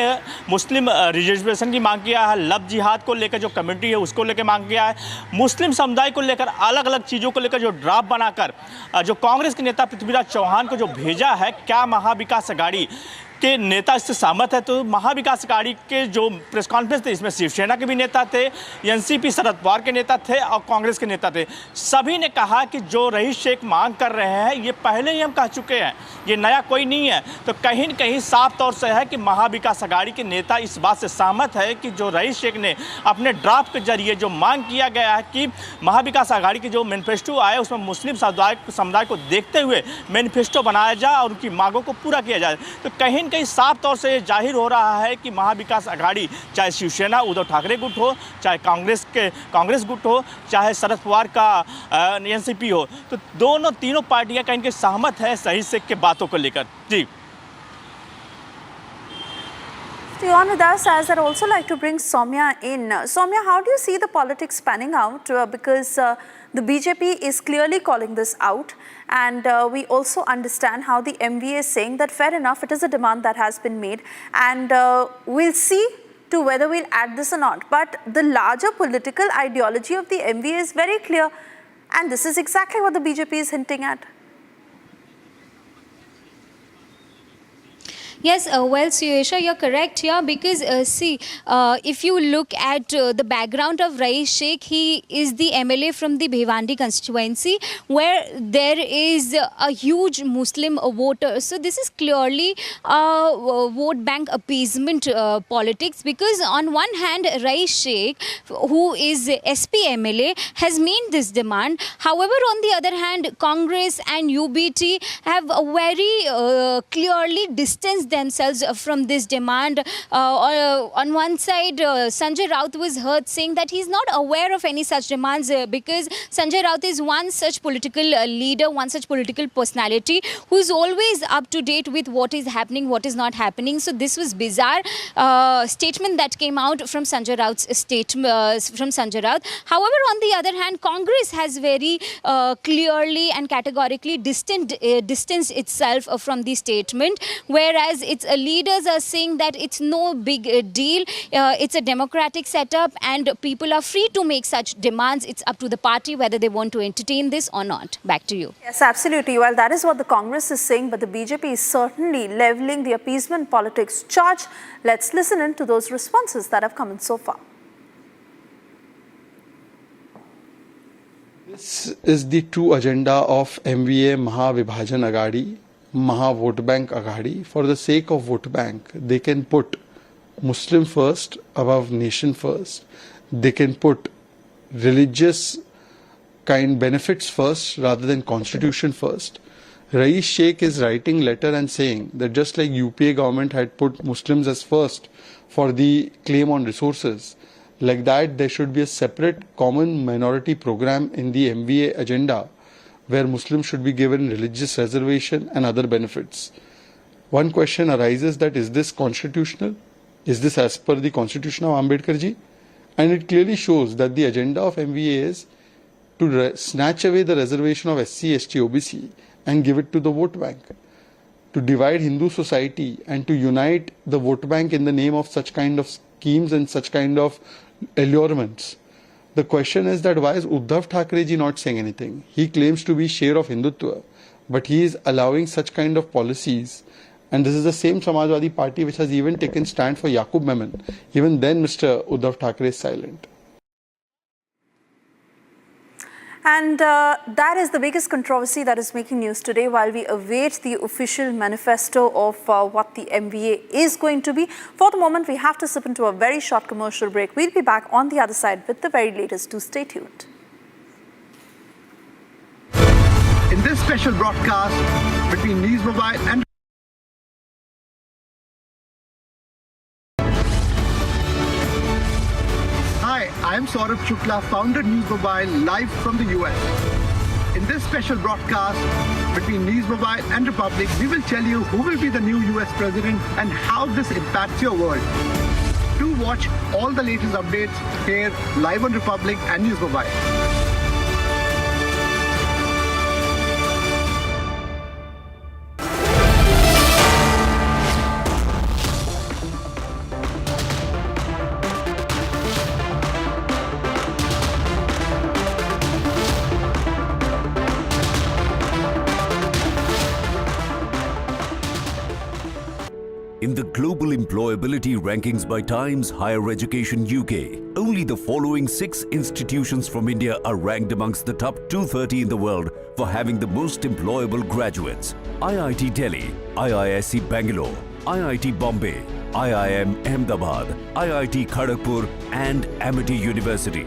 J: मुस्लिम रिजर्वेशन की मांग किया है, लव जिहाद को लेकर जो कमेटी है उसको लेकर मांग किया है, मुस्लिम समुदाय को लेकर अलग अलग चीज़ों को लेकर जो ड्राफ्ट बनाकर जो कांग्रेस के नेता पृथ्वीराज चौहान को जो भेजा है, क्या महाविकास अघाड़ी के नेता इससे सहमत है। तो महाविकास अघाड़ी के जो प्रेस कॉन्फ्रेंस थे, इसमें शिवसेना के भी नेता थे, एनसीपी शरद पवार के नेता थे और कांग्रेस के नेता थे। सभी ने कहा कि जो रईस शेख मांग कर रहे हैं ये पहले ही हम कह चुके हैं, ये नया कोई नहीं है। तो कहीं न कहीं साफ तौर से है कि महाविकास अघाड़ी के नेता इस बात से सहमत है कि जो रईस शेख ने अपने ड्राफ्ट के जरिए जो मांग किया गया है कि महाविकास अघाड़ी की जो मैनिफेस्टो आया उसमें मुस्लिम समुदाय को देखते हुए मैनिफेस्टो बनाया जाए और उनकी मांगों को पूरा किया जाए। तो कहीं न कहीं साफ तौर से जाहिर हो रहा है कि महाविकास अघाड़ी, चाहे शिवसेना उद्धव ठाकरे गुट हो, चाहे कांग्रेस गुट हो, चाहे शरद पवार का एनसीपी हो, तो तीनों पार्टियां कहीं के सहमत है सही शेख के बातों को लेकर। जी
B: To on with us, as I'd also like to bring Soumya in. Soumya, how do you see the politics panning out? Because the BJP is clearly calling this out, and we also understand how the MVA is saying that fair enough, it is a demand that has been made, and we'll see to whether we'll add this or not. But the larger political ideology of the MVA is very clear, and this is exactly what the BJP is hinting at.
C: Yes, well, Suyesha, you're correct here because see, if you look at the background of Raish Sheikh, he is the MLA from the Bhiwandi constituency where there is a huge Muslim voter. So this is clearly vote bank appeasement politics, because on one hand, Raish Sheikh, who is SP MLA, has made this demand. However, on the other hand, Congress and UBT have very clearly distanced themselves from this demand. On one side, Sanjay Raut was heard saying that he's not aware of any such demands because Sanjay Raut is one such political leader, one such political personality who's always up to date with what is happening, what is not happening. So this was bizarre statement that came out from Sanjay Raut's However, on the other hand, Congress has very clearly and categorically distanced itself from the statement, whereas its leaders are saying that it's no big deal, it's a democratic setup and people are free to make such demands. It's up to the party whether they want to entertain this or not. Back to you.
B: Yes, absolutely. Well, that is what the Congress is saying, but the BJP is certainly levelling the appeasement politics charge. Let's listen in to those responses that have come in so far.
K: This is the true agenda of MVA Mahavibhajan Aghadi, Maha Vote Bank Aghadi. For the sake of vote bank, they can put Muslim first above nation first. They can put religious kind benefits first rather than constitution first. Raish Sheikh is writing letter and saying that just like UPA government had put Muslims as first for the claim on resources, like that there should be a separate common minority program in the MVA agenda where Muslims should be given religious reservation and other benefits. One question arises that is this constitutional? Is this as per the constitution of Ambedkar ji? And it clearly shows that the agenda of MVA is to snatch away the reservation of SC, ST, OBC and give it to the vote bank. To divide Hindu society and to unite the vote bank in the name of such kind of schemes and such kind of allurements. The question is that why is Uddhav Thackeray ji not saying anything? He claims to be share of Hindutva, but he is allowing such kind of policies. And this is the same Samajwadi party which has even taken stand for Yaqub Memon. Even then Mr. Uddhav Thackeray is silent.
B: And that is the biggest controversy that is making news today while we await the official manifesto of what the MVA is going to be. For the moment, we have to slip into a very short commercial break. We'll be back on the other side with the very latest. Do stay tuned.
H: In this special broadcast between News Mobile and Hi, I am Saurabh Shukla, founder News Mobile, live from the US. In this special broadcast between News Mobile and Republic, we will tell you who will be the new US president and how this impacts your world. Do watch all the latest updates here live on Republic and News Mobile.
M: In the global employability rankings by Times Higher Education UK, only the following 6 institutions from India are ranked amongst the top 230 in the world for having the most employable graduates. IIT Delhi, IISc Bangalore, IIT Bombay, IIM Ahmedabad, IIT Kharagpur and Amity University.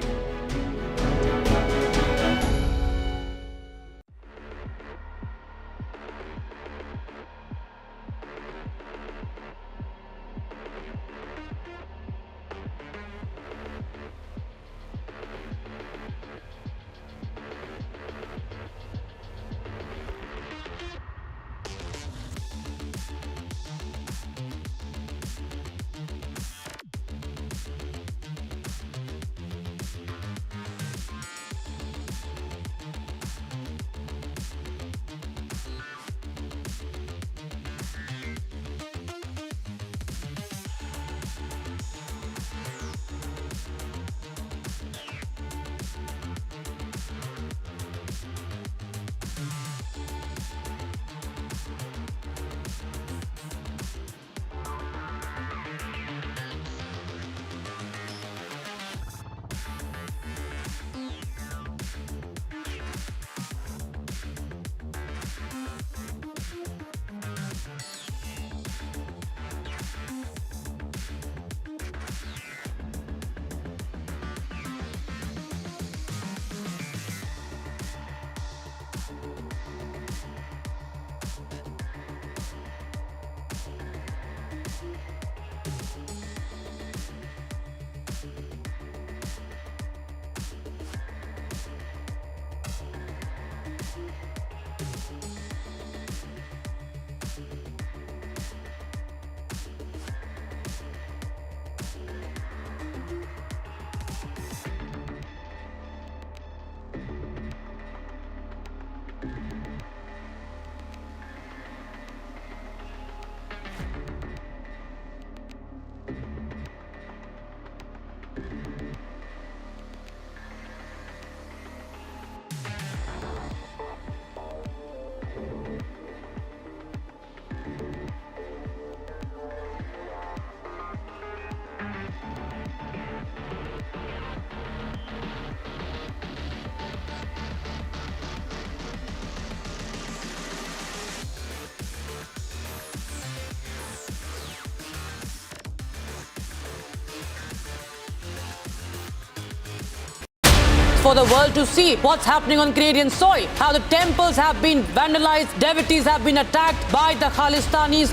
L: For the world to see what's happening on Canadian soil, how the temples have been vandalized, devotees have been attacked by the Khalistanis.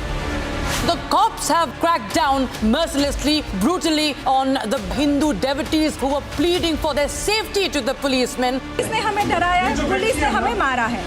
L: The cops have cracked down mercilessly, brutally on the Hindu devotees who were pleading for their safety to the policemen.
F: Police ने हमें डराया है, police ने हमें मारा है.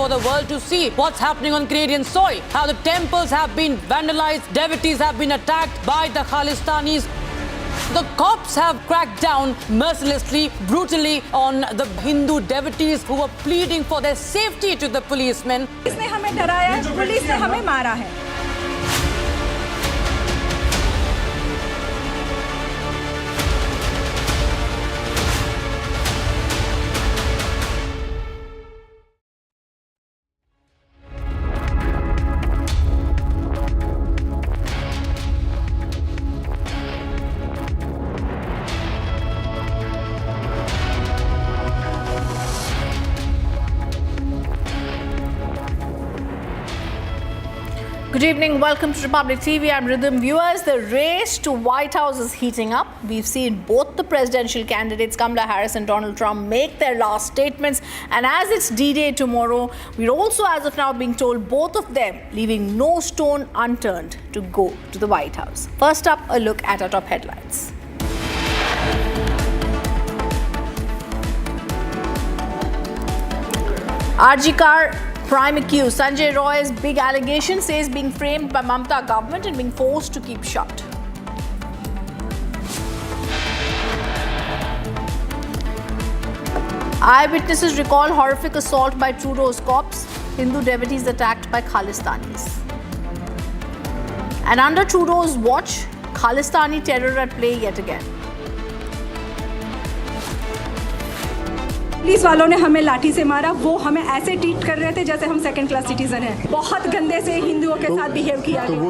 L: for the world to see what's happening on Canadian soil. How the temples have been vandalized, devotees have been attacked by the Khalistanis. The cops have cracked down mercilessly, brutally on the Hindu devotees who were pleading for their safety to the policemen.
F: Police ने हमें डराया है, police ने हमें मारा है.
N: Good evening, welcome to Republic TV. I'm Rhythm. Viewers, the race to White House is heating up. We've seen both the presidential candidates, Kamala Harris and Donald Trump, make their last statements. And as it's D-Day tomorrow, we're also, as of now, being told both of them leaving no stone unturned to go to the White House. First up, a look at our top headlines. RG car prime accused Sanjay Roy's big allegation says being framed by Mamata government and being forced to keep shut. Eyewitnesses recall horrific assault by Trudeau's cops, Hindu devotees attacked by Khalistanis. And under Trudeau's watch, Khalistani terror at play yet again.
F: Police वालों ने हमें लाठी से मारा, वो हमें ऐसे treat कर रहे थे जैसे हम सेकंड क्लास सिटीजन हैं. बहुत गंदे से हिंदुओं के साथ बिहेव किया गया.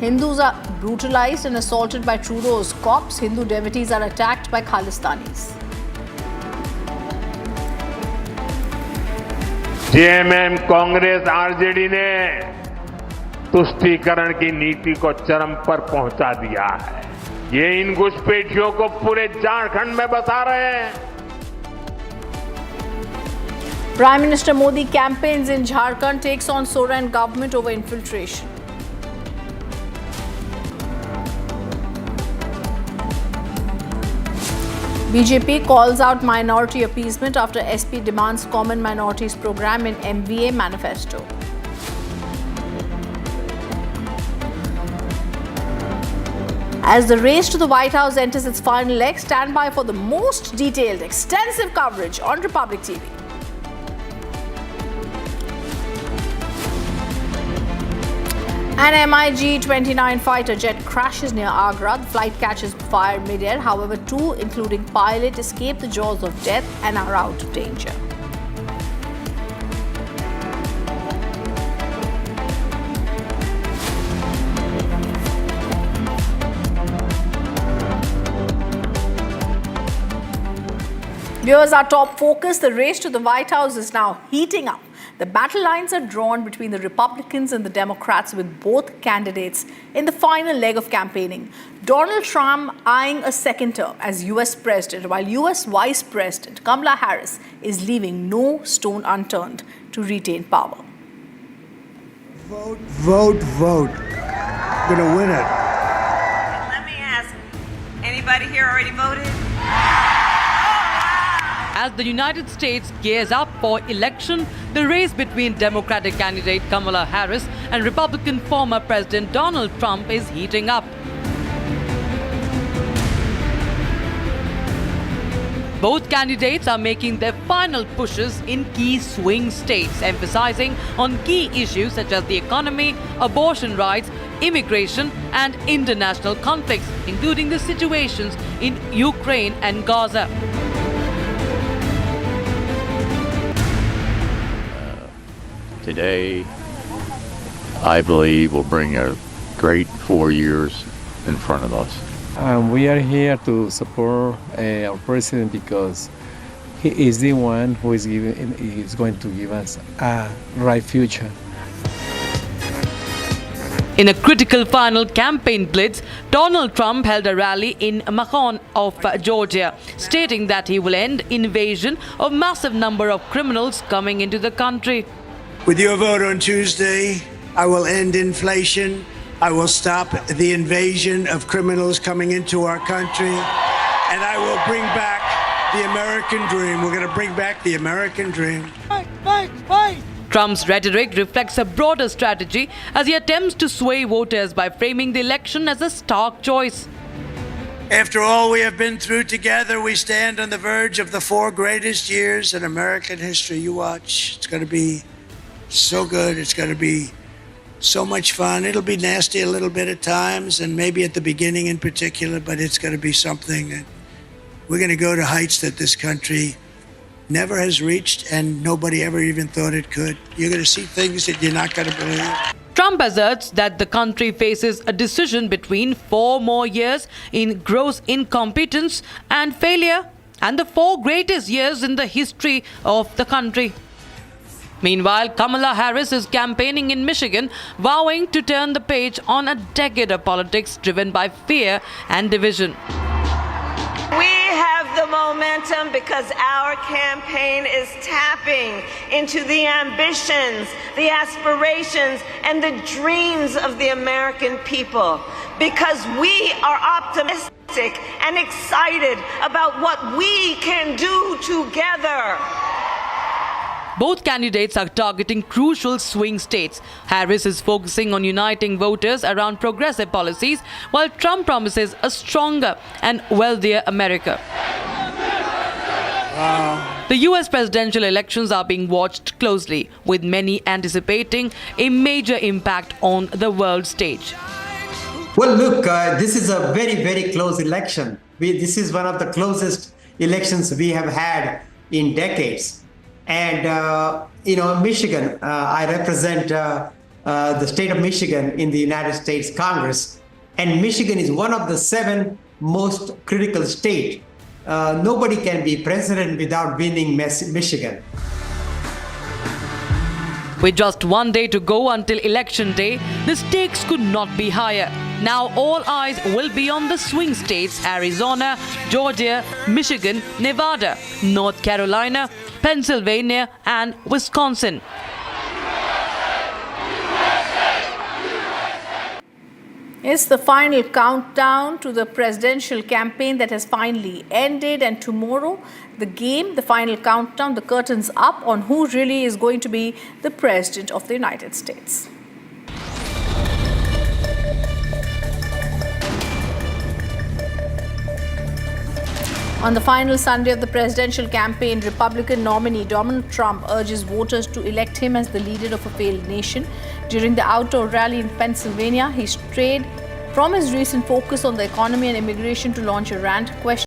N: Hindus are brutalized and assaulted by Trudeau's cops. Hindu devotees are attacked by Khalistanis.
A: JMM Congress RJD ने तुष्टीकरण की नीति को चरम पर पहुंचा दिया है. ये इन घुसपैठियों को पूरे झारखंड में बसा रहे हैं.
N: Prime Minister Modi campaigns in Jharkhand, takes on Soren government over infiltration. BJP calls out minority appeasement after SP demands common minorities program in MEA manifesto. As the race to the White House enters its final leg, stand by for the most detailed, extensive coverage on Republic TV. An MiG-29 fighter jet crashes near Agra. The flight catches fire mid-air. However, two, including pilot, escape the jaws of death and are out of danger. Viewers, our top focus, the race to the White House is now heating up. The battle lines are drawn between the Republicans and the Democrats, with both candidates in the final leg of campaigning. Donald Trump eyeing a second term as US President, while US Vice President Kamala Harris is leaving no stone unturned to retain power.
U: Vote, vote, vote. Gonna win it.
V: Let me ask, anybody here already voted?
L: As the United States gears up for election, the race between Democratic candidate Kamala Harris and Republican former President Donald Trump is heating up. Both candidates are making their final pushes in key swing states, emphasizing on key issues such as the economy, abortion rights, immigration, and international conflicts, including the situations in Ukraine and Gaza.
W: Today, I believe, will bring a great 4 years in front of us.
X: We are here to support our president because he is the one who is going to give us a bright future.
L: In a critical final campaign blitz, Donald Trump held a rally in Macon of Georgia, stating that he will end invasion of massive number of criminals coming into the country.
U: With your vote on Tuesday, I will end inflation. I will stop the invasion of criminals coming into our country. And I will bring back the American dream. We're going to bring back the American dream.
L: Trump's rhetoric reflects a broader strategy as he attempts to sway voters by framing the election as a stark choice.
U: After all we have been through together, we stand on the verge of the 4 greatest years in American history. You watch. It's going to be so good. It's going to be so much fun. It'll be nasty a little bit at times, and maybe at the beginning in particular, but it's going to be something that we're going to go to heights that this country never has reached and nobody ever even thought it could. You're going to see things that you're not going to believe.
L: Trump asserts that the country faces a decision between 4 more years in gross incompetence and failure and the 4 greatest years in the history of the country. Meanwhile, Kamala Harris is campaigning in Michigan, vowing to turn the page on a decade of politics driven by fear and division.
V: We have the momentum because our campaign is tapping into the ambitions, the aspirations, and the dreams of the American people. Because we are optimistic and excited about what we can do together.
L: Both candidates are targeting crucial swing states. Harris is focusing on uniting voters around progressive policies, while Trump promises a stronger and wealthier America. The US presidential elections are being watched closely, with many anticipating a major impact on the world stage.
O: Well, look, this is a very, very close election. This is one of the closest elections we have had in decades. And, Michigan, I represent the state of Michigan in the United States Congress. And Michigan is one of the 7 most critical states. Nobody can be president without winning Michigan.
L: With just 1 day to go until election day, the stakes could not be higher. Now all eyes will be on the swing states: Arizona, Georgia, Michigan, Nevada, North Carolina, Pennsylvania and Wisconsin.
N: It's the final countdown to the presidential campaign that has finally ended, and tomorrow the final countdown, the curtains up on who really is going to be the President of the United States. On the final Sunday of the presidential campaign, Republican nominee Donald Trump urges voters to elect him as the leader of a failed nation. During the outdoor rally in Pennsylvania, he strayed from his recent focus on the economy and immigration to launch a rant questioning